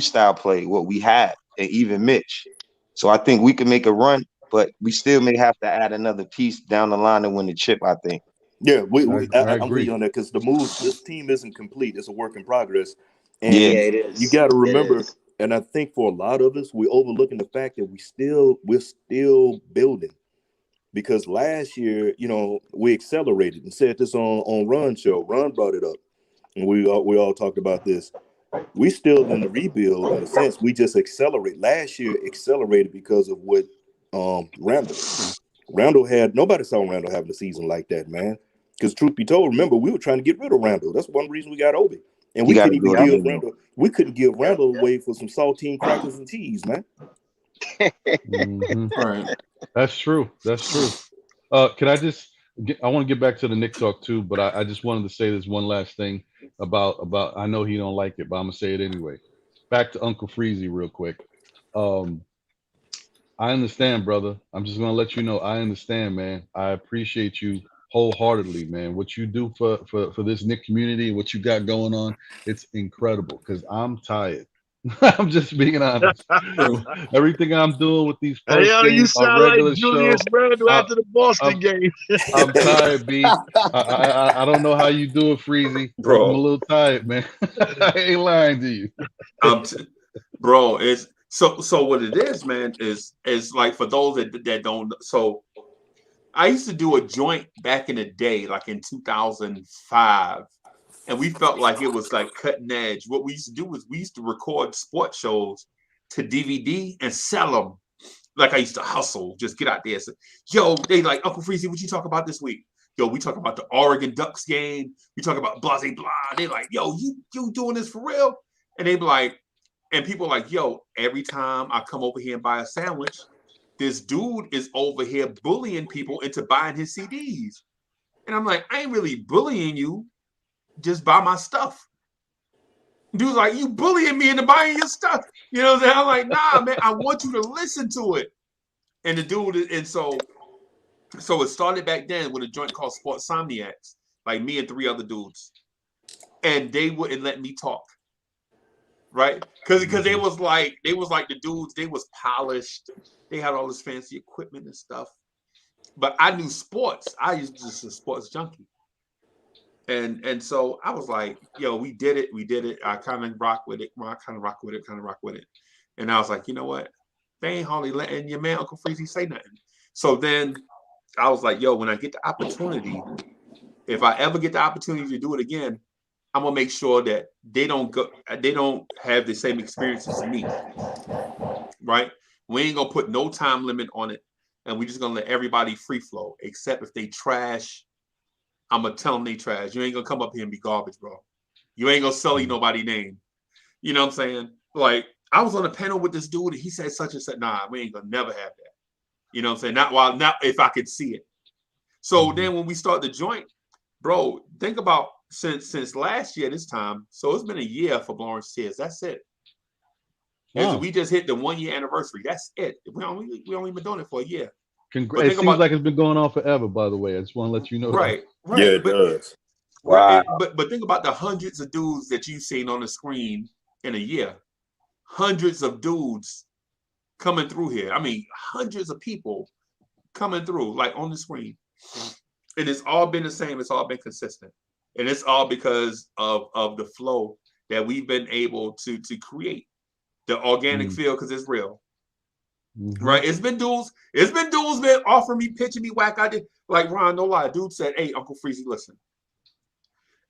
style play, what we have, and even Mitch. So I think we can make a run, but we still may have to add another piece down the line to win the chip, I think. Yeah, I I'm with agree you on that because this team isn't complete. It's a work in progress. And Yeah, it is. you got to remember, and I think for a lot of us, we're overlooking the fact that we're still building. Because last year, we accelerated and said this on Ron's show. Ron brought it up, and we all talked about this. We still in the rebuild in a sense. We just accelerate. Last year accelerated because of what Randall had. Nobody saw Randall having a season like that, man. Because truth be told, remember we were trying to get rid of Randall. That's one reason we got Obi, and we couldn't even give Randall. We couldn't give Randall away for some saltine crackers and cheese, man. Mm-hmm. Right. That's true. Can I just I want to get back to the Nick talk too, but I just wanted to say this one last thing about I know he don't like it, but I'm gonna say it anyway. Back to Uncle Freezy real quick. I understand, brother. I'm just gonna let you know I understand, man. I appreciate you wholeheartedly, man. What you do for this Nick community, what you got going on, it's incredible. Cause I'm tired. I'm just being honest. Everything I'm doing with these Hey, post yo, you games, my sound like regular Julius show, Randle after the Boston I'm, game. I'm tired, B. I don't know how you do it, Freezy. Bro. I'm a little tired, man. I ain't lying to you. Bro, it's so what it is, man, is like for those that don't. So I used to do a joint back in the day, like in 2005, and we felt like it was like cutting edge. What we used to do was we used to record sports shows to DVD and sell them. Like I used to hustle, just get out there. So, yo, they like, Uncle Freezy, what you talk about this week? Yo, we talk about the Oregon Ducks game. We talk about blah, blah, blah. They like, yo, you doing this for real? And they be like, and people like, yo, every time I come over here and buy a sandwich, this dude is over here bullying people into buying his CDs. And I'm like, I ain't really bullying you. Just buy my stuff. Dude's like, you bullying me into buying your stuff. You know what I'm saying? I'm like, nah, man, I want you to listen to it. And the dude, and so it started back then with a joint called Sports Somniacs, like me and 3 other dudes. And they wouldn't let me talk. Right? Because they was like the dudes, they was polished. They had all this fancy equipment and stuff. But I knew sports. I used to just a sports junkie. And so I was like, yo, we did it. I kind of rock with it. kind of rock with it. And I was like, you know what? They ain't hardly letting your man Uncle Freezy say nothing. So then I was like, yo, when I get the opportunity, if I ever get the opportunity to do it again, I'm gonna make sure that they don't have the same experiences as me. Right? We ain't gonna put no time limit on it, and we just gonna let everybody free flow, except if they trash. I'm gonna tell them they trash. You ain't gonna come up here and be garbage, bro. You ain't gonna sully nobody name. You know what I'm saying? Like, I was on a panel with this dude and he said such and such. Nah, we ain't gonna never have that. You know what I'm saying? Not if I could see it. So then when we start the joint, bro, think about since last year this time. So it's been a year for Blorange Tears. That's it. Wow. We just hit the 1 year anniversary. That's it. We only been doing it for a year. It seems like it's been going on forever, by the way. I just want to let you know. Right. Yeah, it does. Wow. But think about the hundreds of dudes that you've seen on the screen in a year. Hundreds of dudes coming through here. I mean, hundreds of people coming through, like on the screen. And it's all been the same. It's all been consistent. And it's all because of the flow that we've been able to create. The organic feel, because it's real. Right? It's been dudes been offering me, pitching me whack idea. Like Ron, no lie. Dude said, hey, Uncle Freezy, listen.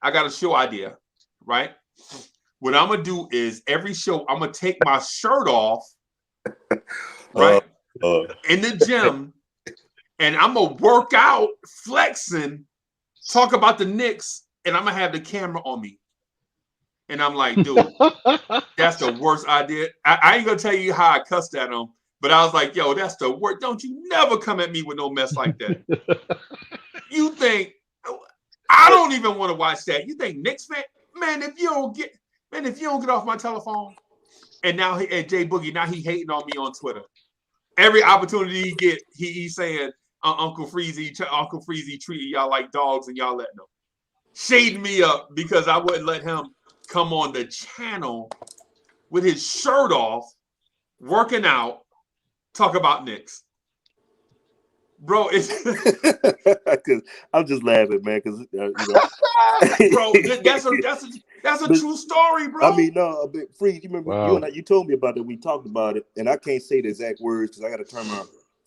I got a show idea, right? What I'm gonna do is every show, I'm gonna take my shirt off, right? In the gym, and I'm gonna work out, flexing, talk about the Knicks, and I'm gonna have the camera on me. And I'm like, dude, that's the worst idea. I ain't gonna tell you how I cussed at him, but I was like, yo, that's the worst. Don't you never come at me with no mess like that. You think I don't even want to watch that? You think Knicks fan? Man, if you don't get off my telephone, and now Jay Boogie, now he hating on me on Twitter. Every opportunity he get, he's saying Uncle Freezy treating y'all like dogs and y'all letting him. Shading me up because I wouldn't let him come on the channel with his shirt off, working out, talk about Knicks. Bro, it's because I'm just laughing, man. Because bro, that's a true story, bro. I mean, no, but Freeze, you remember you told me about it. We talked about it, and I can't say the exact words because I got to turn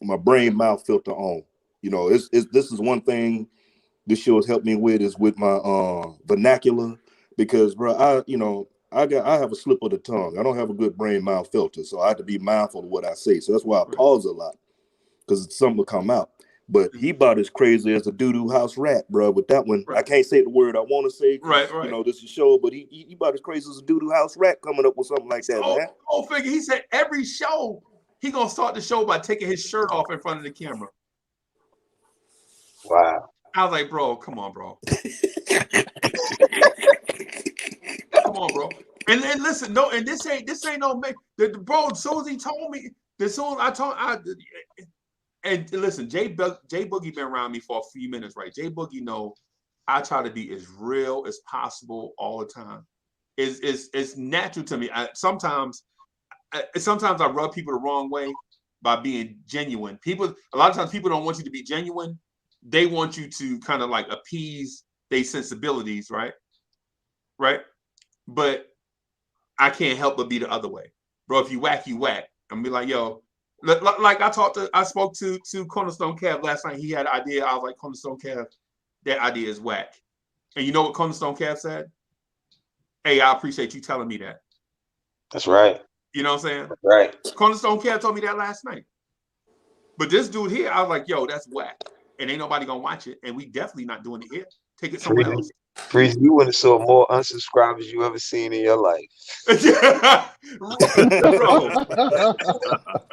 my brain mouth filter on. You know, this is one thing this show has helped me with is with my vernacular because, bro, I have a slip of the tongue. I don't have a good brain mouth filter, so I have to be mindful of what I say. So that's why I pause a lot. Because something will come out. But he about as crazy as a doo-doo house rat, bro. With that one, I can't say the word I want to say. Right. You know, this is a show, but he about as crazy as a doo-doo house rat coming up with something like that, man. Oh, figure. He said every show, he going to start the show by taking his shirt off in front of the camera. Wow. I was like, bro, come on, bro. Come on, bro. And listen, no, and this ain't no, bro, as soon as he told me, and listen, Jay Boogie been around me for a few minutes, right? Jay Boogie know I try to be as real as possible all the time. It's natural to me. Sometimes I rub people the wrong way by being genuine. A lot of times people don't want you to be genuine. They want you to kind of like appease their sensibilities, right? Right? But I can't help but be the other way. Bro, if you whack, you whack. I'm be like, yo, like I spoke to Cornerstone Kev last night. He had an idea. I was like, Cornerstone Kev, that idea is whack. And you know what Cornerstone Kev said? hey, I appreciate you telling me that. That's right. You know what I'm saying? That's right. Cornerstone Cat told me that last night. But this dude here, I was like, yo, that's whack. And ain't nobody gonna watch it. And we definitely not doing it here. Take it somewhere else. Freeze, you would have saw more unsubscribers you ever seen in your life. Bro.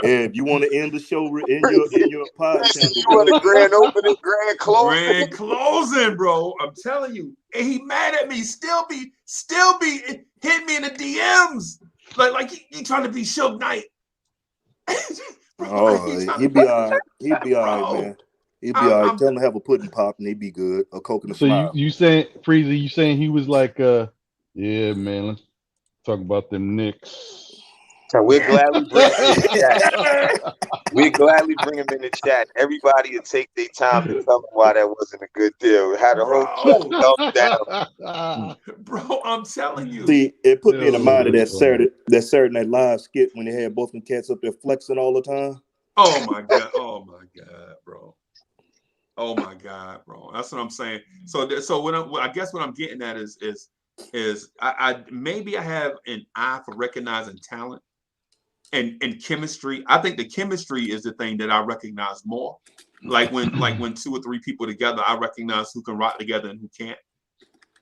If you want to end the show in your podcast, you want a grand opening, grand closing, grand closing, bro. I'm telling you, and he mad at me. Still be hitting me in the DMs, like he trying to be Suge Knight. He'd be all right. He'd be all right, man. He'd be all right. Tell him to have a pudding pop and he'd be good. A coconut smile. So you saying, Freezy, you saying he was like, yeah, man, let's talk about them Knicks. So we're gladly bring him in the chat. We're gladly bring him in the chat. Everybody would take their time to tell me why that wasn't a good deal. Had a whole thumbs down. Bro, I'm telling you. See, it put me in the mind of that Saturday Night Live skit when they had both them cats up there flexing all the time. Oh my god, bro. Oh my god, bro. That's what I'm saying. So I guess what I'm getting at is I maybe I have an eye for recognizing talent and chemistry. I think the chemistry is the thing that I recognize more. Like when 2 or 3 people together, I recognize who can rock together and who can't.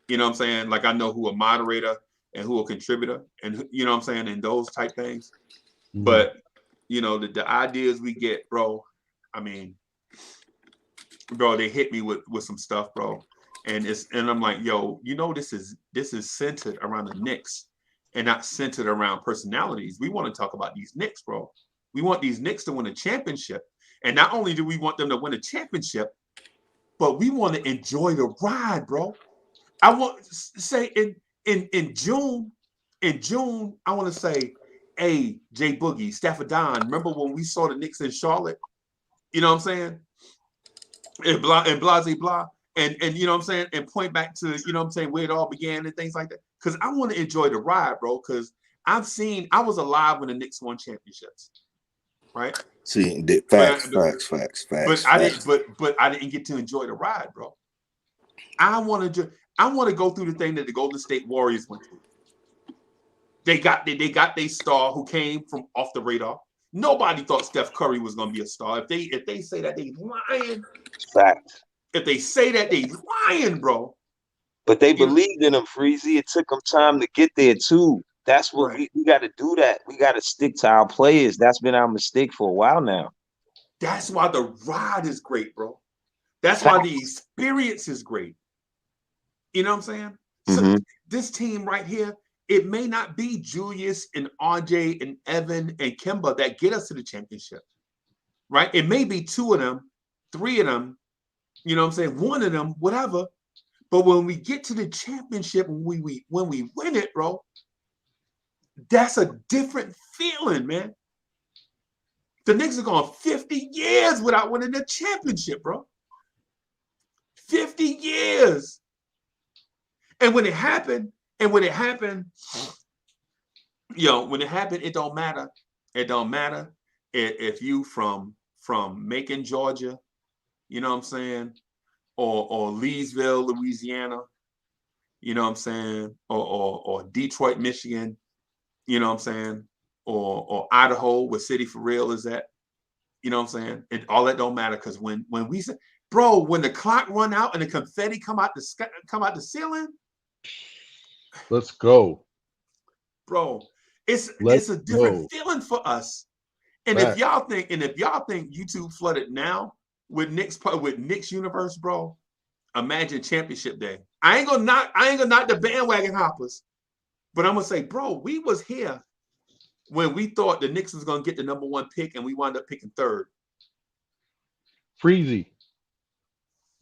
You know what I'm saying? Like I know who a moderator and who a contributor, and you know what I'm saying, and those type things. Mm-hmm. But you know, the ideas we get, bro. I mean, bro, they hit me with some stuff, bro. And I'm like, yo, you know, this is centered around the Knicks and not centered around personalities. We want to talk about these Knicks, bro. We want these Knicks to win a championship. And not only do we want them to win a championship, but we want to enjoy the ride, bro. I want to say in June, I want to say, hey, Jay Boogie, Stafford Don, remember when we saw the Knicks in Charlotte? You know what I'm saying? And blah, and you know what I'm saying? And point back to, you know what I'm saying, where it all began and things like that. Because I want to enjoy the ride, bro. Because I was alive when the Knicks won championships. Right? See, facts. But I didn't get to enjoy the ride, bro. I want to go through the thing that the Golden State Warriors went through. They got their star who came from off the radar. Nobody thought Steph Curry was going to be a star. If they say that, they lying. Fact. If they say that, they lying, bro. But they believed in him, Freezy. It took them time to get there too. That's what we got to do. That we got to stick to our players. That's been our mistake for a while now. That's why the ride is great, bro. That's why the experience is great. You know what I'm saying? Mm-hmm. So this team right here, it may not be Julius and RJ and Evan and Kemba that get us to the championship, right? It may be 2 of them, 3 of them, you know what I'm saying? 1 of them, whatever. But when we get to the championship, when we win it, bro, that's a different feeling, man. The Knicks are going 50 years without winning the championship, bro. 50 years. And when it happened, it don't matter. It don't matter if you from Macon, Georgia, you know what I'm saying, or Leesville, Louisiana, you know what I'm saying, or Detroit, Michigan, you know what I'm saying, or Idaho, where City for Real is at, you know what I'm saying. All that don't matter, because when we say, bro, when the clock run out and the confetti come out the ceiling. Let's go, bro. It's a different feeling for us. And if y'all think YouTube flooded now with Knicks universe, bro, imagine championship day. I ain't gonna knock the bandwagon hoppers, but I'm gonna say, bro, we was here when we thought the Knicks was gonna get the number 1 pick, and we wound up picking 3rd. Freezy.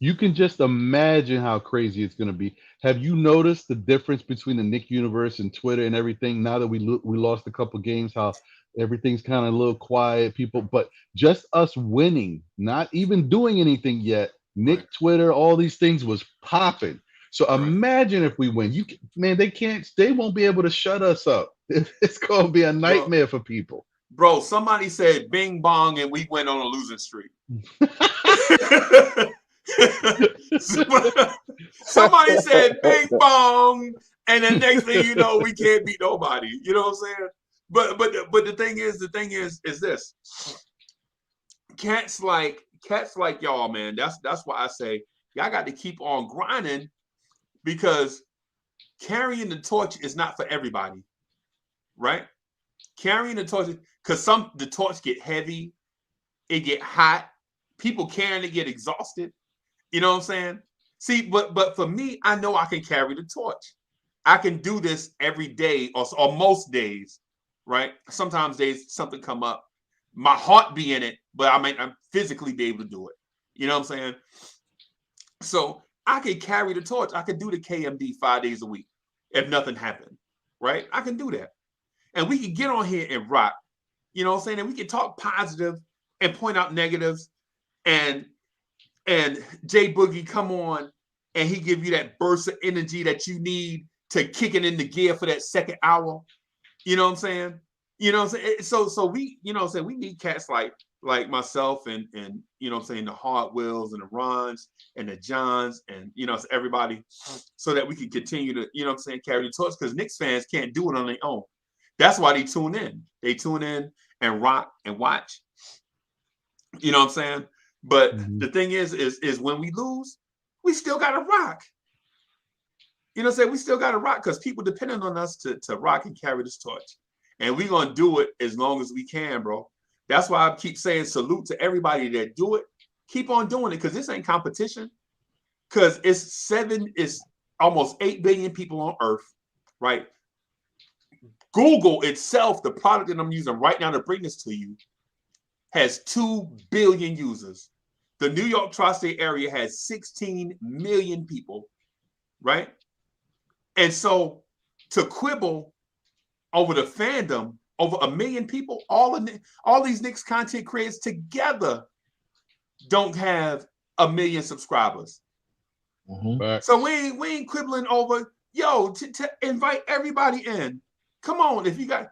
You can just imagine how crazy it's going to be. Have you noticed the difference between the Knick universe and Twitter and everything? Now that we lost a couple games, how everything's kind of a little quiet, people. But just us winning, not even doing anything yet. Knick Twitter, all these things was popping. So imagine if we win. They won't be able to shut us up. It's going to be a nightmare for people. Bro, somebody said bing bong and we went on a losing streak. Somebody said bing bong And the next thing you know, we can't beat nobody. You know what I'm saying? But the thing is this. Cats like y'all, man. That's why I say y'all got to keep on grinding, because carrying the torch is not for everybody, right? Carrying the torch, because the torch get heavy, it get hot. People carrying it get exhausted. You know what I'm saying? See, but for me, I know I can carry the torch. I can do this every day or most days, right? Sometimes days something come up, my heart be in it, but I might not physically be able to do it. You know what I'm saying? So I can carry the torch. I can do the KMD 5 days a week if nothing happened, right? I can do that. And we can get on here and rock, you know what I'm saying? And we can talk positive and point out negatives, and Jay Boogie come on and he give you that burst of energy that you need to kick it into gear for that second hour. You know what I'm saying? You know what I'm saying? So we, you know what I'm saying, we need cats like myself and you know what I'm saying, the Hard Wills and the Rons and the Johns and, you know, everybody, so that we can continue to, you know what I'm saying, carry the torch, because Knicks fans can't do it on their own. That's why they tune in. They tune in and rock and watch. You know what I'm saying? But the thing is when we lose, we still got to rock. You know what I'm saying? We still got to rock, because people depending on us to rock and carry this torch. And we're going to do it as long as we can, bro. That's why I keep saying salute to everybody that do it. Keep on doing it, because this ain't competition. Because it's almost 8 billion people on Earth, right? Google itself, the product that I'm using right now to bring this to you, has 2 billion users. The New York tri-state area has 16 million people, right? And so to quibble over the fandom, over 1 million people, all these Knicks content creators together don't have 1 million subscribers. So we ain't quibbling over, to invite everybody in. Come on, if you got,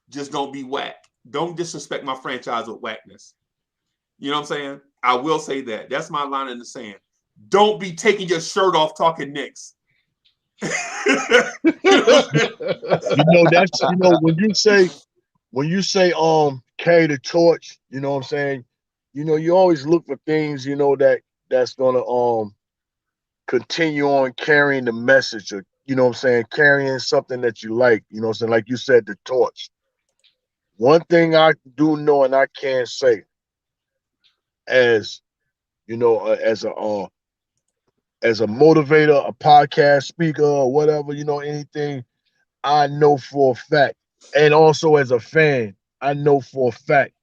just don't be whack. Don't disrespect my franchise with whackness. You know what I'm saying? I will say that. That's my line in the sand. Don't be taking your shirt off talking Knicks. That's when you say carry the torch, you know what I'm saying? You always look for things, that's gonna continue on carrying the message, or you know what I'm saying, carrying something that you like, you know what I'm saying? Like you said, the torch. One thing I do know and I can say, as as a motivator, a podcast speaker, or whatever, anything, I know for a fact, and also as a fan, I know for a fact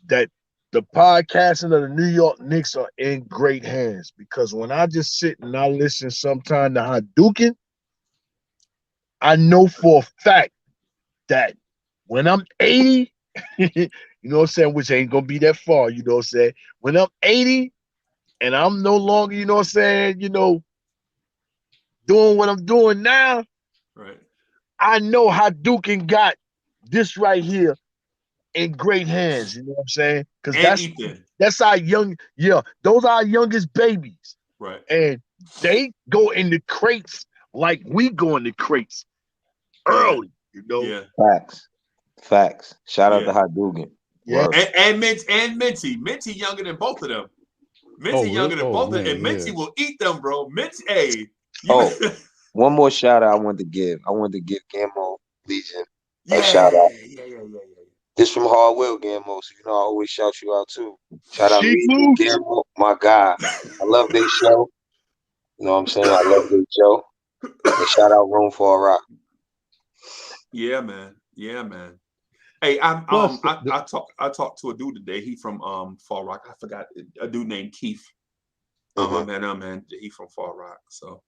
that the podcasting of the New York Knicks are in great hands, because when I just sit and I listen sometime to Hadouken, I know for a fact that when I'm 80, you know what I'm saying, which ain't gonna be that far, you know what I'm saying? When I'm 80 and I'm no longer, you know what I'm saying, doing what I'm doing now, right? I know Hadouken got this right here in great hands, you know what I'm saying? Because that's our those are our youngest babies. Right. And they go in the crates like we go in the crates early, Yeah. Facts. Shout out to Hadouken. Yeah. And Minty. Minty younger than both of them. Minty younger than both of them. And Minty will eat them, bro. Minty, hey. One more shout out I wanted to give. I wanted to give Gammo Legion a shout out. Yeah. This from Hard Will, Gammo, so I always shout you out too. Shout out Legion, Gammo, my guy. I love this show. You know what I'm saying? I love this show. And shout out Room for a Rock. Yeah, man. Hey, I talked to a dude today. He from Fall Rock. I forgot, a dude named Keith. Man, he from Fall Rock. So.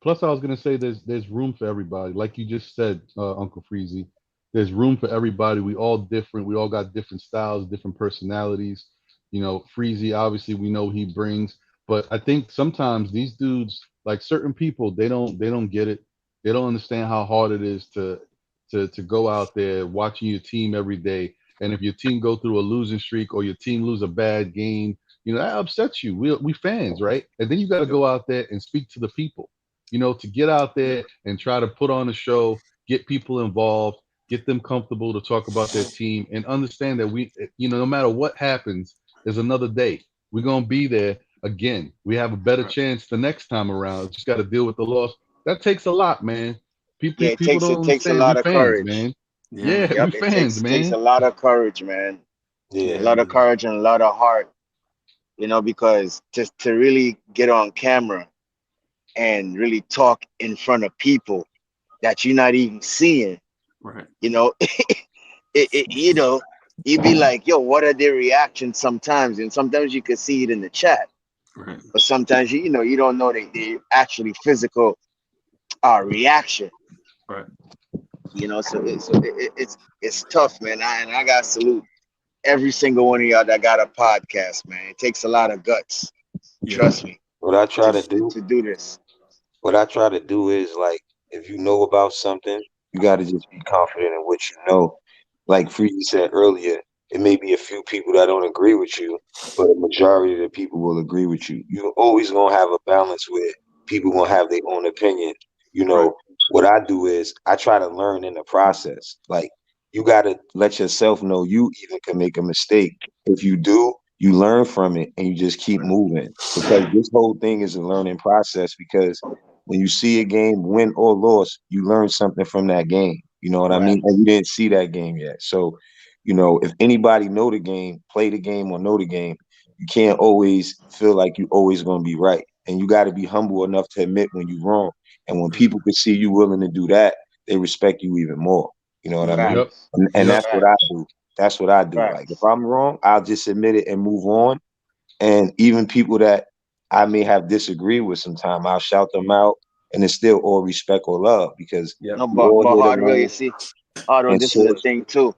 Plus, I was gonna say there's room for everybody. Like you just said, Uncle Freezy, there's room for everybody. We all different. We all got different styles, different personalities. Freezy, obviously, we know he brings. But I think sometimes these dudes, like certain people, they don't get it. They don't understand how hard it is to go out there watching your team every day. And if your team go through a losing streak or your team lose a bad game, that upsets you. We fans, right? And then you got to go out there and speak to the people. to get out there and try to put on a show, get people involved, get them comfortable to talk about their team, and understand that no matter what happens, there's another day. We're going to be there again. We have a better chance the next time around. Just got to deal with the loss. That takes a lot, man. People, Yeah, people don't it takes a understand. We lot of fans, courage. man. Yeah. Yeah, we fans, Takes man. a lot of courage, man. Yeah. A lot of courage and a lot of heart, because just to really get on camera and really talk in front of people that you're not even seeing, Right. you'd be like, yo, what are their reactions sometimes? And sometimes you could see it in the chat. Right. But sometimes you don't know they actually physical reaction. Right. So it's tough, man. I gotta salute every single one of y'all that got a podcast, man. It takes a lot of guts. Yeah. Trust me. What I try to do this. What I try to do is, like, if you know about something, you got to just be confident in what you know. Like Freezy said earlier, it may be a few people that don't agree with you, but a majority of the people will agree with you. You're always gonna have a balance where people gonna have their own opinion. Right. What I do is I try to learn in the process. Like, you gotta let yourself know you even can make a mistake. If you do, you learn from it and you just keep moving. Because this whole thing is a learning process, because when you see a game, win or loss, you learn something from that game. You know what I mean? And you didn't see that game yet. So, if anybody know the game, play the game or know the game, you can't always feel like you always going to be right. And you got to be humble enough to admit when you're wrong. And when people can see you willing to do that, they respect you even more. You know what I mean? Yep. And that's what I do. That's what I do. Like, if I'm wrong, I'll just admit it and move on. And even people that I may have disagreed with sometime, I'll shout them out, and it's still all respect or love, because No, we but all here to Hardwell, you learn. see, Hardwell, And this is the so, thing too.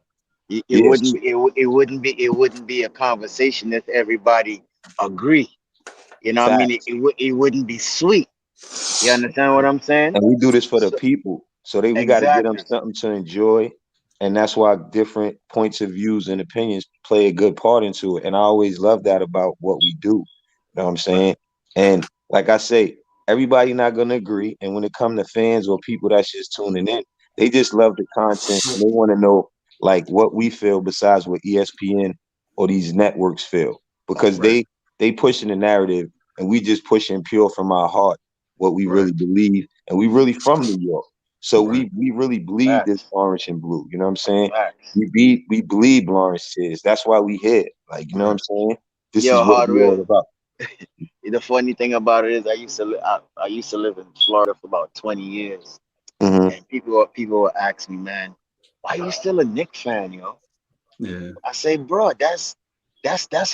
It yes, wouldn't be a conversation if everybody agree. What I mean? facts. It wouldn't be sweet. You understand what I'm saying? And we do this for the people. So we got to get them Exactly. something to enjoy. And that's why different points of views and opinions play a good part into it. And I always love that about what we do. You know what I'm saying? And like I say, everybody not going to agree. And when it comes to fans or people that's just tuning in, they just love the content. And they want to know, like, what we feel besides what ESPN or these networks feel. Because they pushing the narrative, and we just pushing pure from our heart what we really believe. And we really from New York. So we really bleed this orange and blue. You know what I'm saying? We bleed Blorange tears. That's why we here. Like, you know what I'm saying? This is what we're all about. The funny thing about it is, I used to live in Florida for about 20 years, and people would ask me, man, why you still a Knicks fan, yo? Yeah. I say, bro, that's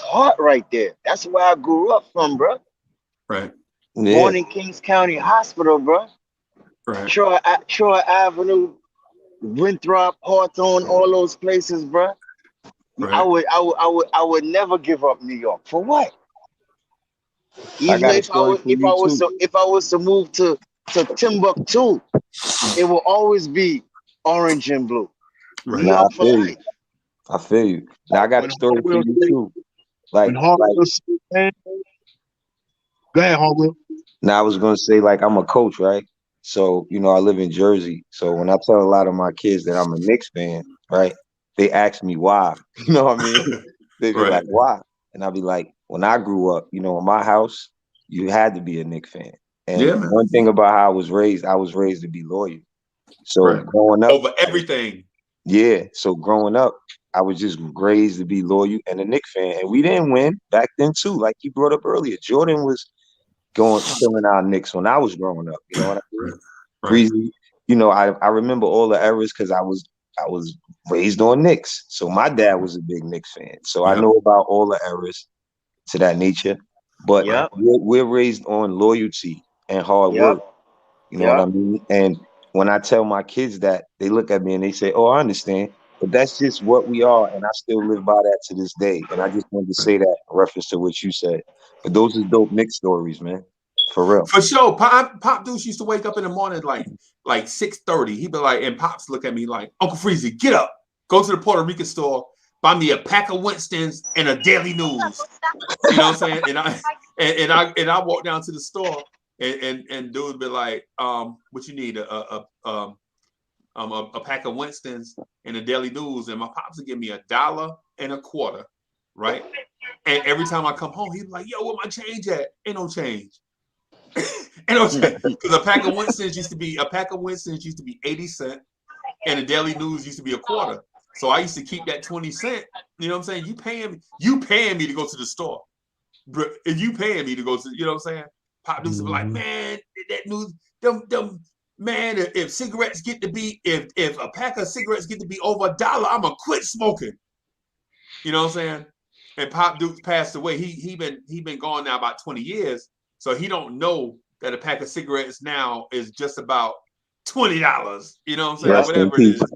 heart right there. That's where I grew up from, bro. Right. Born in Kings County Hospital, bro. Right. Troy Avenue, Winthrop, Hawthorne, all those places, bro. Right. I would never give up New York. For what? I got a story for you too. If I was to move to Timbuktu, it will always be orange and blue. Right. New York for life. I feel you. Now I got a story for you too. Like, go ahead, Hardwell. now I was gonna say, like, I'm a coach, right? So, I live in Jersey. So when I tell a lot of my kids that I'm a Knicks fan, right, they ask me why. You know what I mean? They be like, why? And I'll be like, when I grew up, in my house, you had to be a Knicks fan. And one thing about how I was raised to be loyal. So growing up, over everything. Yeah. So growing up, I was just raised to be loyal and a Knicks fan. And we didn't win back then too. Like you brought up earlier, Jordan was filling our Knicks when I was growing up. You know what I mean? Breezy, I remember all the eras because I was raised on Knicks. So my dad was a big Knicks fan. So I know about all the eras to that nature. But we're raised on loyalty and hard work. You know what I mean? And when I tell my kids that, they look at me and they say, "Oh, I understand." But that's just what we are, and I still live by that to this day. And I just wanted to say that in reference to what you said. But those are dope Knicks stories, man. For real. For sure. Pop Deuce used to wake up in the morning like 6:30. He'd be like, and Pops look at me like, "Uncle Freezy, get up, go to the Puerto Rican store, buy me a pack of Winston's and a Daily News." You know what I'm saying? And I walk down to the store and dude would be like, what you need, a pack of Winston's and a Daily News, and my pops would give me $1.25, right? And every time I come home, he'd be like, yo, where my change at? Ain't no change. Ain't no change. Because a pack of Winston's used to be 80 cents, and the Daily News used to be $0.25. So I used to keep that 20 cent. You know what I'm saying? You paying me to go to the store. But if you paying me to go to, you know what I'm saying? Pop Dukes would be like, man, that news, them man, if cigarettes get to be, if a pack of cigarettes get to be over $1, I'ma quit smoking. You know what I'm saying? And Pop Dukes passed away. He been gone now about 20 years, so he don't know that a pack of cigarettes now is just about $20. You know what I'm saying? Rest in Whatever it peace. is.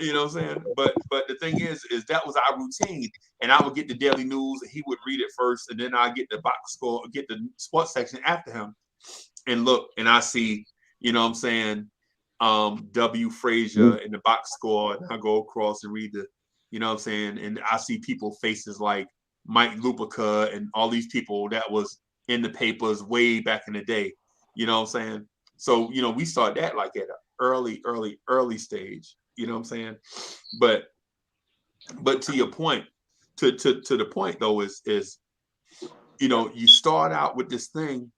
You know what I'm saying? But the thing is that was our routine. And I would get the Daily News, and he would read it first, and then I get the box score, get the sports section after him, and look, and I see, you know what I'm saying, W. Frazier in the box score, and I go across and read the, you know what I'm saying, and I see people faces like Mike Lupica and all these people that was in the papers way back in the day. You know what I'm saying? So, you know, we start that like at an early stage. You know what I'm saying? But to your point, to the point though is, you know, you start out with this thing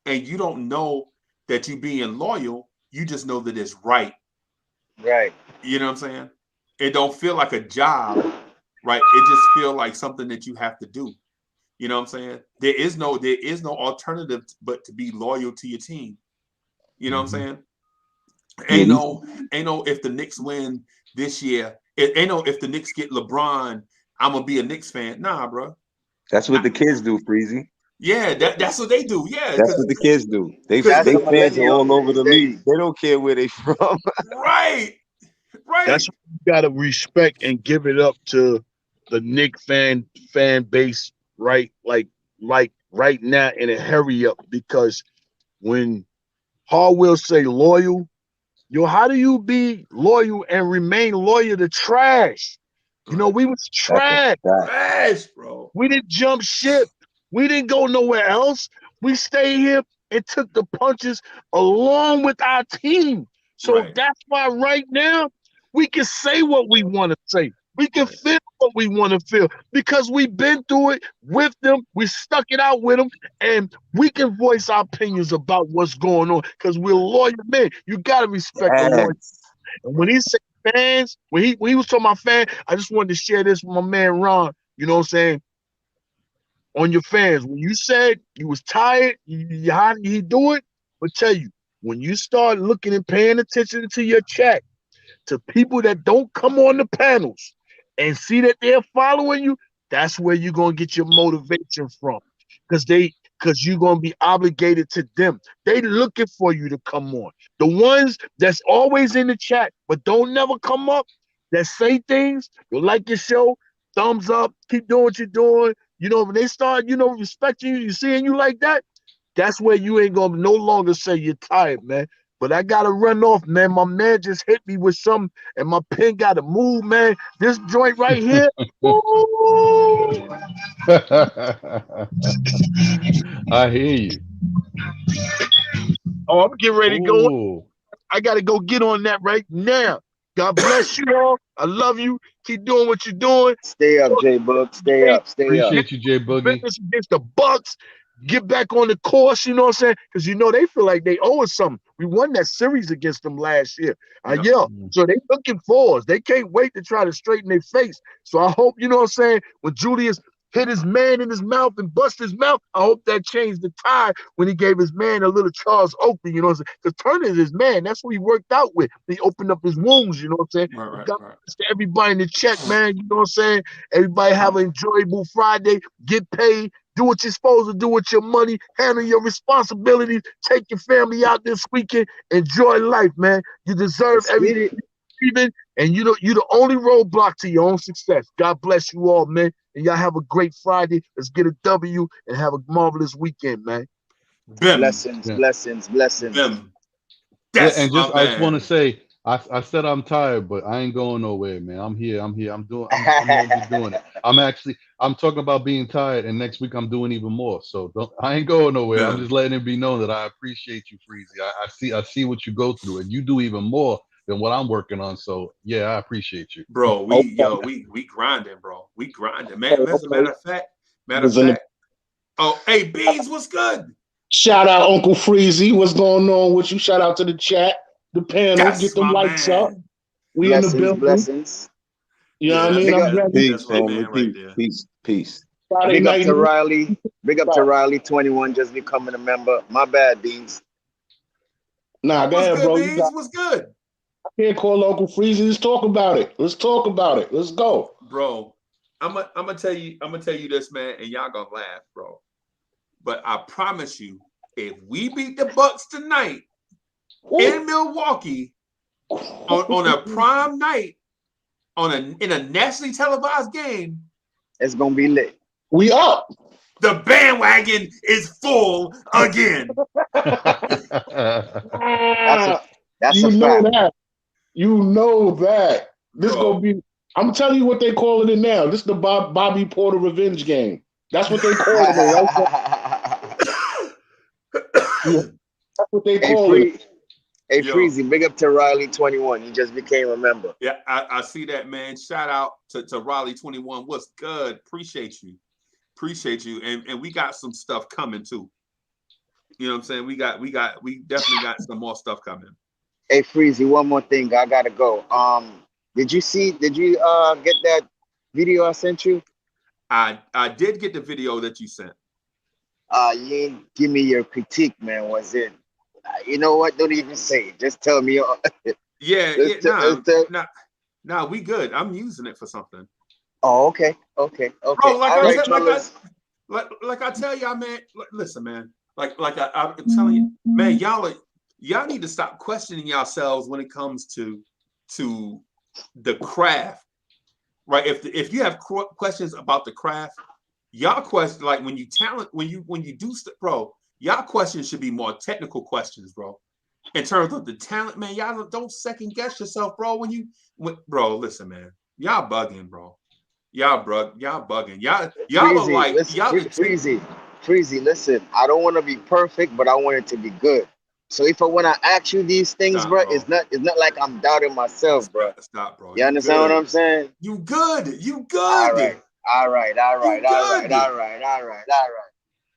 and you don't know that you being loyal, you just know that it's right. Right. You know what I'm saying? It don't feel like a job, right? It just feel like something that you have to do. You know what I'm saying? There is no alternative but to be loyal to your team. You know what I'm saying? Ain't no if the Knicks win this year, ain't no if the Knicks get LeBron, I'm gonna be a Knicks fan. Nah, bro. That's what the kids do, Freezy. Yeah, that's what they do. Yeah, That's what the kids do. They That's the fans are millennials all over the these league. days. They don't care where they from. right. That's why you gotta respect and give it up to the Nick fan base, right? Like right now in a hurry up, because when Harwell say loyal, yo, how do you be loyal and remain loyal to trash? You know, we was trash. Trash, bro. We didn't jump ship. We didn't go nowhere else. We stayed here and took the punches along with our team. So that's why right now we can say what we want to say. We can feel what we want to feel because we've been through it with them. We stuck it out with them, and we can voice our opinions about what's going on because we're loyal men. You got to respect the lawyer. And when he said fans, when he was talking about fans, I just wanted to share this with my man Ron. You know what I'm saying? On your fans, when you said you was tired, how did he do it? But tell you, when you start looking and paying attention to your chat, to people that don't come on the panels and see that they're following you, that's where you're gonna get your motivation from. Because you're gonna be obligated to them. They looking for you to come on. The ones that's always in the chat but don't never come up, that say things, you like your show, thumbs up, keep doing what you're doing. You know, when they start, you know, respecting you, seeing you like that, that's where you ain't gonna no longer say you're tired, man. But I gotta run off, man. My man just hit me with something, and my pen gotta move, man. This joint right here. I hear you. Oh, I'm getting ready to go. I gotta go get on that right now. God bless you all. I love you. Keep doing what you're doing. Stay up, J Book. Stay up. Appreciate you, J Boogie. Business against the Bucks. Get back on the course, you know what I'm saying? Because you know they feel like they owe us something. We won that series against them last year. So they looking for us. They can't wait to try to straighten their face. So I hope, you know what I'm saying, when Julius hit his man in his mouth and bust his mouth, I hope that changed the tide when he gave his man a little Charles Oakley, you know what I'm saying? Because Turner is his man. That's what he worked out with. He opened up his wounds, you know what I'm saying? God bless to everybody in the check, man. You know what I'm saying? Everybody have an enjoyable Friday. Get paid. Do what you're supposed to do with your money. Handle your responsibilities. Take your family out this weekend. Enjoy life, man. You deserve everything. And you know, you're the only roadblock to your own success. God bless you all, man. And y'all have a great Friday. Let's get a W and have a marvelous weekend, man. Blessings. Yeah, and just I just want to say, I said I'm tired, but I ain't going nowhere, man. I'm here. I'm doing. I'm gonna be doing it. I'm talking about being tired, and next week I'm doing even more. So I ain't going nowhere. I'm Yeah. just letting it be known that I appreciate you, Freezy. I see what you go through, and you do even more than what I'm working on. So yeah, I appreciate you. Bro, we grinding, bro. We grinding, man. As a matter of fact. Oh, hey, Beans, what's good? Shout out Uncle Freezy. What's going on with you? Shout out to the chat, the panel. Get That's them my lights up. man. We in the Blessings, building. blessings. You know Yeah, what I mean? Big I'm up, ready. Peace, that's my family. man right Peace, there. peace, peace. Friday big up night. to Riley. Big up to Riley 21 just becoming a member. My bad, Beans. Nah, go What's ahead, good, bro. You Beans? got. What's good? I can't call Uncle Freezy. Let's talk about it. Let's talk about it. Let's go. Bro, I'm gonna tell you this, man, and y'all gonna laugh, bro. But I promise you, if we beat the Bucks tonight in Milwaukee on a prime night, in a nationally televised game, It's gonna be lit. We up. the bandwagon is full again. That's You a know fact. that. You know that. This Bro. gonna be. I'm telling you what they calling it now. This is the Bobby Porter revenge game. That's what they calling it, right? Yeah, that's what they Hey, calling it. Hey, Yo. Freezy, big up to Riley 21. He just became a member. Yeah, I see that, man. Shout out to Raleigh 21. What's good? Appreciate you. And we got some stuff coming too. You know what I'm saying? We definitely got some more stuff coming. Hey, Freezy, one more thing. I gotta go. Did you get that video I sent you? I did get the video that you sent. You didn't give me your critique, man. Was it? You know what? Don't even say it. Just tell me. Nah, we good. I'm using it for something. Oh, okay. Bro, like All I right, said, fellas. like I tell y'all, man. Listen, man. Like I'm telling you, man. Y'all need to stop questioning yourselves when it comes to the craft, right? If you have questions about the craft, y'all question like when you do stuff, bro. Y'all questions should be more technical questions, bro. In terms of the talent, man, y'all don't second guess yourself, bro. Bro, listen, man, y'all bugging, bro. Y'all bugging. Y'all are Freezy, like listen, y'all. Freezy, listen. I don't want to be perfect, but I want it to be good. So when I ask you these things, bro, it's not like I'm doubting myself, bro. Stop, bro. You understand what I'm saying? You good. All right.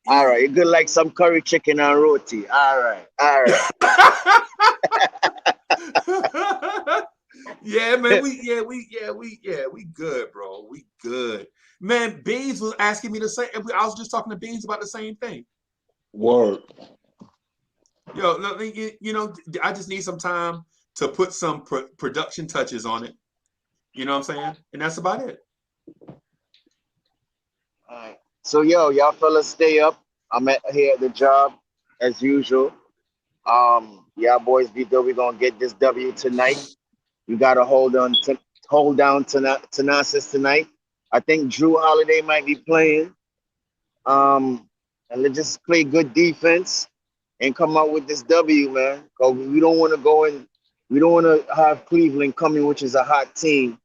You're good like some curry chicken and roti. All right. Yeah, man. We good, bro. We good. Man, Beans was asking me the same. I was just talking to Beans about the same thing. Word. Yo, you know, I just need some time to put some production touches on it. You know what I'm saying? And that's about it. All right. So, y'all fellas stay up. I'm here at the job as usual. Yeah, boys, be good. We're gonna get this W tonight. We gotta hold down Tenasis tonight. I think Drew Holiday might be playing. And let's just play good defense and come out with this W, man. Because we don't want to have Cleveland coming, which is a hot team,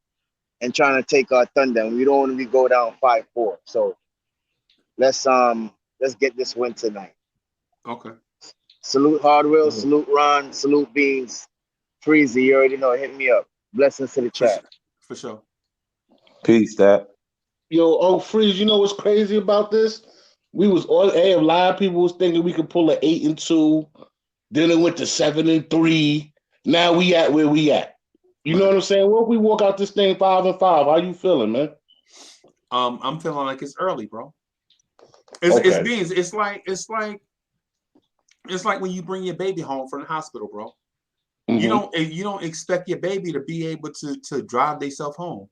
and trying to take our thunder. And we don't want to go down 5-4. So let's get this win tonight. Okay. Salute Hardwell, salute Ron, salute Beans. Freezy, you already know. Hit me up. Blessings to the chat. For sure. Peace, that. Yo, Freeze, you know what's crazy about this? We was a lot of people was thinking we could pull an 8-2. Then it went to 7-3. Now we at where we at. You know what I'm saying? What if we walk out this thing 5-5? How you feeling, man? I'm feeling like it's early, bro. It's Beans. It's like when you bring your baby home from the hospital, bro. Mm-hmm. You don't expect your baby to be able to drive themselves home.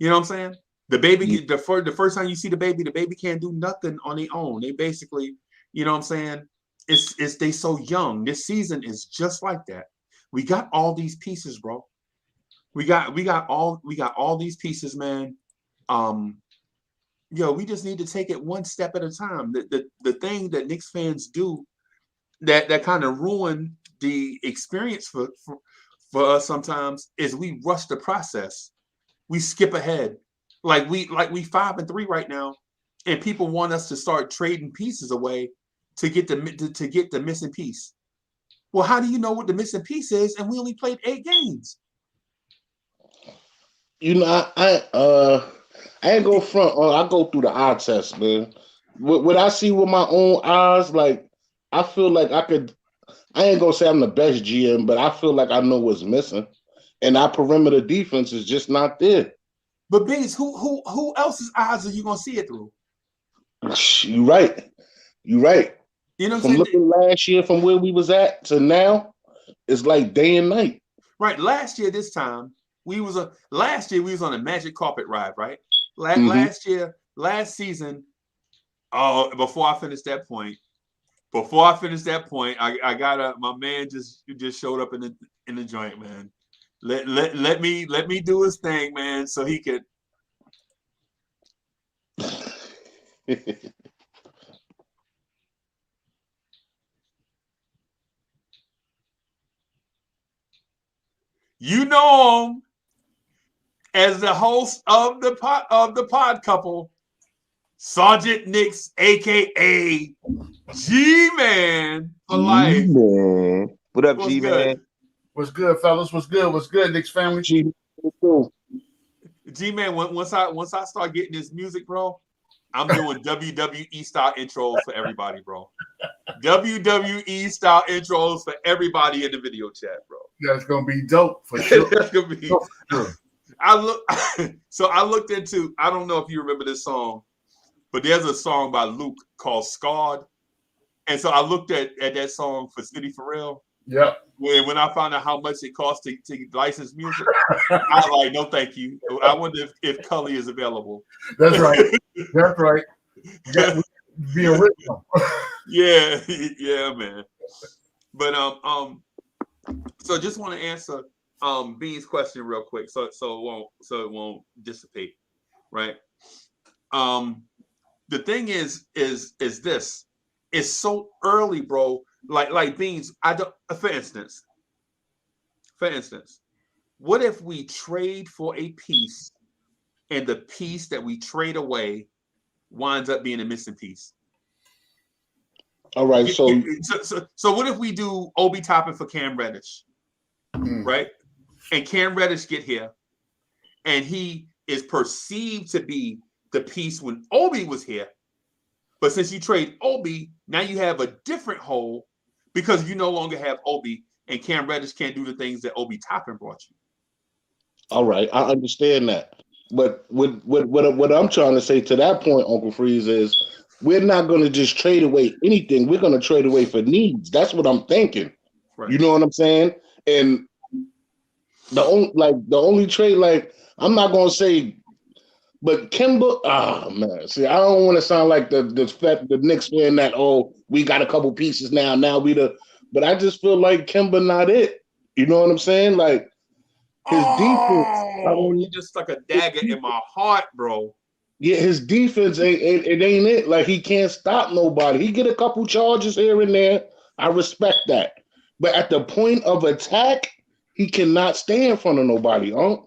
You know what I'm saying? The baby, the first time you see the baby can't do nothing on their own. They basically, you know what I'm saying? It's they so young. This season is just like that. We got all these pieces, bro. We got all these pieces, man. We just need to take it one step at a time. The thing that Knicks fans do that kind of ruin the experience for us sometimes is we rush the process. We skip ahead. Like we 5-3 right now, and people want us to start trading pieces away to get the missing piece. Well, how do you know what the missing piece is? And we only played 8 games. You know, I ain't go front. I go through the eye test, man. What I see with my own eyes, like I feel like I could. I ain't gonna say I'm the best GM, but I feel like I know what's missing, and our perimeter defense is just not there. But Beans, who else's eyes are you gonna see it through? You right. You right. You know what From I'm saying? looking last year from where we was at to now, it's like day and night. Right. Last year, this time, we was on a magic carpet ride, right? Last season, before I finished that point, I got my man just showed up in the joint, man. Let me do his thing, man, so he could. You know him as the host of the pod couple, Sergeant Knicks, aka G-Man for life. G-Man. What up, What's G-Man? good? What's good, fellas? What's good? What's good, Knicks family? G-Man, once I start getting this music, bro, I'm doing WWE style intros for everybody, bro. WWE style intros for everybody in the video chat, bro. That's gonna be dope for sure. That's gonna be. I looked into. I don't know if you remember this song, but there's a song by Luke called "Scarred," and so I looked at that song for City for Real. Yep. When I found out how much it costs to license music, I was like, no, thank you. I wonder if Cully is available. That's right. That's right. Be original. Yeah, man. But so just want to answer Bean's question real quick, so it won't dissipate, right? The thing is this. It's so early, bro. Like Beans, I don't. For instance, what if we trade for a piece, and the piece that we trade away winds up being a missing piece? All right, so what if we do Obi Toppin for Cam Reddish, right? And Cam Reddish get here, and he is perceived to be the piece when Obi was here. But since you trade Obi, now you have a different hole because you no longer have Obi, and Cam Reddish can't do the things that Obi Toppin brought you. all right, I understand that. But what I'm trying to say to that point, Uncle Freeze, is we're not going to just trade away anything. We're going to trade away for needs. That's what I'm thinking. Right. You know what I'm saying? And the only trade, like, I'm not going to say, but Kemba, man. See, I don't want to sound like the Knicks fan that, we got a couple pieces now. But I just feel like Kemba not it. You know what I'm saying? Like, his defense. You just stuck a dagger in my heart, bro. Yeah, his defense ain't it. Like, he can't stop nobody. He get a couple charges here and there. I respect that. But at the point of attack, he cannot stay in front of nobody, huh?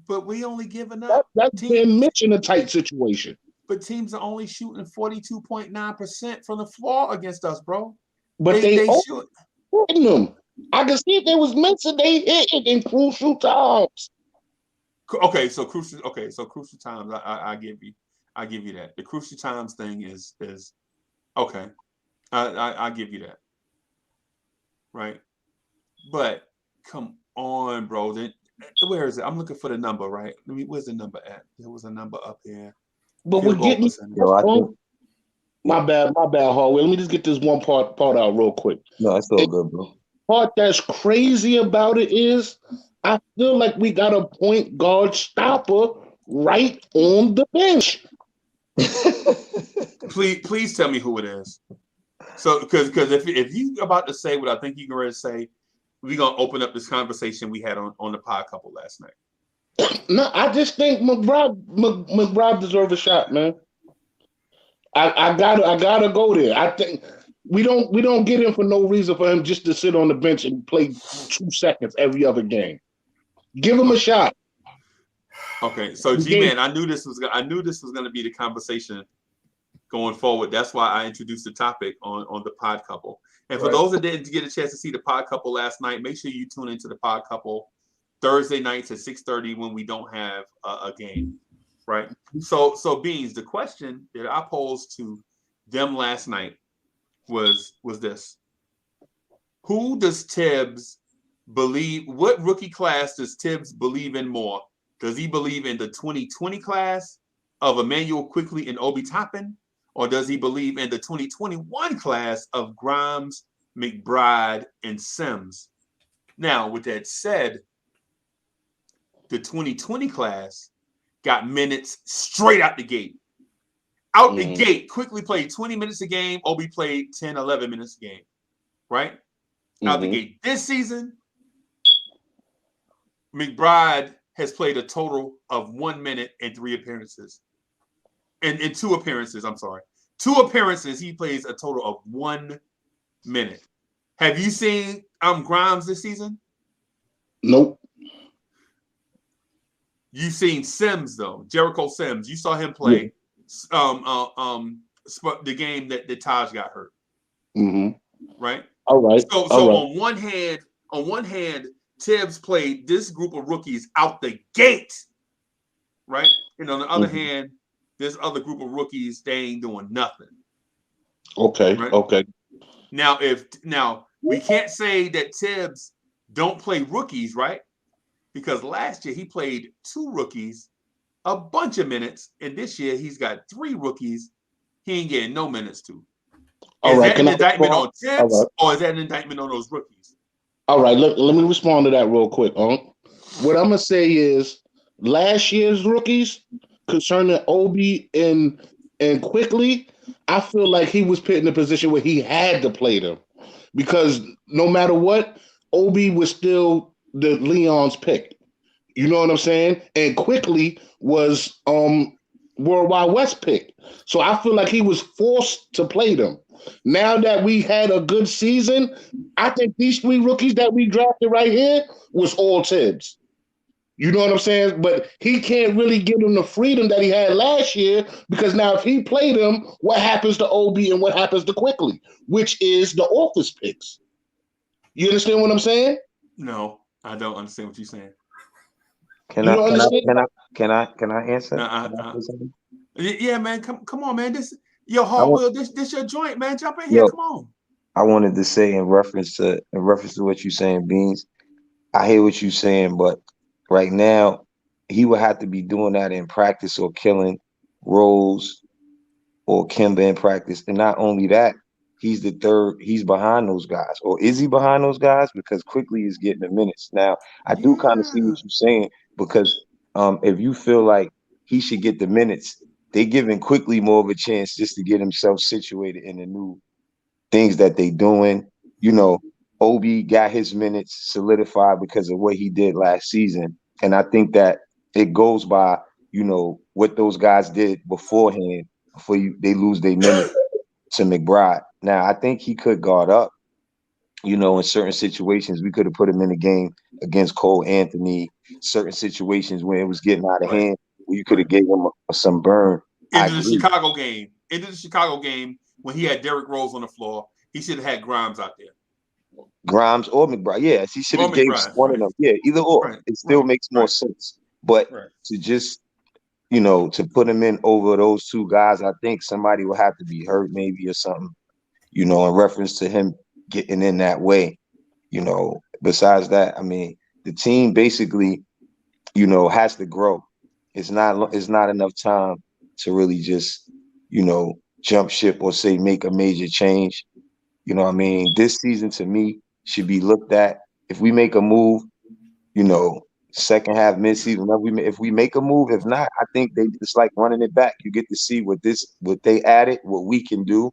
But we only giving up. That's been Mitch in a tight situation. But teams are only shooting 42.9% from the floor against us, bro. But they shoot them. I can see if they was missing, they hit it in crucial times. Okay, so crucial times. I give you that. The crucial times thing is okay. I give you that. Right, but come on, bro. Where is it? I'm looking for the number, right? Where's the number at? There was a number up here. But we're getting. My bad, Hallway. Let me just get this one part out real quick. No, that's all good, bro. Part that's crazy about it is I feel like we got a point guard stopper right on the bench. Please tell me who it is. So, because if you about to say what I think you're going to say, we're going to open up this conversation we had on the pod couple last night. No, I just think McBride deserves a shot, man. I gotta go there. I think We don't get him for no reason for him just to sit on the bench and play 2 seconds every other game. Give him a shot. Okay, so G-Man, I knew this was going to be the conversation going forward. That's why I introduced the topic on the Pod Couple. And for those that didn't get a chance to see the Pod Couple last night, make sure you tune into the Pod Couple Thursday nights at 6:30 when we don't have a game, right? So Beans, the question that I posed to them last night was this: who does Tibbs believe? What rookie class does Tibbs believe in more? Does he believe in the 2020 class of Emmanuel Quickly and Obi Toppin? Or does he believe in the 2021 class of Grimes, McBride, and Sims? Now, with that said, the 2020 class got minutes straight out the gate. Out the gate, Quickly played 20 minutes a game. Obi played 10, 11 minutes a game, right? Out the gate. This season, McBride has played a total of 1 minute and 3 appearances. And 2 appearances, I'm sorry. 2 appearances, he plays a total of 1 minute. Have you seen Grimes this season? Nope. You've seen Sims, though. Jericho Sims. You saw him play the game that Taj got hurt. Right? All right. So on one hand, Tibbs played this group of rookies out the gate. Right? And on the other hand, this other group of rookies, they ain't doing nothing. Okay. Right? Okay. Now we can't say that Tibbs don't play rookies, right? Because last year he played 2 rookies a bunch of minutes, and this year he's got 3 rookies he ain't getting no minutes to. Is that an indictment on Tibbs, or is that an indictment on those rookies? All right, let me respond to that real quick. What I'm gonna say is last year's rookies, concerning Obi and Quickly, I feel like he was put in a position where he had to play them because no matter what, Obi was still the Leon's pick. You know what I'm saying? And Quickly was Worldwide West pick. So I feel like he was forced to play them. Now that we had a good season, I think these 3 rookies that we drafted right here was all Tibbs. You know what I'm saying? But he can't really give him the freedom that he had last year because now if he played him, what happens to Obi and what happens to Quickly, which is the office picks. You understand what I'm saying? No, I don't understand what you're saying. Can I answer? Yeah, man, come on, man. This your joint, man. Jump in here. Come on. I wanted to say in reference to what you're saying, Beans. I hear what you're saying, but right now he would have to be doing that in practice or killing Rose or Kimba in practice. And not only that, he's the third. He's behind those guys, or is he behind those guys? Because Quickly is getting the minutes. Now I do kind of see what you're saying because if you feel like he should get the minutes, they giving Quickly more of a chance just to get himself situated in the new things that they doing. You know, Obi got his minutes solidified because of what he did last season. And I think that it goes by, what those guys did beforehand before they lose their minutes to McBride. Now, I think he could guard up, in certain situations. We could have put him in the game against Cole Anthony, certain situations where it was getting out of hand. You could have gave him some burn. Into the Chicago game, when he had Derrick Rose on the floor, he should have had Grimes out there. Grimes or McBride. Yes, he should have gave one of them. Yeah, either or. It still makes more sense. But to just, to put him in over those 2 guys, I think somebody will have to be hurt maybe or something, in reference to him getting in that way. Besides that, I mean, the team basically, has to grow. It's not enough time to really just, jump ship or say make a major change. This season to me should be looked at. If we make a move, second half midseason, if we make a move, if not, I think it's like running it back. You get to see what they added, what we can do,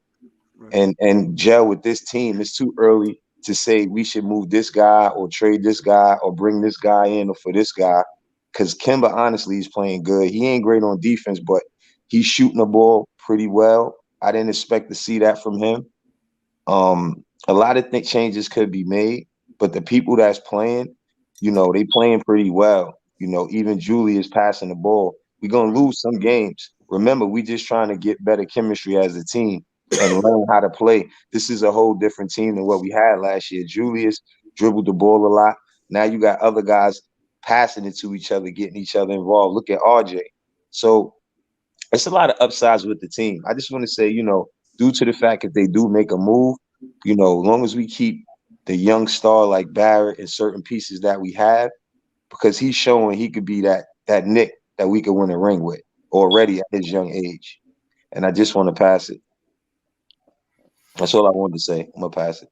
and gel with this team. It's too early to say we should move this guy or trade this guy or bring this guy in or for this guy. Because Kimba, honestly, is playing good. He ain't great on defense, but he's shooting the ball pretty well. I didn't expect to see that from him. A lot of changes could be made, but the people that's playing, you know, they playing pretty well. You know, even Julie is passing the ball. We're gonna lose some games. Remember, we just trying to get better chemistry as a team and learn how to play. This is a whole different team than what we had last year. Julius dribbled the ball a lot. Now you got other guys passing it to each other, getting each other involved. Look at RJ. So it's a lot of upsides with the team. I just want to say, you know, due to the fact that they do make a move, you know, as long as we keep the young star like Barrett and certain pieces that we have, because he's showing he could be that Nick that we could win a ring with already at his young age. And I just want to pass it. That's all I wanted to say. I'm gonna pass it.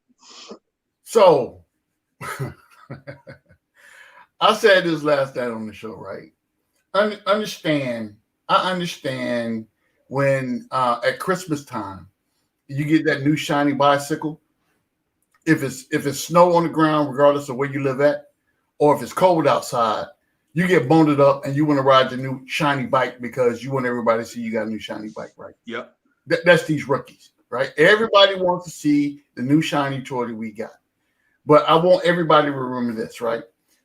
So I said this last night on the show, right? I understand when at Christmas time you get that new shiny bicycle. If it's snow on the ground, regardless of where you live at, or if it's cold outside, you get bonded up and you want to ride your new shiny bike because you want everybody to see you got a new shiny bike, right? Yep. That's these rookies, right? Everybody wants to see the new shiny toy that we got. But I want everybody to remember this, right?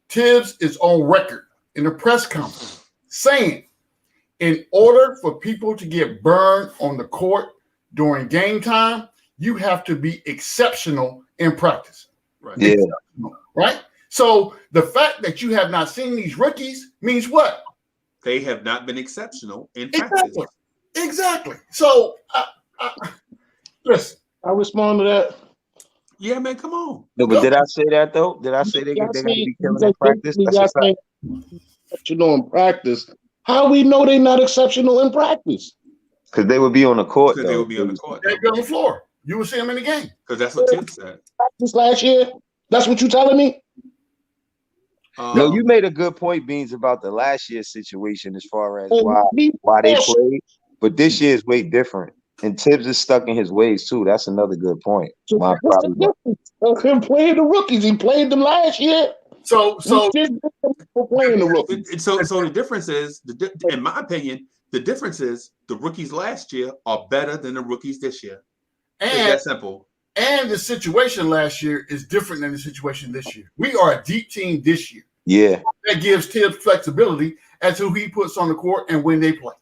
Tibbs is on record in a press conference saying, in order for people to get burned on the court during game time, you have to be exceptional in practice. Right. Yeah. Right? So the fact that you have not seen these rookies means what? They have not been exceptional in practice. Exactly. So, listen. I respond to that. Yeah, man, come on. No, but did I say that though? Did I say they got to be killing in practice? That's a fact. Exceptional in practice. How we know they're not exceptional in practice? Because they would be on the court. Because they would be on the court. They'd be on the floor. You would see them in the game. Because that's what Tim said. Practice last year. That's what you telling me? No, you made a good point, Beans, about the last year's situation as far as why they played. But this year is way different. And Tibbs is stuck in his ways too. That's another good point. So what's the difference of him playing the rookies? He played them last year. So playing the rookies. So the difference is, in my opinion, the difference is the rookies last year are better than the rookies this year. And it's that simple. And the situation last year is different than the situation this year. We are a deep team this year. Yeah. That gives Tibbs flexibility as to who he puts on the court and when they play.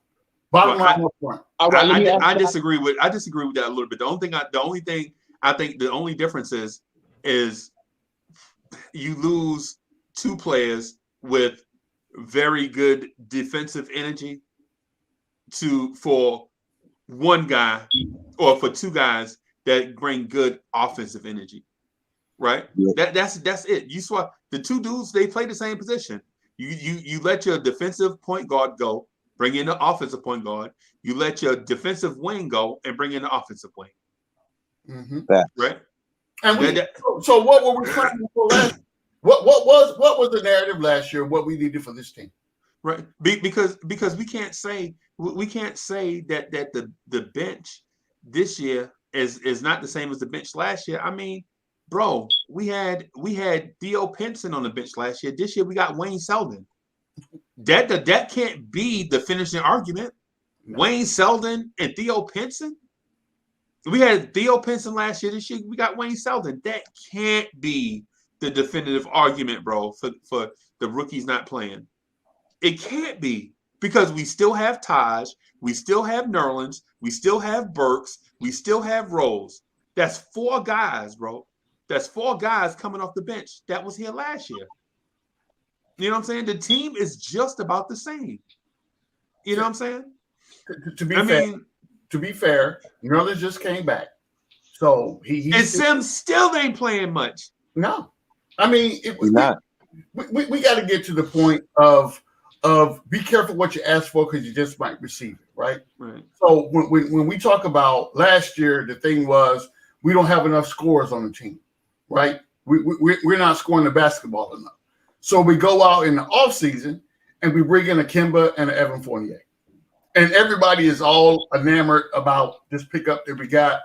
Bottom line up front. I disagree with that a little bit. The only difference is you lose two players with very good defensive energy for one guy or for two guys that bring good offensive energy. Right? Yeah. That's it. You swap the two dudes, they play the same position. You let your defensive point guard go, bring in the offensive point guard. You let your defensive wing go and bring in the offensive wing. Mm-hmm. Right? And so what were we trying for last? What was the narrative last year? What we needed for this team? Right. Because we can't say that the bench this year is not the same as the bench last year. I mean, bro, we had Theo Pinson on the bench last year. This year we got Wayne Selden. That can't be the finishing argument. No. Wayne Selden and Theo Pinson. We had Theo Pinson last year. This year we got Wayne Selden. That can't be the definitive argument, bro, for the rookies not playing. It can't be, because we still have Taj, we still have Nerlens, we still have Burks, we still have Rose. That's four guys, bro. That's four guys coming off the bench that was here last year. You know what I'm saying? The team is just about the same. You know what I'm saying? To be fair, Nerlens just came back. So and Sims still ain't playing much. No. I mean, we got to get to the point of be careful what you ask for, because you just might receive it, right? Right. So when we talk about last year, the thing was we don't have enough scorers on the team, right? We're not scoring the basketball enough. So we go out in the offseason and we bring in a Kemba and an Evan Fournier. And everybody is all enamored about this pickup that we got.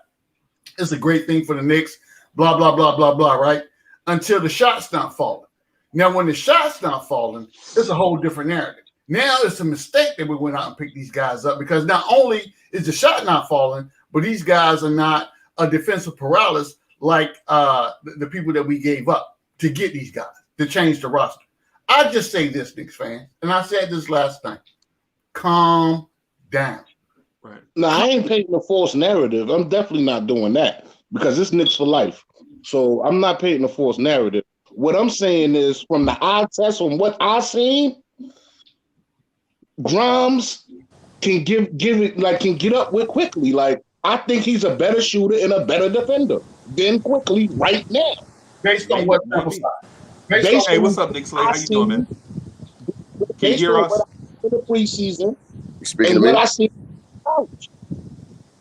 It's a great thing for the Knicks, blah, blah, blah, blah, blah, right? Until the shot's not falling. Now, when the shot's not falling, it's a whole different narrative. Now it's a mistake that we went out and picked these guys up, because not only is the shot not falling, but these guys are not a defensive paralysis like the people that we gave up to get these guys to change the roster. I just say this, Knicks fans, and I said this last night: calm down. Right. No, I ain't painting a false narrative. I'm definitely not doing that because it's Knicks for life. So I'm not painting a false narrative. What I'm saying is, from the eye test, from what I've seen, Grimes can give it can get up with quickly. Like, I think he's a better shooter and a better defender than Quickly right now. Based on what sample size? Hey, what's up, Nick Slade? How you doing, man? Can you hear us? In the preseason, speaking and to what me? I see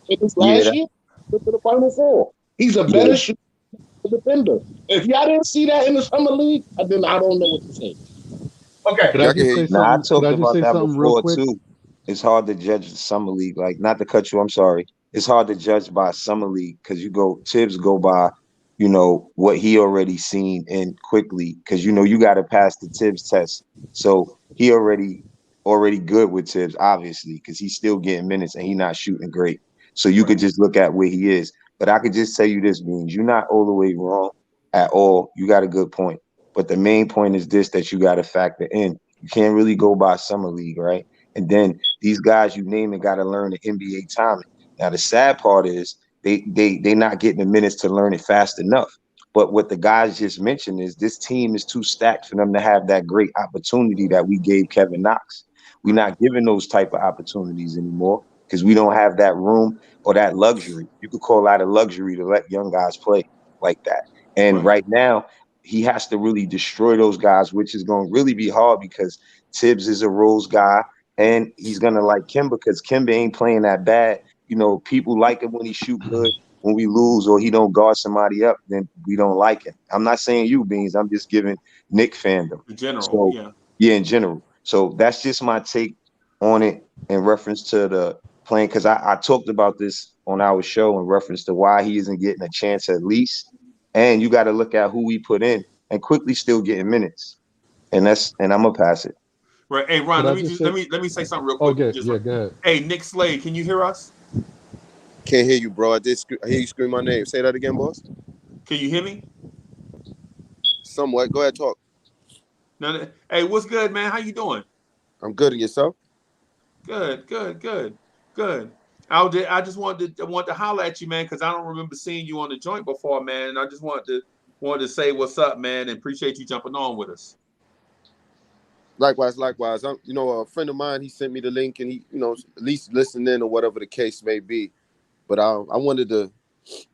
in this last year to the Final Four, he's a better shooter, defender. If y'all didn't see that in the summer league, then I don't know what to say. Okay. Could I just say Nah, I something? talked Could I just about say that something real before quick? too. It's hard to judge the summer league. Like, not to cut you, I'm sorry. It's hard to judge by summer league because Tibbs go by, what he already seen in Quickly, because you got to pass the Tibbs test. So he already good with Tibbs, obviously, because he's still getting minutes and he's not shooting great. So you could just look at where he is. But I could just tell you this, Beans, you're not all the way wrong at all. You got a good point. But the main point is this that you got to factor in. You can't really go by summer league, right? And then these guys you name it got to learn the NBA timing. Now the sad part is they not getting the minutes to learn it fast enough. But what the guys just mentioned is this team is too stacked for them to have that great opportunity that we gave Kevin Knox. We're not giving those type of opportunities anymore because we don't have that room or that luxury. You could call that a luxury to let young guys play like that. And right now, he has to really destroy those guys, which is going to really be hard because Tibbs is a rules guy, and he's going to like Kemba because Kemba ain't playing that bad. People like it when he shoot good. When we lose or he don't guard somebody up, then we don't like it. I'm not saying you, Beans. I'm just giving Nick fandom. In general, so, yeah, in general. So that's just my take on it in reference to the playing, because I talked about this on our show in reference to why he isn't getting a chance at least. And you got to look at who we put in and Quickly still getting minutes. And I'm gonna pass it. Right. Hey, Ron, let me say something real quick. Go ahead. Hey, Nick Slade, can you hear us? Can't hear you, bro. I hear you scream my name. Say that again, boss. Can you hear me? Somewhat. Go ahead, talk. No, hey, what's good, man? How you doing? I'm good. And yourself? Good. I just wanted to holler at you, man, because I don't remember seeing you on the joint before, man. And I just wanted to say what's up, man, and appreciate you jumping on with us. Likewise. I'm, a friend of mine, he sent me the link, and he, at least listen in or whatever the case may be. But I wanted to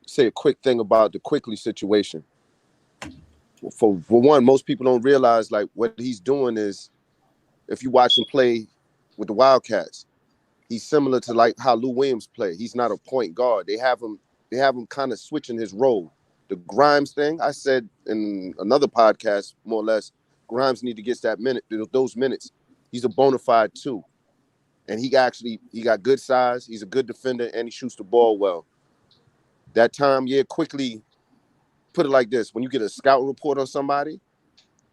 say a quick thing about the Quickly situation. For one, most people don't realize like what he's doing is, if you watch him play with the Wildcats, he's similar to like how Lou Williams play. He's not a point guard. They have him kind of switching his role. The Grimes thing, I said in another podcast, more or less, Grimes need to get those minutes. He's a bona fide 2. And he got good size. He's a good defender, and he shoots the ball well. That time, Quickly, put it like this. When you get a scout report on somebody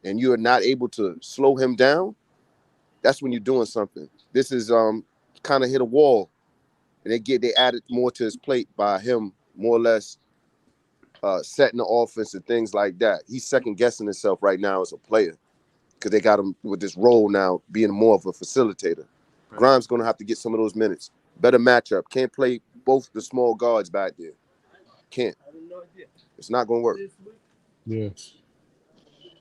and you're not able to slow him down, that's when you're doing something. This is kind of hit a wall. And they added more to his plate by him more or less setting the offense and things like that. He's second-guessing himself right now as a player because they got him with this role now being more of a facilitator. Right. Grimes going to have to get some of those minutes. Better matchup. Can't play both the small guards back there. Can't. It's not going to work. Yeah.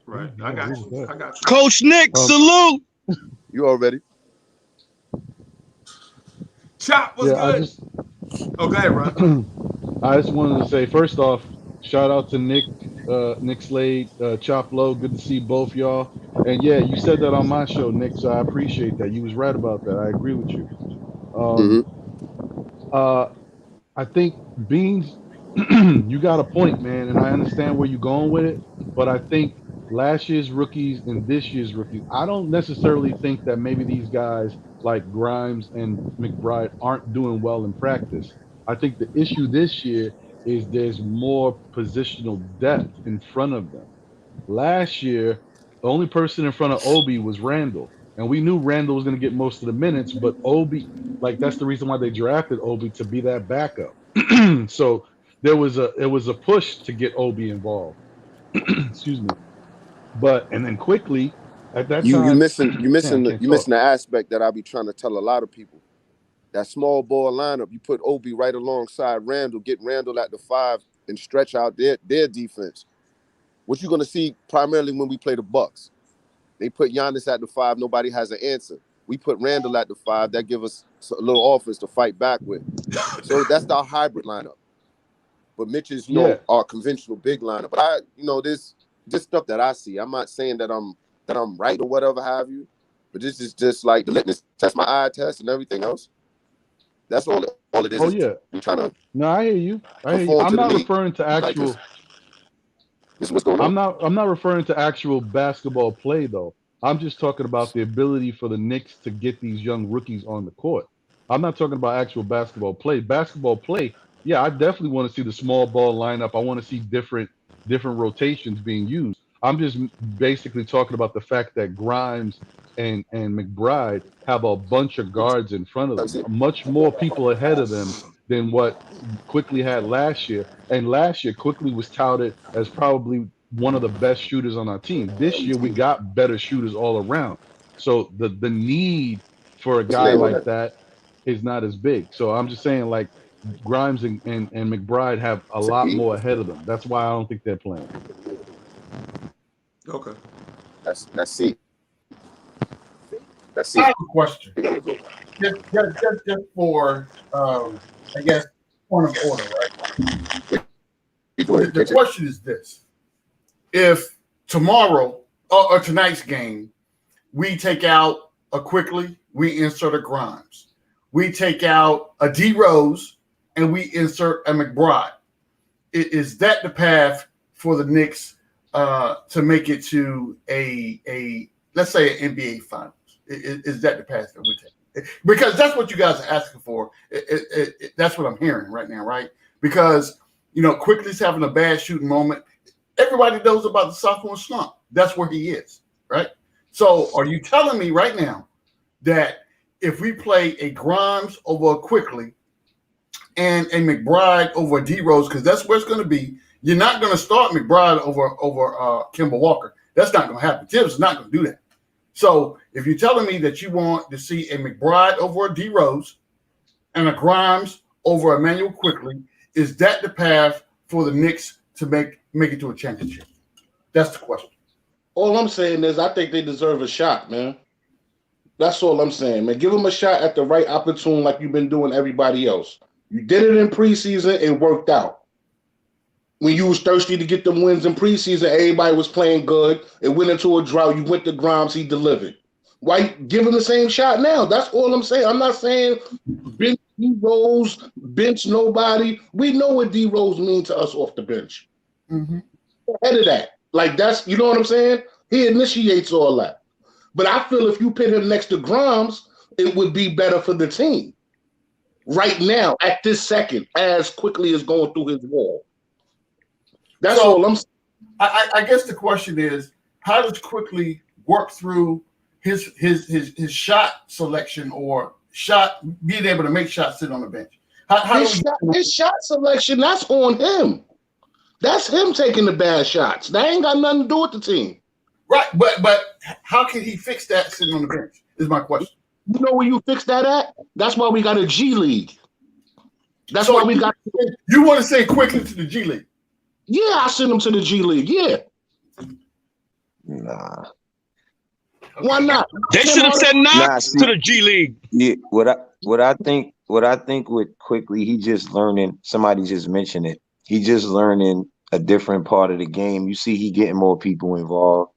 Right. I got you. Coach Nick, salute. You already. Chop was good. Go ahead, Ron. I just wanted to say, first off, shout out to Nick Slade, Chop Low. Good to see both y'all. And yeah, you said that on my show, Nick, so I appreciate that. You was right about that. I agree with you. I think Beans, you got a point, man, and I understand where you're going with it, but I think last year's rookies and this year's rookies, I don't necessarily think that maybe these guys like Grimes and McBride aren't doing well in practice. I think the issue this year is there's more positional depth in front of them. Last year, the only person in front of Obi was Randall, and we knew Randall was going to get most of the minutes, but Obi, like that's the reason why they drafted Obi, to be that backup. So there was a push to get Obi involved. Excuse me. But and then quickly at that You time, missing damn, I can't you talk. missing the aspect that I be trying to tell a lot of people. That small ball lineup, you put Obi right alongside Randall, get Randall at the 5 and stretch out their defense. What you're gonna see primarily when we play the Bucks. They put Giannis at the 5, nobody has an answer. We put Randall at the 5, that give us a little offense to fight back with. So that's our hybrid lineup. But Mitch is, our conventional big lineup. But this stuff that I see. I'm not saying that I'm right or whatever have you, but this is just like the litmus test, my eye test, and everything else. That's all it is. Oh yeah. I'm trying to No, I hear you. conform I'm to the not league. referring to Like actual. this is what's going on. I'm not referring to actual basketball play though. I'm just talking about the ability for the Knicks to get these young rookies on the court. I'm not talking about actual basketball play. Basketball play, yeah, I definitely want to see the small ball lineup. I want to see different rotations being used. I'm just basically talking about the fact that Grimes and McBride have a bunch of guards in front of them, much more people ahead of them than what Quickly had last year. And last year, Quickly was touted as probably one of the best shooters on our team. This year, we got better shooters all around. So the need for a guy like that is not as big. So I'm just saying, like, Grimes and McBride have a lot more ahead of them. That's why I don't think they're playing. Okay. That's it. That's it. I have a question. Just for, I guess, point of order, right? The question is this. If tomorrow or tonight's game, we take out a Quickly, we insert a Grimes. We take out a D Rose and we insert a McBride. Is that the path for the Knicks to make it to a let's say an NBA Finals? Is that the path that we take? Because that's what you guys are asking for. That's what I'm hearing right now, right? Because Quickly's having a bad shooting moment. Everybody knows about the sophomore slump. That's where he is, right? So are you telling me right now that if we play a Grimes over a Quickly and a McBride over a D Rose, because that's where it's going to be, you're not going to start McBride over Kemba Walker. That's not going to happen. Tibbs is not going to do that. So if you're telling me that you want to see a McBride over a D Rose and a Grimes over Emmanuel Quickly, is that the path for the Knicks to make it to a championship? That's the question. All I'm saying is I think they deserve a shot, man. That's all I'm saying, man. Give them a shot at the right opportune like you've been doing everybody else. You did it in preseason, it worked out. When you was thirsty to get them wins in preseason, everybody was playing good. It went into a drought. You went to Grimes, he delivered. Why give him the same shot now? That's all I'm saying. I'm not saying bench D Rose, bench nobody. We know what D Rose means to us off the bench. Mm-hmm. Ahead of that. Like that's, you know what I'm saying? He initiates all that. But I feel if you put him next to Grimes, it would be better for the team. Right now, at this second, as Quickly as going through his wall. That's all I'm saying. I guess the question is, how does Quickly work through his shot selection or being able to make shots sitting on the bench? His shot selection, that's on him. That's him taking the bad shots. That ain't got nothing to do with the team. Right, but how can he fix that sitting on the bench is my question. You know where you fix that at? That's why we got a G League. That's why we got. You want to say Quickly to the G League? Yeah, I send him to the G League. Yeah. Nah. Why not? They should have said Knox to the G League. Yeah, what I think with Quickly, he just learning. Somebody just mentioned it. He just learning a different part of the game. You see, he getting more people involved,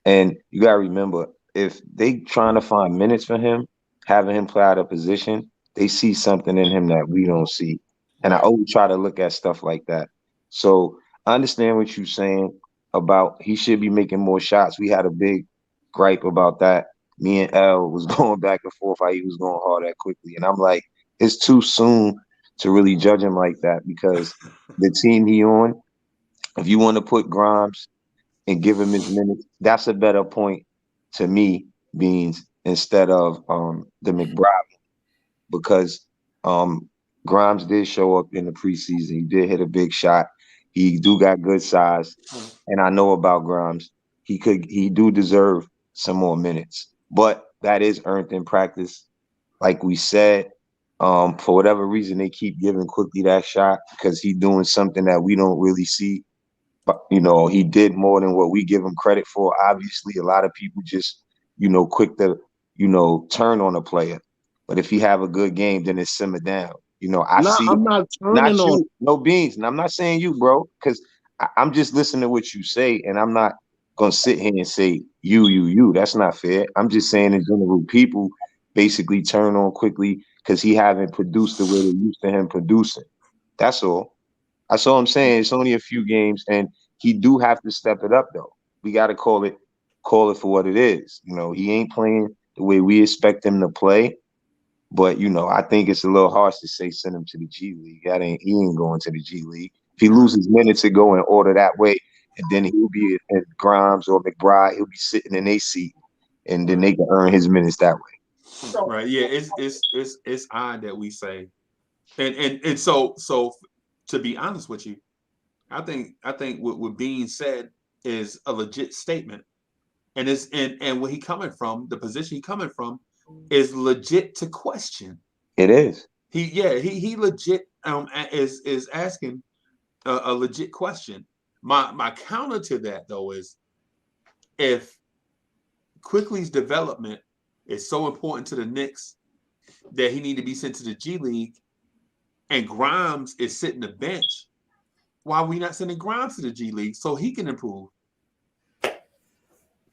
and you gotta remember, if they trying to find minutes for him, having him play out of position, they see something in him that we don't see. And I always try to look at stuff like that. So I understand what you're saying about he should be making more shots. We had a big gripe about that. Me and L was going back and forth how he was going hard at Quickly. And I'm like, it's too soon to really judge him like that because the team he on, if you want to put Grimes and give him his minutes, that's a better point to me, Beans, instead of the McBride. Because Grimes did show up in the preseason. He did hit a big shot. He do got good size, and I know about Grimes. He do deserve some more minutes, but that is earned in practice. Like we said, for whatever reason, they keep giving Quickly that shot because he's doing something that we don't really see. But, he did more than what we give him credit for. Obviously, a lot of people just, quick to, turn on a player. But if he have a good game, then it's simmer down. I'm not not turning on. you, no Beans. And I'm not saying you, bro, because I'm just listening to what you say, and I'm not going to sit here and say you. That's not fair. I'm just saying in general, people basically turn on Quickly because he haven't produced the way they're used to him producing. That's all. That's all I'm saying. It's only a few games, and he do have to step it up, though. We got to call it for what it is. He ain't playing the way we expect him to play. But I think it's a little harsh to say send him to the G League. He ain't going to the G League. If he loses minutes to go in order that way, and then he'll be at Grimes or McBride, he'll be sitting in a seat, and then they can earn his minutes that way. Right? Yeah, it's odd that we say, and so to be honest with you, I think what being said is a legit statement, and where he coming from, the position he coming from, is legit to question. It is. He legit is asking a legit question. My counter to that though is, if Quickly's development is so important to the Knicks that he need to be sent to the G League, and Grimes is sitting the bench, why are we not sending Grimes to the G League so he can improve?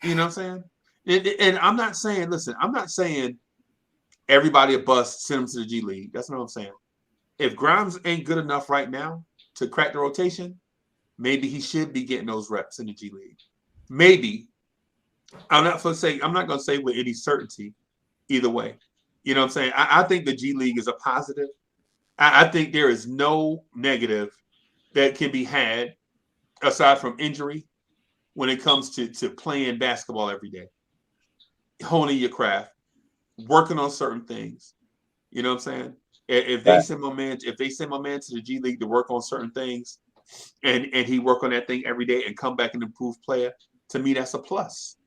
You know what I'm saying? And I'm not saying, listen, I'm not saying everybody a bust, send him to the G League. That's not what I'm saying. If Grimes ain't good enough right now to crack the rotation, maybe he should be getting those reps in the G League. Maybe. I'm not going to say with any certainty either way. You know what I'm saying? I think the G League is a positive. I think there is no negative that can be had aside from injury when it comes to playing basketball every day, honing your craft, working on certain things. You know what I'm saying? If they send my man to the G League to work on certain things, and he work on that thing every day and come back an improved player, to me that's a plus.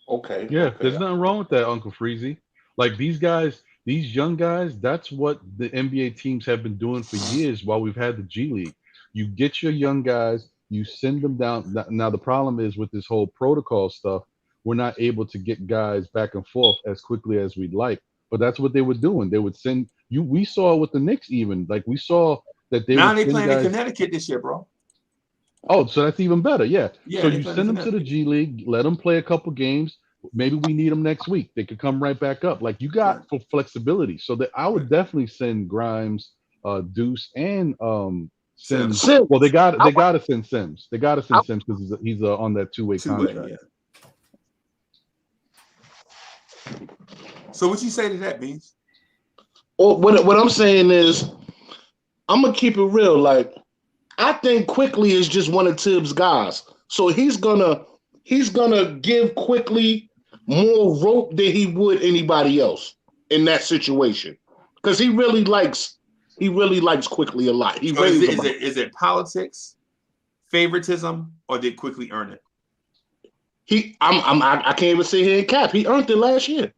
Okay. Yeah, okay. there's nothing wrong with that, Uncle Freezy. Like these guys, these young guys, that's what the NBA teams have been doing for years while we've had the G League. You get your young guys, you send them down. Now the problem is with this whole protocol stuff, we're not able to get guys back and forth as quickly as we'd like. But that's what they were doing. They would send you. We saw with the Knicks even. Like we saw that they now would they send playing guys. in Connecticut this year, bro. Oh, so that's even better. Yeah. Yeah, So they you playing send in them to the Connecticut. G League, let them play a couple games. Maybe we need them next week. They could come right back up. Like you got for flexibility. So that I would definitely send Grimes, Deuce, and Sims. Sims. Well, they got to send Sims. They got to send Sims because he's on that two-way contract. Yeah. So what you say to that, Beans? Well, what I'm saying is, I'm gonna keep it real. Like, I think Quickly is just one of Tibbs' guys, so he's gonna give Quickly more rope than he would anybody else in that situation, because he really likes Quickly a lot. He So raves is about it. is it politics, favoritism, or did Quickly earn it? I can't even sit here and cap. He earned it last year.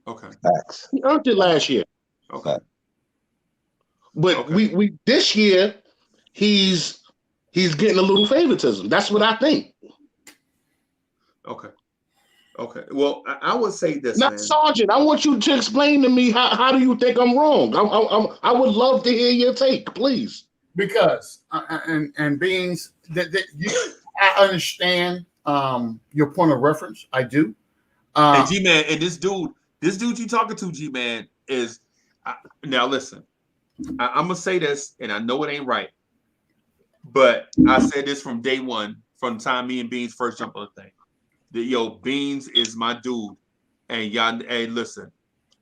Okay. Facts. He earned it last year. Okay. But we this year he's getting a little favoritism. That's what I think. Okay. Well, I would say this, Now, man. Sergeant, I want you to explain to me how do you think I'm wrong? I would love to hear your take, please. Because and Beans, I understand your point of reference. I do. And G-Man, and this dude you talking to, G-Man, is now listen. I'm gonna say this, and I know it ain't right, but I said this from day one, from the time me and Beans first jumped on the thing. That Beans is my dude, and y'all, hey, listen,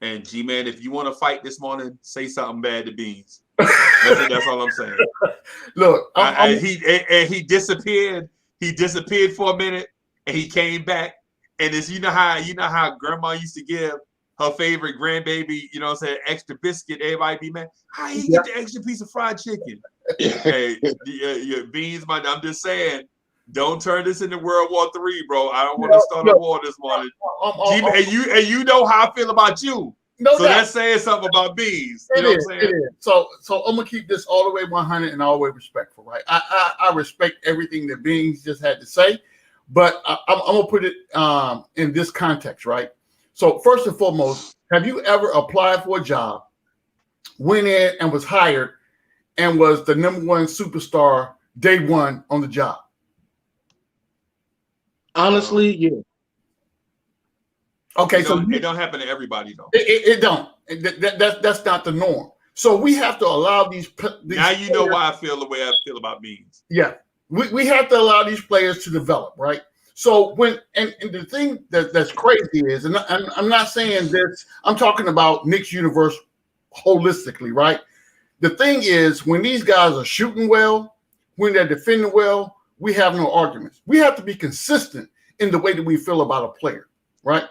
and G-Man, if you want to fight this morning, say something bad to Beans. That's all I'm saying. Look, he disappeared. He disappeared for a minute, and he came back. And it's you know how Grandma used to give her favorite grandbaby, you know what I'm saying, extra biscuit, everybody be mad. How you get the extra piece of fried chicken? Hey, your beans, I'm just saying, don't turn this into World War III, bro. I don't want to start a war this morning. And you know how I feel about you. No so doubt. That's saying something about beans. You know what I'm saying? It is. So I'm gonna keep this all the way 100 and all the way respectful, right? I respect everything that Beans just had to say, but I'm gonna put it in this context, right? So first and foremost, have you ever applied for a job, went in and was hired, and was the #1 superstar day one on the job? Honestly, yeah. Okay, it don't happen to everybody though. It don't. That's not the norm. So we have to allow these now you know why I feel the way I feel about Beans. Yeah, we have to allow these players to develop, right? So when and the thing that's crazy is, and I'm not saying this, I'm talking about Knicks universe holistically, right? The thing is, when these guys are shooting well, when they're defending well, we have no arguments. We have to be consistent in the way that we feel about a player, right?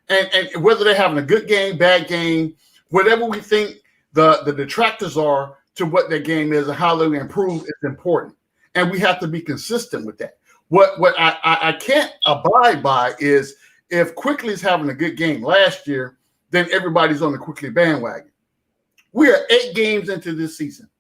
And whether they're having a good game, bad game, whatever we think the detractors are to what their game is and how they improve is important. And we have to be consistent with that. What I can't abide by is if Quickly's having a good game last year, then everybody's on the Quickly bandwagon. We are 8 games into this season.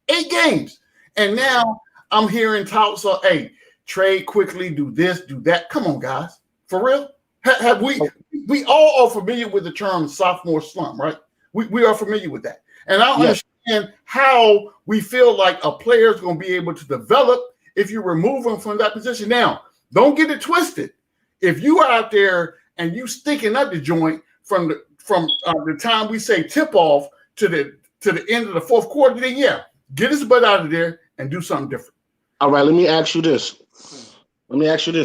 8 games. And now I'm hearing talks of, hey, trade Quickly, do this, do that. Come on, guys. For real? Have we all are familiar with the term sophomore slump, right? We are familiar with that. And I don't understand how we feel like a player is going to be able to develop if you remove him from that position. Now, don't get it twisted. If you are out there and you sticking up the joint from the time we say tip off to the end of the fourth quarter, then yeah, get his butt out of there and do something different. All right, let me ask you this.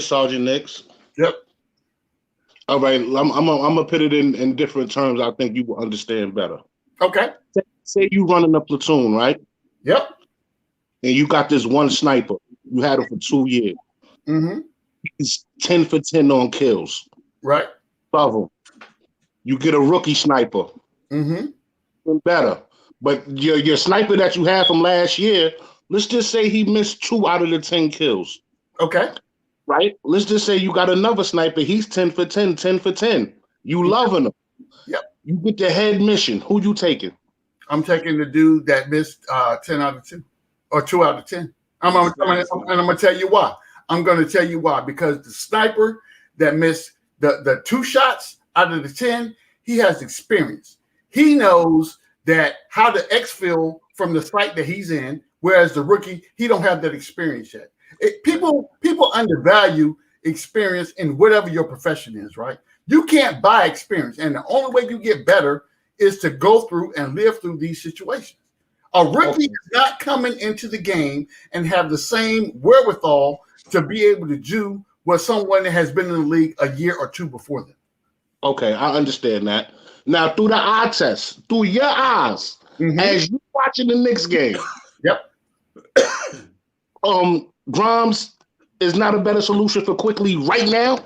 Sergeant Nicks. Yep. All right, I'm gonna put it in different terms. I think you will understand better. Okay. Say you running a platoon, right? Yep. And you got this one sniper. You had him for 2 years. Mm-hmm. He's 10 for 10 on kills. Right. Love him. You get a rookie sniper. Mm-hmm. Even better. But your sniper that you had from last year, let's just say he missed 2 out of the 10 kills. Okay. Right? Let's just say you got another sniper. He's 10 for 10, 10 for 10. You loving him. Yep. You get the head mission. Who you taking? I'm taking the dude that missed 10 out of 2 or 2 out of 10. And I'm going to tell you why. I'm going to tell you why. Because the sniper that missed the 2 shots out of the 10, he has experience. He knows that how to exfil from the site that he's in, whereas the rookie, he don't have that experience yet. People undervalue experience in whatever your profession is, right? You can't buy experience. And the only way you get better is to go through and live through these situations. A rookie is not coming into the game and have the same wherewithal to be able to do what someone that has been in the league a year or 2 before them. Okay, I understand that. Now, through the eye test, through your eyes, as you watching the Knicks game, yep. Grimes is not a better solution for Quickly right now?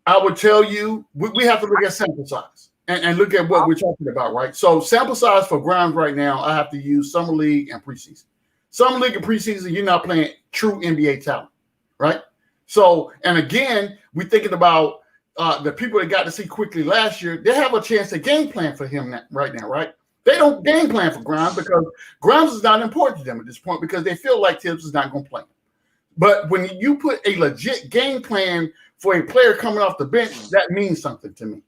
I would tell you, we have to look at sample size and look at what we're talking about, right? So sample size for Grimes right now, I have to use summer league and preseason. Summer league and preseason, you're not playing true NBA talent, right? So, and again, we're thinking about the people that got to see Quickly last year. They have a chance to game plan for him right now, right? They don't game plan for Grimes because Grimes is not important to them at this point because they feel like Tibbs is not going to play him. But when you put a legit game plan for a player coming off the bench, that means something to me.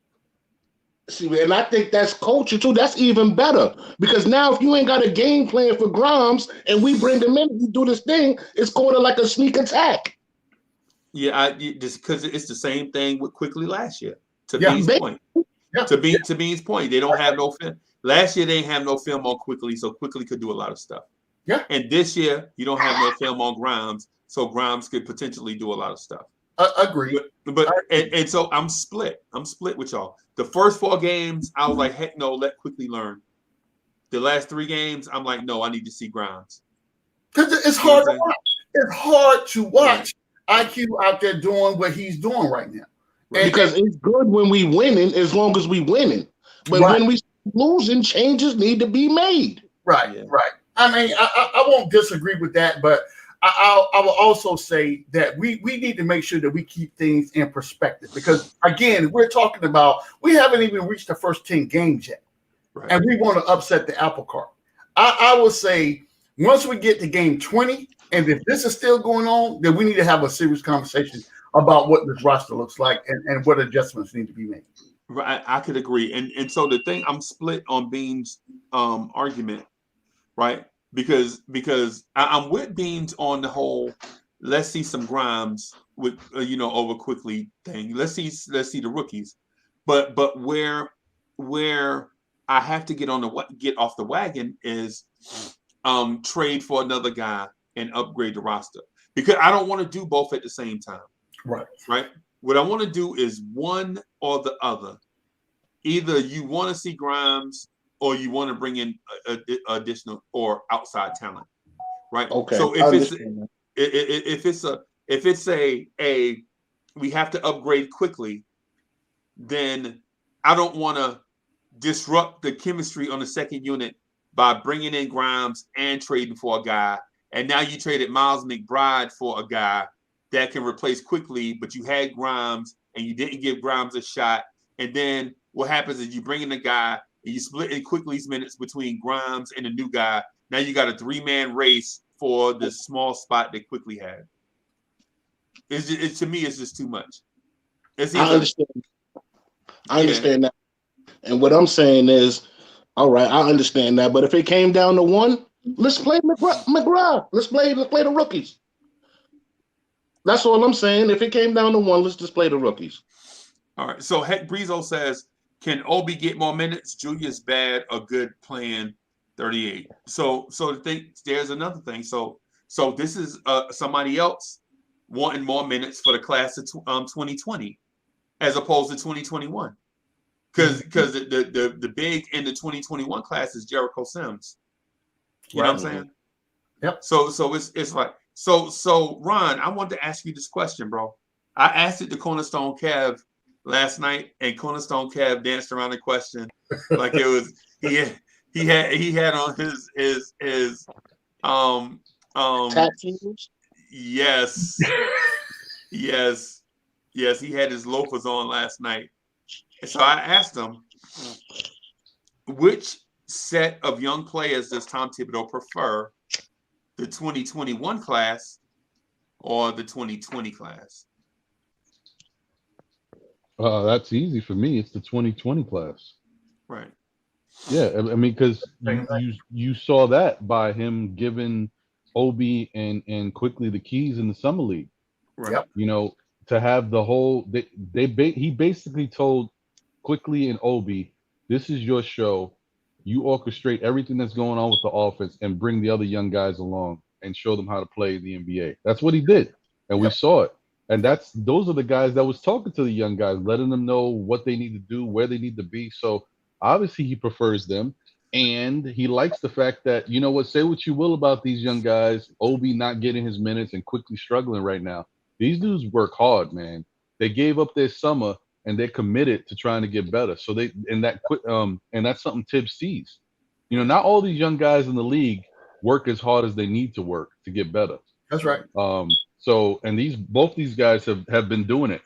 See, and I think that's culture too. That's even better because now if you ain't got a game plan for Grimes and we bring him in, we do this thing, it's going to like a sneak attack. Yeah, just because it's the same thing with Quickly last year. To Bean's point. Yeah. To Bean's point, they don't have no film. Last year they didn't have no film on Quickly, so Quickly could do a lot of stuff. Yeah. And this year you don't have no film on Grimes, so Grimes could potentially do a lot of stuff. Agreed. And so I'm split. I'm split with y'all. The first 4 games, I was like, heck no, let Quickly learn. The last 3 games, I'm like, no, I need to see Grimes. Because it's hard to watch. It's hard to watch IQ out there doing what he's doing right now. Because it's good when we winning as long as we winning. But when we losing, changes need to be made. Right. I mean, I won't disagree with that, but I will also say that we need to make sure that we keep things in perspective, because again, we're talking about, we haven't even reached the first 10 games yet, and we want to upset the apple cart. I will say once we get to game 20, and if this is still going on, then we need to have a serious conversation about what this roster looks like and what adjustments need to be made. Right, I could agree, and so the thing, I'm split on Bean's argument, right? Because I'm with Beans on the whole, let's see some Grimes with over quickly thing. Let's see the rookies, but where I have to get off the wagon is trade for another guy and upgrade the roster, because I don't want to do both at the same time. Right. What I want to do is one or the other. Either you want to see Grimes or you want to bring in additional or outside talent, right? Okay. So if it's a we have to upgrade quickly, then I don't want to disrupt the chemistry on the second unit by bringing in Grimes and trading for a guy. And now you traded Miles McBride for a guy that can replace quickly, but you had Grimes and you didn't give Grimes a shot. And then what happens is you bring in a guy and you split in Quickly's minutes between Grimes and a new guy. Now you got a 3-man race for the small spot that Quickly had. To me, it's just too much. I understand that. And what I'm saying is, all right, I understand that. But if it came down to one, let's play McGrath. Let's play the rookies. That's all I'm saying. If it came down to one, let's just play the rookies. All right. So Heck Brizo says, can Obi get more minutes? Julius bad or good playing 38. So the thing, there's another thing. So this is somebody else wanting more minutes for the class of 2020 as opposed to 2021. Because the big in the 2021 class is Jericho Sims. You know what I'm saying? Yep. So it's like so Ron, I wanted to ask you this question, bro. I asked it to Cornerstone Kev last night, and Cornerstone Kev danced around the question like it was he had on his tattoos. Yes, he had his loafers on last night. And so I asked him, which set of young players does Tom Thibodeau prefer, the 2021 class or the 2020 class? That's easy for me. It's the 2020 class. Right. Yeah, I mean, because you saw that by him giving Obi and Quickly the keys in the summer league. Right. Yep. You know, to have the whole he basically told Quickly and Obi, this is your show. You orchestrate everything that's going on with the offense and bring the other young guys along and show them how to play the NBA. That's what he did, and we saw it. And those are the guys that was talking to the young guys, letting them know what they need to do, where they need to be. So obviously he prefers them, and he likes the fact that, you know what, say what you will about these young guys, Obi not getting his minutes and Quickly struggling right now. These dudes work hard, man. They gave up their summer and they're committed to trying to get better. So and that's something Tibbs sees. You know, not all these young guys in the league work as hard as they need to work to get better. That's right. So, and both these guys have been doing it.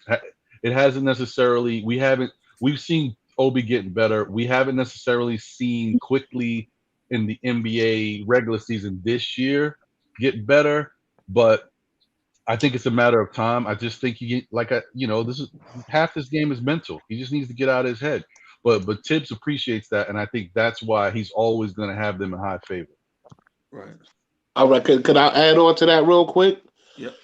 It hasn't necessarily, we've seen Obi getting better. We haven't necessarily seen Quickly in the NBA regular season this year get better, but I think it's a matter of time. I just think this is half this game is mental. He just needs to get out of his head. But Tibbs appreciates that, and I think that's why he's always going to have them in high favor. Right. All right. Could I add on to that real quick? Yep.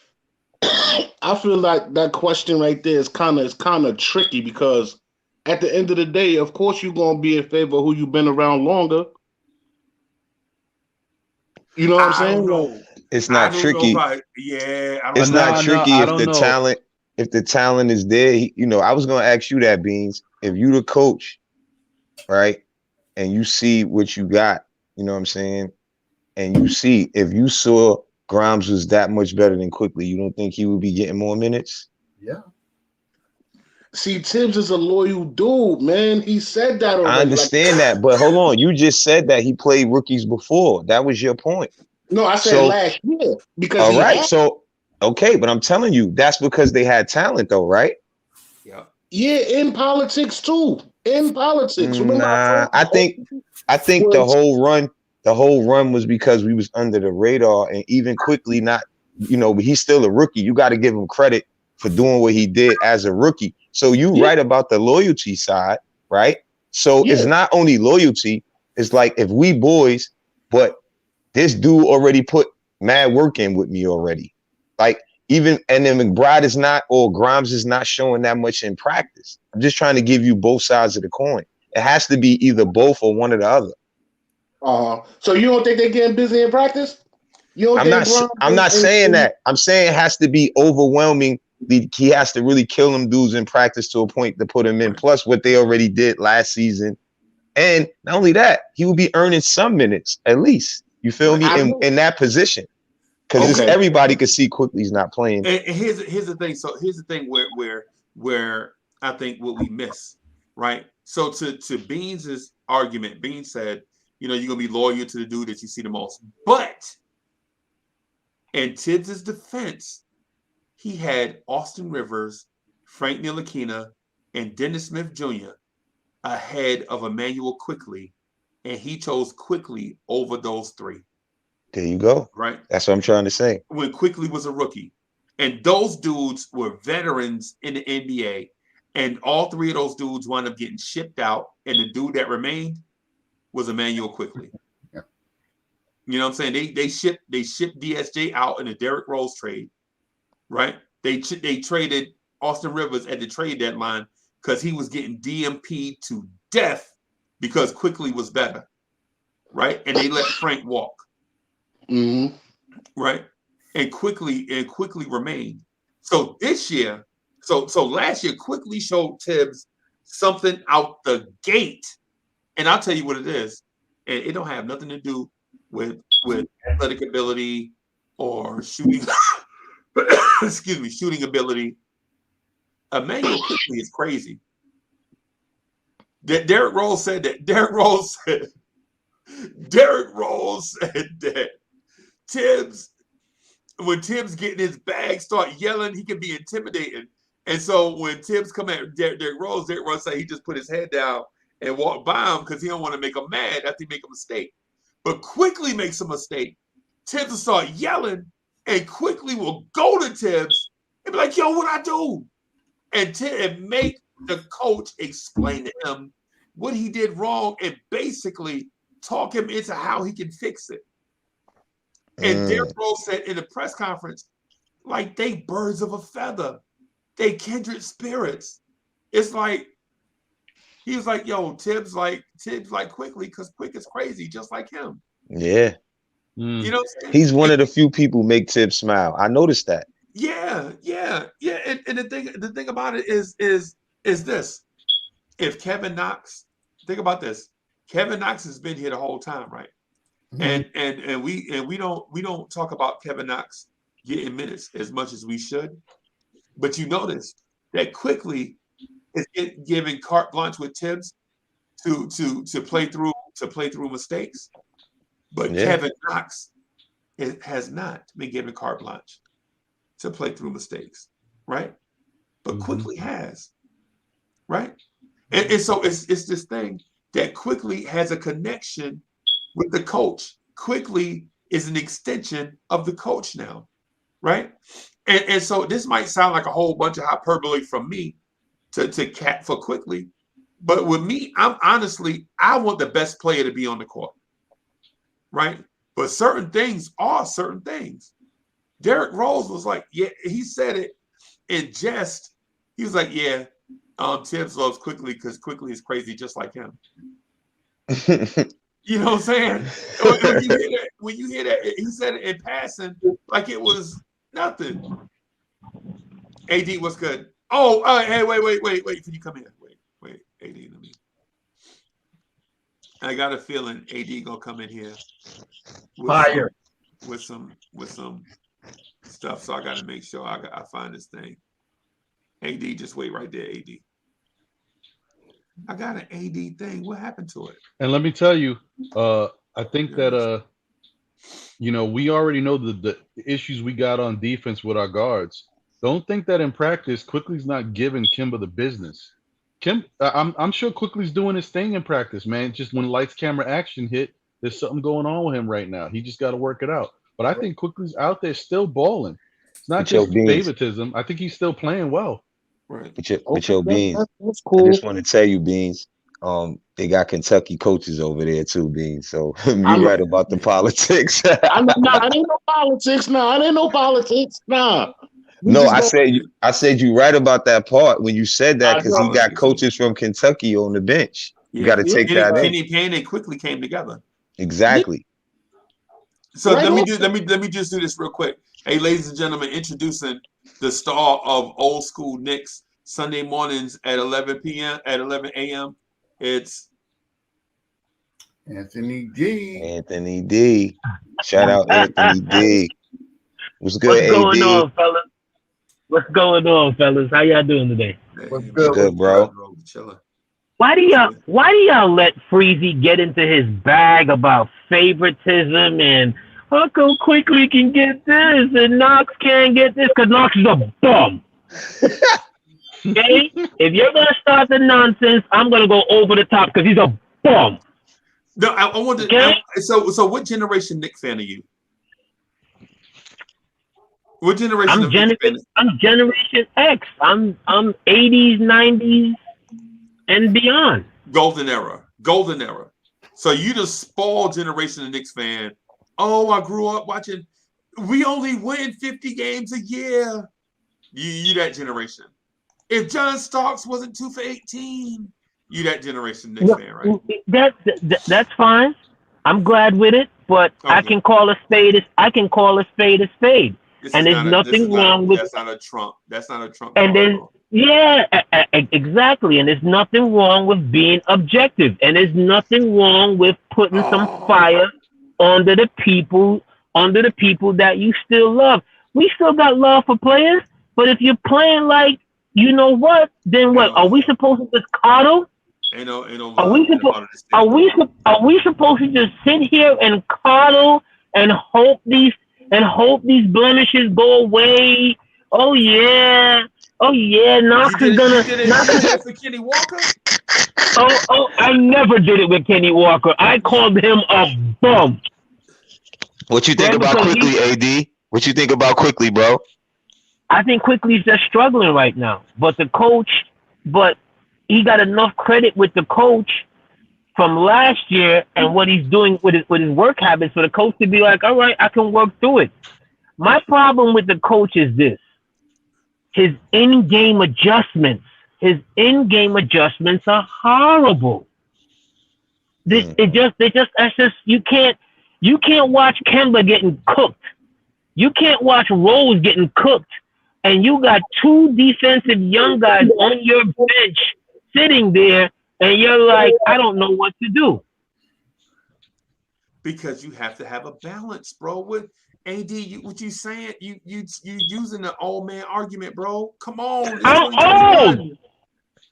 I feel like that question right there is kind of tricky, because at the end of the day, of course, you're going to be in favor of who you've been around longer. You know what I'm saying? It's not tricky. It's not tricky if the talent is there. I was gonna ask you that, Beans. If you the coach, right, and you see what you got, you know what I'm saying, and you see if you saw Grimes was that much better than Quickly, you don't think he would be getting more minutes? Yeah. See, Tibbs is a loyal dude, man. He said that already. I understand that, but hold on. You just said that he played rookies before. That was your point. No, I said last year because all he right. had. So okay, but I'm telling you, that's because they had talent, though, right? Yeah. Yeah, in politics too. In politics. Remember Nah, I think the whole run was because we was under the radar, and even quickly not, but he's still a rookie. You got to give him credit for doing what he did as a rookie. So you right about the loyalty side, right? So it's not only loyalty, it's like if we boys, but this dude already put mad work in with me already. Like even, and then McBride is not, or Grimes is not showing that much in practice. I'm just trying to give you both sides of the coin. It has to be either both or one or the other. So you don't think they're getting busy in practice? You don't I'm not saying that. I'm saying it has to be overwhelming. He has to really kill them dudes in practice to a point to put him in. Plus what they already did last season. And not only that, he will be earning some minutes at least. You feel me? In that position. Because everybody could see quickly he's not playing. And here's the thing. So here's the thing where I think what we miss, right? So to Beans's argument, Beans said, you're gonna be loyal to the dude that you see the most. But in Tibbs' defense, he had Austin Rivers, Frank Ntilikina, and Dennis Smith Jr. ahead of Emmanuel Quickly, and he chose Quickly over those three. There you go. Right. That's what I'm trying to say. When Quickly was a rookie. And those dudes were veterans in the NBA. And all three of those dudes wound up getting shipped out. And the dude that remained was Emmanuel Quickly. Yeah. You know what I'm saying? They shipped DSJ out in a Derrick Rose trade. Right? They traded Austin Rivers at the trade deadline because he was getting DMP'd to death because Quickly was better. Right? And they let Frank walk. Mm-hmm. Right, and quickly remained. So this year, so last year, Quickly showed Tibbs something out the gate, and I'll tell you what it is, and it don't have nothing to do with athletic ability or shooting. Excuse me, shooting ability. Emmanuel Quickly is crazy. Derrick Rose said that. Derrick Rose said that. Tibbs, when Tibbs get in his bag, start yelling, he can be intimidating. And so when Tibbs come at Derrick Rose say he just put his head down and walk by him because he don't want to make him mad after he make a mistake. But Quickly makes a mistake. Tibbs will start yelling and Quickly will go to Tibbs and be like, yo, what I do? And make the coach explain to him what he did wrong and basically talk him into how he can fix it. And Derrick Rose said in the press conference, like they birds of a feather, they kindred spirits. It's like he was like, "Yo, Tibbs like Quickly because Quick is crazy, just like him." Yeah, you know, what I'm saying? He's one of the few people who make Tibbs smile. I noticed that. Yeah. And the thing about it is this: if Kevin Knox, think about this, Kevin Knox has been here the whole time, right? Mm-hmm. And we don't talk about Kevin Knox getting minutes as much as we should, but you notice that Quickly is giving carte blanche with Tibbs to play through mistakes, but Kevin Knox has not been given carte blanche to play through mistakes, right? But Quickly has, right? And so it's this thing that Quickly has a connection with the coach. Quickly is an extension of the coach now, right? And so this might sound like a whole bunch of hyperbole from me to cat for Quickly, but with me, I want the best player to be on the court, right? But certain things are certain things. Derrick Rose was like, yeah, he said it in jest. He was like, yeah, Tibbs loves Quickly because Quickly is crazy just like him. You know what I'm saying? When you hear that, he said it in passing like it was nothing. AD, what's good? Oh, hey, wait. Can you come here? Wait, AD, let me. I got a feeling AD gonna come in here with some stuff. So I got to make sure I find this thing. AD, just wait right there, AD. I got an AD thing. What happened to it? And let me tell you, I think that we already know the issues we got on defense with our guards. Don't think that in practice, Quickly's not giving Kimba the business. I'm sure Quickly's doing his thing in practice, man. Just when lights, camera, action hit, there's something going on with him right now. He just got to work it out. But I think Quickly's out there still balling. It's not just favoritism. I think he's still playing well. Right. But your Beans, that's cool. I just want to tell you, Beans, they got Kentucky coaches over there too, Beans. So you're right about the politics. I ain't no politics. Nah, it ain't no politics. Nah. No, I said you right about that part when you said that because he got coaches from Kentucky on the bench. You got to take that in. Kenny Payne and Quickly came together. Exactly. So let me just do this real quick. Hey, ladies and gentlemen, introducing the star of Old School Knicks Sunday mornings at 11 a.m. It's Anthony D. Anthony D. Shout out Anthony D. What's good, What's going on, fellas? What's going on, fellas? How y'all doing today? What's good, bro? Why do y'all let Freezy get into his bag about favoritism and how come Quickly can get this and Knox can't get this because Knox is a bum? Okay? If you're gonna start the nonsense, I'm gonna go over the top because he's a bum. No, I want to. Okay? So what generation Knicks fan are you? What generation? I'm Generation X. I'm 80s, 90s, and beyond. Golden era. So you the spoiled generation of Knicks fan. Oh, I grew up watching. We only win 50 games a year. You that generation. If John Starks wasn't 2 for 18, you that generation Knicks fan, right? That's fine. I'm glad with it, but okay. I can call a spade a spade. And there's nothing wrong with that's not a Trump. And then exactly. And there's nothing wrong with being objective. And there's nothing wrong with putting some fire under the people that you still love. We still got love for players, but if you're playing like you know what, then what? Are we supposed to just coddle? Are we supposed to just sit here and coddle and hope these blemishes go away? Oh yeah, Knox is gonna. For Kenny Walker? Oh, I never did it with Kenny Walker. I called him a bum. What you think about Quickly, AD? What you think about Quickly, bro? I think Quickly's just struggling right now. But he got enough credit with the coach from last year and what he's doing with his work habits for the coach to be like, all right, I can work through it. My problem with the coach is this. His in-game adjustments are horrible. You can't watch Kemba getting cooked. You can't watch Rose getting cooked. And you got two defensive young guys on your bench sitting there, and you're like, I don't know what to do. Because you have to have a balance, bro. With AD, what you saying? You using the old man argument, bro. Come on. I'm old.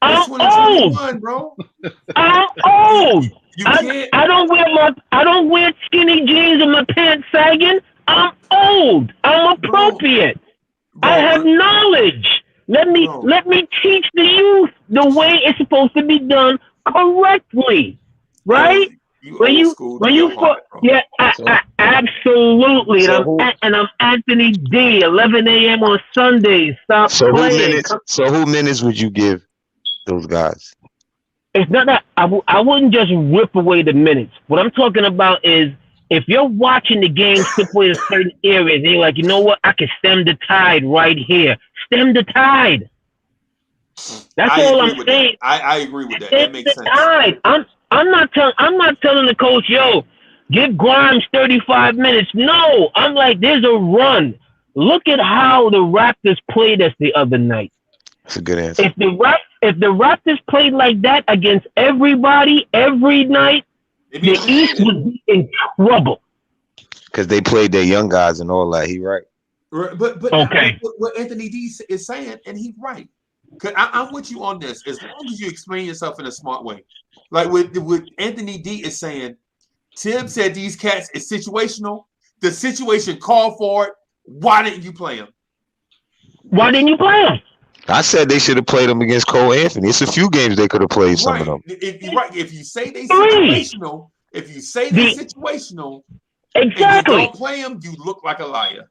It's 2021, bro. I'm old. You can't. I don't wear skinny jeans and my pants sagging. I'm old. I'm appropriate. Bro, I have knowledge. Let me teach the youth the way it's supposed to be done correctly, right? Absolutely. And I'm Anthony D. 11 a.m. on Sundays. Stop playing. Who minutes would you give those guys? It's not that I wouldn't just rip away the minutes. What I'm talking about is if you're watching the game simply in certain areas and you're like, you know what, I can stem the tide right here. Stem the tide. That's all I'm saying. I agree with that. That makes sense. Tide. I'm not telling the coach, yo, give Grimes 35 minutes. No, I'm like, there's a run. Look at how the Raptors played us the other night. That's a good answer. If the Raptors played like that against everybody every night, the East would be in trouble. Because they played their young guys and all that. He right. But okay. What Anthony D is saying, and he's right. Cause I'm with you on this. As long as you explain yourself in a smart way, like with Anthony D is saying, Tibbs said these cats is situational. The situation called for it. Why didn't you play him? Why didn't you play him? I said they should have played him against Cole Anthony. It's a few games they could have played some of them. If you say they situational, situational, and you don't play them, you look like a liar.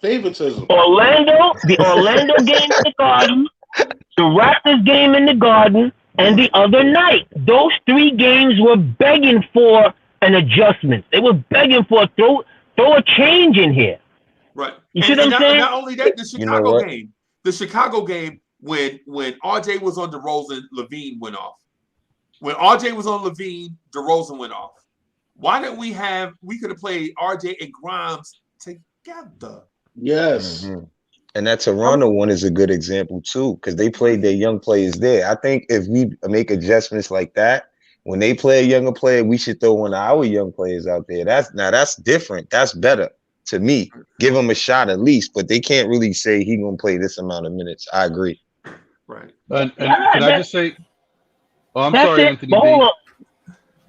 Favoritism. The Orlando game in the Garden, the Raptors game in the Garden, and the other night. Those 3 games were begging for an adjustment. They were begging for throw a change in here. Right. You see what I'm saying? Not only that, the Chicago game. The Chicago game when RJ was on DeRozan, Levine went off. When RJ was on Levine, DeRozan went off. Why didn't we could have played RJ and Grimes together? Yes. Mm-hmm. And that Toronto one is a good example too, because they played their young players there. I think if we make adjustments like that, when they play a younger player, we should throw one of our young players out there. That's different. That's better to me. Give him a shot at least, but they can't really say he's gonna play this amount of minutes. I agree. Right. And can I just say? Oh, I'm sorry, Anthony. Hold on.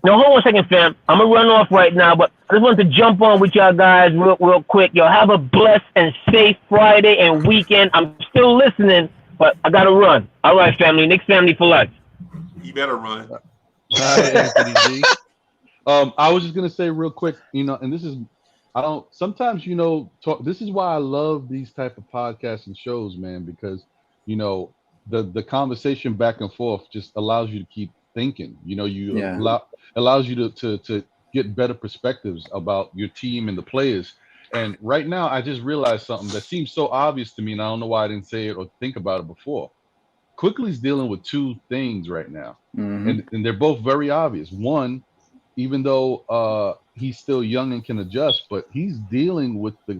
No, hold on a second, fam. I'm gonna run off right now, but I just wanted to jump on with y'all guys real quick. Y'all have a blessed and safe Friday and weekend. I'm still listening, but I gotta run. All right, family. Knicks family for life. You better run. Hi, Anthony G. I was just gonna say real quick, and this is sometimes this is why I love these type of podcasts and shows, man, because the conversation back and forth just allows you to keep thinking. Allows you to get better perspectives about your team and the players. And right now, I just realized something that seems so obvious to me, and I don't know why I didn't say it or think about it before. Quickly's dealing with 2 things right now, and they're both very obvious. One, even though he's still young and can adjust, but he's dealing with the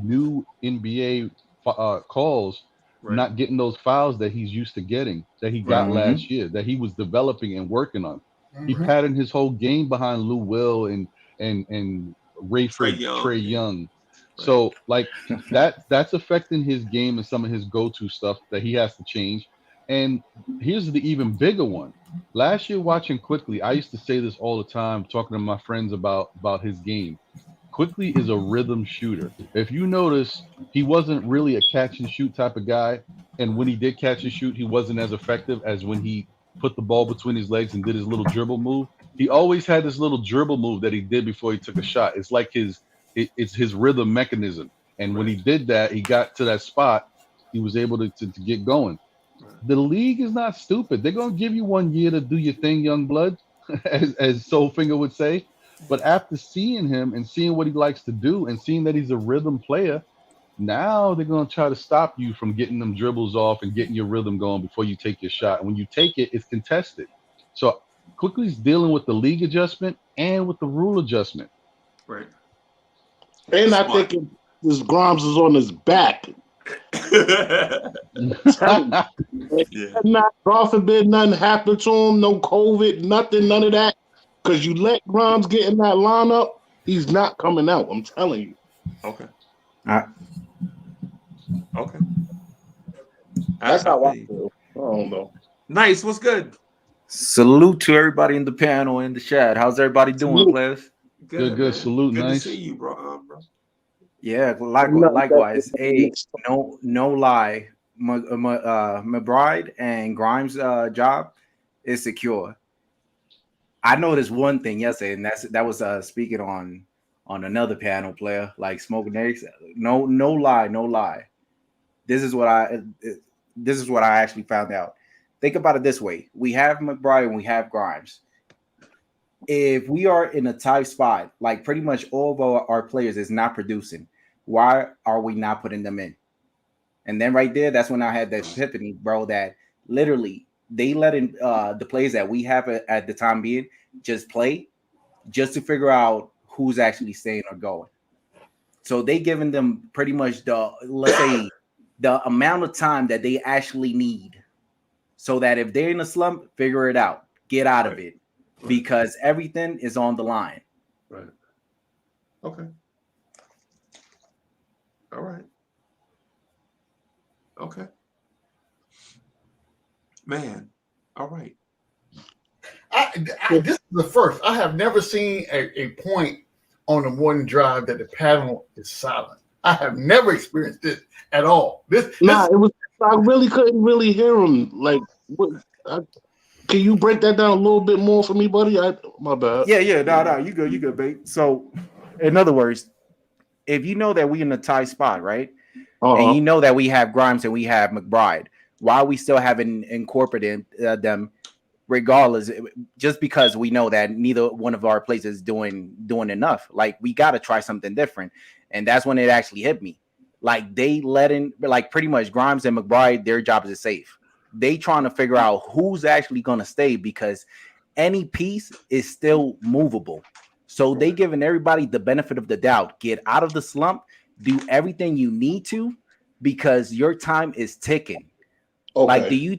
new NBA calls. Right. Not getting those fouls that he's used to getting, that he got last year, that he was developing and working on. He patterned his whole game behind Lou Will and Rayford, Trey Young. Right. So like that's affecting his game and some of his go-to stuff that he has to change. And here's the even bigger one. Last year watching Quickly, I used to say this all the time, talking to my friends about his game. Quickly is a rhythm shooter. If you notice, he wasn't really a catch and shoot type of guy. And when he did catch and shoot, he wasn't as effective as when he put the ball between his legs and did his little dribble move. He always had this little dribble move that he did before he took a shot. It's like it's his rhythm mechanism. And when he did that, he got to that spot, he was able to get going. The league is not stupid. They're going to give you 1 year to do your thing, young blood, as Soulfinger would say. But after seeing him and seeing what he likes to do and seeing that he's a rhythm player, now they're going to try to stop you from getting them dribbles off and getting your rhythm going before you take your shot. And when you take it, it's contested. So Quickly's dealing with the league adjustment and with the rule adjustment. Right. And I think this Grimes is on his back. God forbid nothing happened to him, no COVID, nothing, none of that. Because you let Grimes get in that lineup, he's not coming out. I'm telling you. Okay. Okay. That's how I feel. I don't know. Nice. What's good? Salute to everybody in the panel and the chat. How's everybody doing, players? Good. Salute. Good nice to see you, bro. Yeah, likewise. Hey, no lie. McBride and Grimes' job is secure. I noticed one thing yesterday, and that was speaking on another panel player like Smoke Knicks. No lie. This is what I actually found out. Think about it this way: we have McBride and we have Grimes. If we are in a tight spot, like pretty much all of our players is not producing, why are we not putting them in? And then right there, that's when I had that epiphany, bro, that literally they let in the players that we have at the time being just play just to figure out who's actually staying or going. So they giving them pretty much the amount of time that they actually need so that if they're in a slump, figure it out, get out of it, because everything is on the line. Right. Okay. All right. Okay. Man, all right. This is the first. I have never seen a point on the morning drive that the panel is silent. I have never experienced this at all. It was. I really couldn't really hear him. Like, can you break that down a little bit more for me, buddy? My bad. Yeah. No, you good, babe. So, in other words, if you know that we in a tight spot, right, and you know that we have Grimes and we have McBride, why we still haven't incorporated them? Regardless, just because we know that neither one of our places is doing enough, like we got to try something different, and that's when it actually hit me. Like they let in, like pretty much Grimes and McBride, their job is safe. They trying to figure out who's actually going to stay because any piece is still movable. So they giving everybody the benefit of the doubt. Get out of the slump, do everything you need to, because your time is ticking. Okay. Like, do you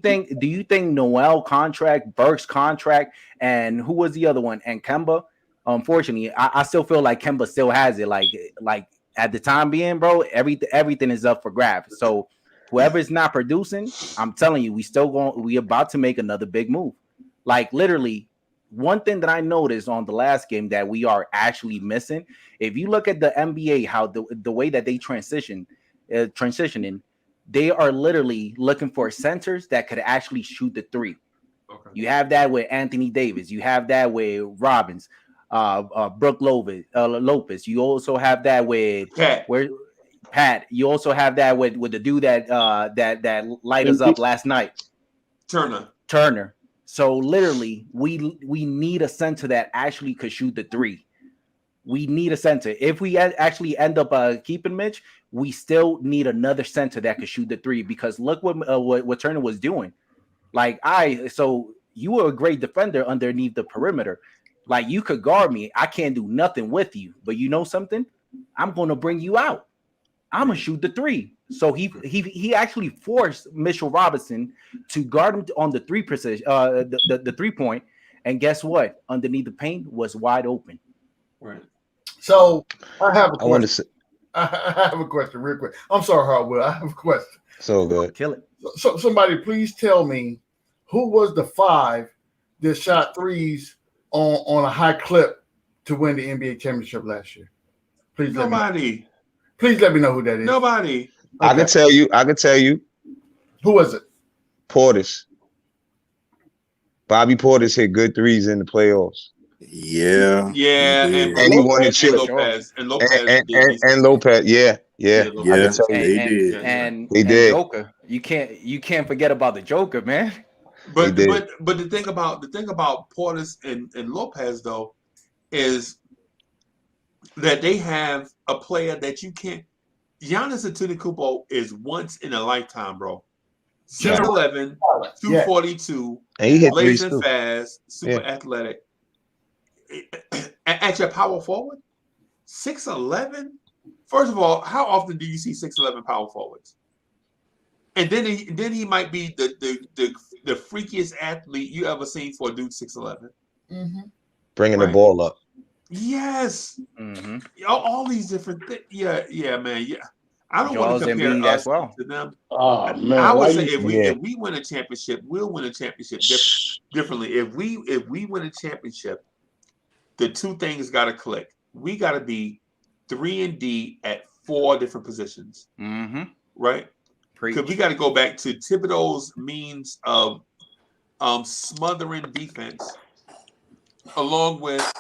think Noel contract, Burks contract, and who was the other one? And Kemba? Unfortunately, I still feel like Kemba still has it. Like at the time being, bro, everything is up for grabs. So whoever is not producing, I'm telling you, we about to make another big move. Like literally, one thing that I noticed on the last game that we are actually missing. If you look at the NBA, how the way that they transitioning. They are literally looking for centers that could actually shoot the three. Okay. You have that with Anthony Davis. You have that with Robbins, Brook Lopez. You also have that with Pat. You also have that with the dude that light us up last night, Turner. So literally, we need a center that actually could shoot the three. We need a center. If we actually end up keeping Mitch, we still need another center that could shoot the three. Because look what Turner was doing. Like so you were a great defender underneath the perimeter. Like you could guard me. I can't do nothing with you. But you know something? I'm going to bring you out. I'm gonna shoot the three. So he actually forced Mitchell Robinson to guard him on the three precision, the 3 point. And guess what? Underneath the paint was wide open. Right. So I have a question. I have a question real quick. I'm sorry, Hardwood. I have a question. So good. Kill it. So somebody please tell me who was the 5 that shot threes on a high clip to win the NBA championship last year? Please Nobody. Please let me know who that is. Nobody. Okay. I can tell you. Who was it? Portis. Bobby Portis hit good threes in the playoffs. Yeah. And he won the chip. And Lopez. Yeah. I can tell you. They did. And they did. Joker. You can't forget about the Joker, man. But the thing about Portis and Lopez though is that they have a player that you can't. Giannis Antetokounmpo is once in a lifetime, bro. 6'11", 242, and he hit blazing fast, super athletic. At your power forward, 6'11". First of all, how often do you see 6'11" power forwards? And then he might be the freakiest athlete you ever seen for a dude 6'11". Mm-hmm. Bringing the ball up. Yes. Mm-hmm. All these different things. Yeah, man. Yeah. I don't want to compare us to them. Oh man! I would say if we win a championship, we'll win a championship differently. If we win a championship, the two things got to click. We got to be 3-and-D at 4 different positions. Mm-hmm. Right? Because we got to go back to Thibodeau's means of smothering defense, along with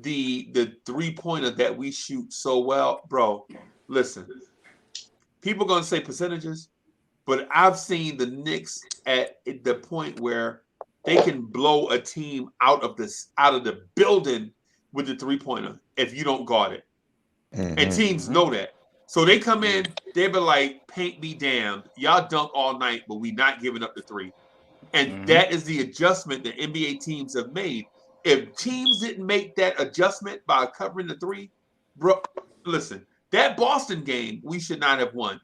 the 3-pointer that we shoot so well, bro. Listen, people are gonna say percentages, but I've seen the Knicks at the point where they can blow a team out of the building with the 3-pointer if you don't guard it. Mm-hmm. And teams know that. So they come in, they be like, paint me damned. Y'all dunk all night, but we not giving up the 3. And that is the adjustment that NBA teams have made. If teams didn't make that adjustment by covering the 3, bro, listen, that Boston game, we should not have won.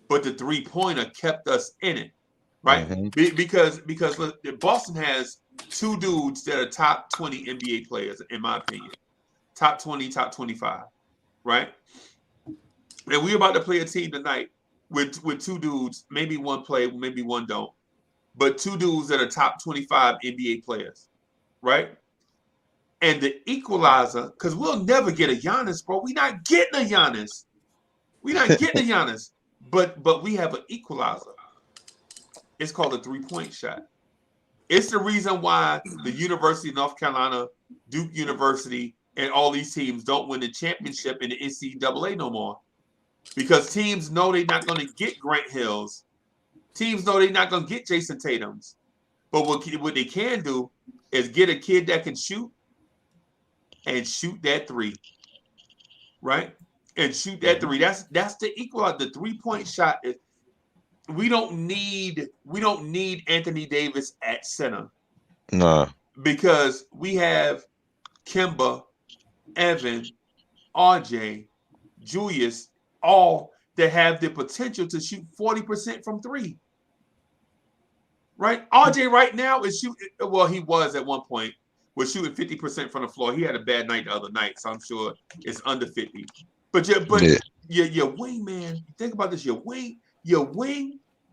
But the 3-pointer kept us in it, right? Mm-hmm. Because Boston has 2 dudes that are top 20 NBA players, in my opinion. Top 20, top 25, right? And we're about to play a team tonight with 2 dudes, maybe one play, maybe one don't. but two dudes that are top 25 NBA players, right? And the equalizer, because we'll never get a Giannis, bro. We're not getting a Giannis. We're not getting a Giannis. But we have an equalizer. It's called a three-point shot. It's the reason why the University of North Carolina, Duke University, and all these teams don't win the championship in the NCAA no more. Because teams know they're not going to get Grant Hills. Teams know they're not going to get Jason Tatums. But what they can do is get a kid that can shoot and shoot that three. Right? And shoot that three. That's the equalizer. The three-point shot is. We don't need Anthony Davis at center. Nah. Because we have Kemba, Evan, RJ, Julius, all that have the potential to shoot 40% from three. Right? RJ right now is shooting, well, he was at one point, was shooting 50% from the floor. He had a bad night the other night, so I'm sure it's under 50. But your wing, man, think about this, your wing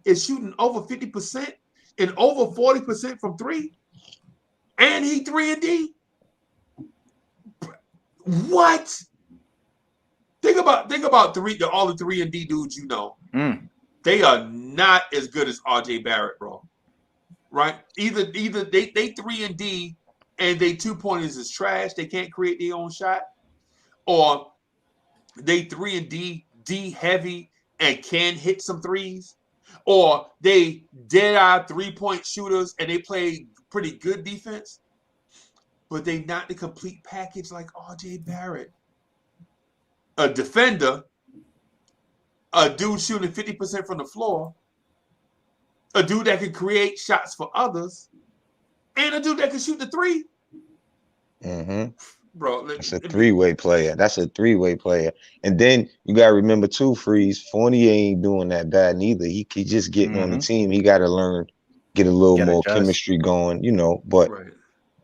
is shooting over 50% and over 40% from three, and he 3-and-D. What? Think about all the 3-and-D dudes you know. They are not as good as RJ Barrett, bro. Right? Either they 3-and-D and they 2-pointers is trash. They can't create their own shot, or they 3-and-D heavy and can hit some threes, or they dead-eye 3-point shooters and they play pretty good defense, but they not the complete package like RJ Barrett. A defender, a dude shooting 50% from the floor, a dude that can create shots for others, and a dude that can shoot the three. Mm-hmm. Bro, that's a three-way player. That's a three-way player. And then you gotta remember too, Freeze, Fournier ain't doing that bad neither. He just getting on the team. He gotta learn, get a little more chemistry going, but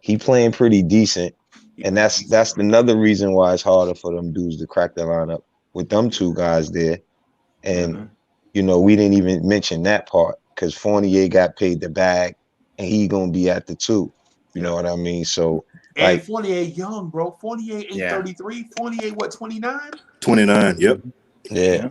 he playing pretty decent. And that's another reason why it's harder for them dudes to crack the lineup with them two guys there. And we didn't even mention that part because Fournier got paid the bag and he gonna be at the two. You know what I mean? So and Fournier young, bro. Fournier ain't 33. Fournier, what, 29? 29, yep. Yeah.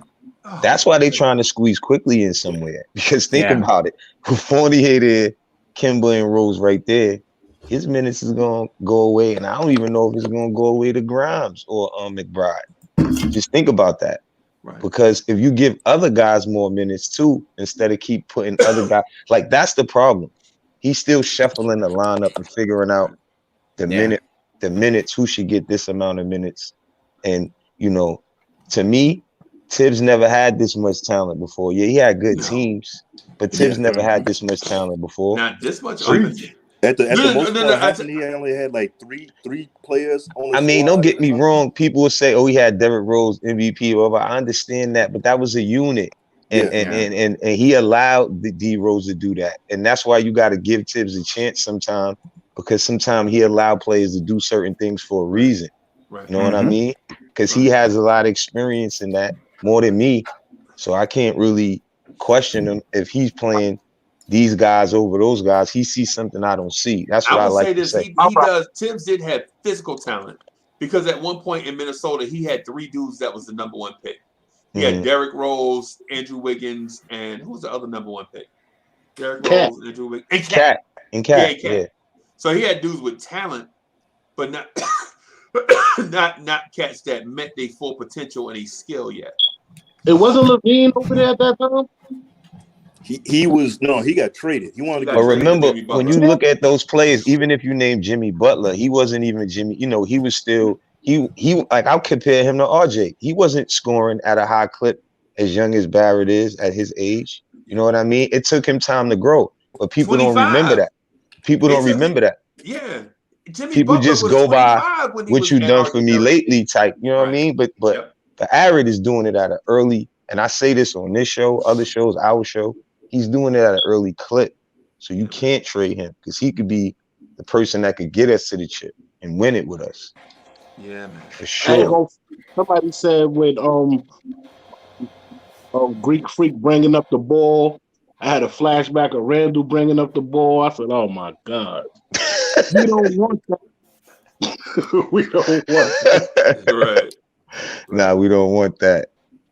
That's why they trying to squeeze quickly in somewhere. Because think about it. With Fournier there, Kemba and Rose right there, his minutes is going to go away. And I don't even know if it's going to go away to Grimes or McBride. Just think about that. Right. Because if you give other guys more minutes too, instead of keep putting other guys, like that's the problem. He's still shuffling the lineup and figuring out the minutes, who should get this amount of minutes. And, to me, Tibbs never had this much talent before. Yeah, he had good teams, but Tibbs never had this much talent before. Not this much. At the most part, he only had like three players on I mean, don't get me wrong. People will say, "Oh, he had Derrick Rose MVP." Or whatever. I understand that, but that was a unit, and he allowed the D Rose to do that, and that's why you got to give Tibbs a chance sometime, because sometimes he allowed players to do certain things for a reason. Right. You know what I mean? Because he has a lot of experience in that, more than me, so I can't really question him if he's playing these guys over those guys. He sees something I don't see. That's what I like to say. He does. Tibbs did have physical talent, because at one point in Minnesota, he had three dudes that was the number one pick. He had Derrick Rose, Andrew Wiggins, and who was the other number one pick? Derrick Rose, Andrew Wiggins, and Cat. Yeah. So he had dudes with talent, but not not cats that met their full potential and a skill yet. It wasn't Levine over there at that time. He got traded. He wanted to. But remember, when you look at those players, even if you name Jimmy Butler, he wasn't even Jimmy. He was still he like, I'll compare him to RJ. He wasn't scoring at a high clip as young as Barrett is at his age. You know what I mean? It took him time to grow, but people 25. Don't remember that. People don't remember that. Yeah. Jimmy people Butler just go by what you done for me lately type. You know what I mean? But the Arrett is doing it at an early, and I say this on this show, other shows, our show. He's doing it at an early clip. So you can't trade him, because he could be the person that could get us to the chip and win it with us. Yeah, man. For sure. Somebody said with Greek Freak bringing up the ball, I had a flashback of Randall bringing up the ball. I said, "Oh my God, we don't want that. We don't want that." Right. Nah, we don't want that.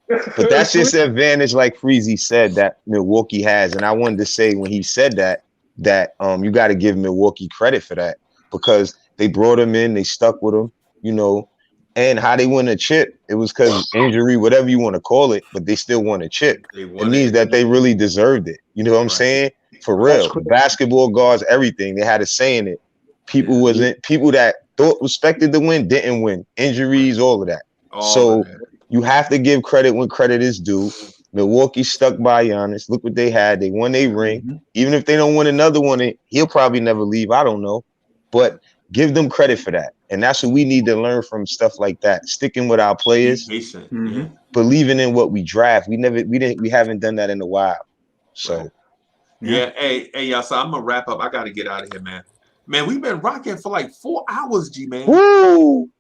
But that's just the advantage, like Freezy said, that Milwaukee has. And I wanted to say when he said that you got to give Milwaukee credit for that, because they brought him in, they stuck with him, and how they won a chip. It was because injury, whatever you want to call it, but they still won a chip. It means that they really deserved it. You know what I'm saying? For real. Basketball guards, everything. They had a say in it. People that thought expected to win didn't win. Injuries, all of that. You have to give credit when credit is due. Milwaukee stuck by Giannis. Look what they had. They won a ring. Even if they don't win another one, he'll probably never leave. I don't know. But give them credit for that. And that's what we need to learn from stuff like that. Sticking with our players. Be patient. Believing in what we draft. We haven't done that in a while. So Hey, y'all. So I'm gonna wrap up. I gotta get out of here, man. Man, we've been rocking for like 4 hours, G man. Woo!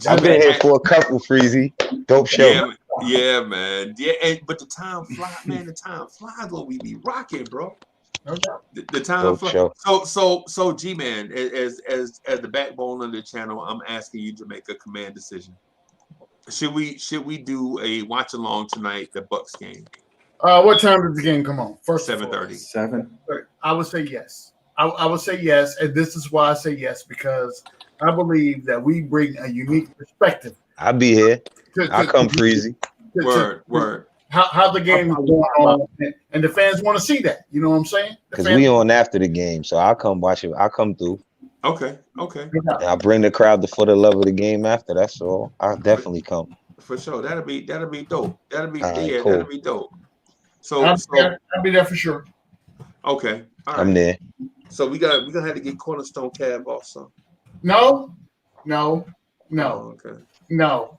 I've been here for a couple, Freezy. Dope show. Yeah, man. Yeah, but the time flies, man. The time flies when we be rocking, bro. The time flies. So, G man, as the backbone of the channel, I'm asking you to make a command decision. Should we do a watch along tonight, the Bucks game? What time did the game come on? First 7:30. 7. I would say yes. I would say yes, and this is why I say yes, because I believe that we bring a unique perspective. I'll be here. I'll come, Freezy. Word. How the game is going on, and the fans want to see that. You know what I'm saying? Because we on after the game, so I'll come watch it. I'll come through. Okay. And I'll bring the crowd for the love of the game after. That's all. I'll definitely come. For sure. That'll be dope. That'll be cool. That'll be dope. So I'll be there for sure. Okay. All right. I'm there. So we gonna have to get Cornerstone Cab also. No. Oh, okay. No.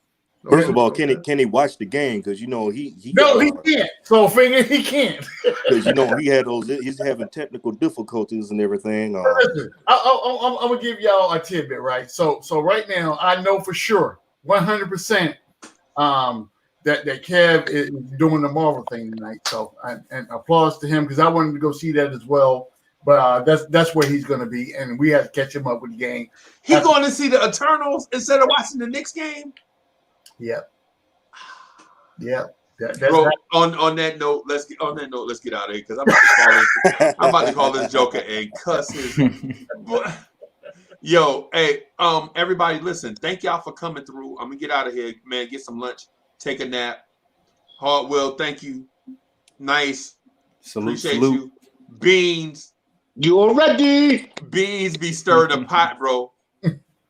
First of all, can he watch the game? Because he can't. So figure he can't. Because he had he's having technical difficulties and everything. Listen, I'm gonna give y'all a tidbit, right? So right now I know for sure, 100%, that Kev is doing the Marvel thing tonight. So and applause to him, because I wanted to go see that as well. But that's where he's going to be, and we have to catch him up with the game. He going to see the Eternals instead of watching the Knicks game? Yep. Bro, on that note, let's get out of here, because I'm about to call this Joker and cuss his. Yo, hey, everybody, listen. Thank y'all for coming through. I'm gonna get out of here, man. Get some lunch, take a nap. Hardwell, thank you. Nice. Appreciate you. Beans. You already. Beans be stirring the pot, bro.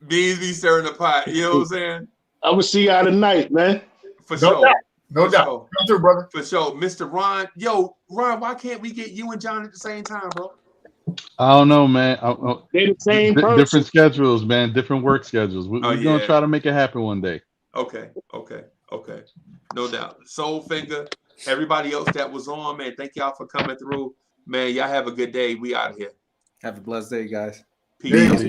Beans be stirring the pot. You know what I'm saying? I will see y'all tonight, man. For sure. No doubt. Come through, brother. For sure. Mr. Ron. Yo, Ron, why can't we get you and John at the same time, bro? I don't know, man. They're the same person. Different schedules, man. Different work schedules. We're going to try to make it happen one day. Okay. No doubt. Soulfinger, everybody else that was on, man, thank y'all for coming through. Man, y'all have a good day. We out of here. Have a blessed day, guys. Peace.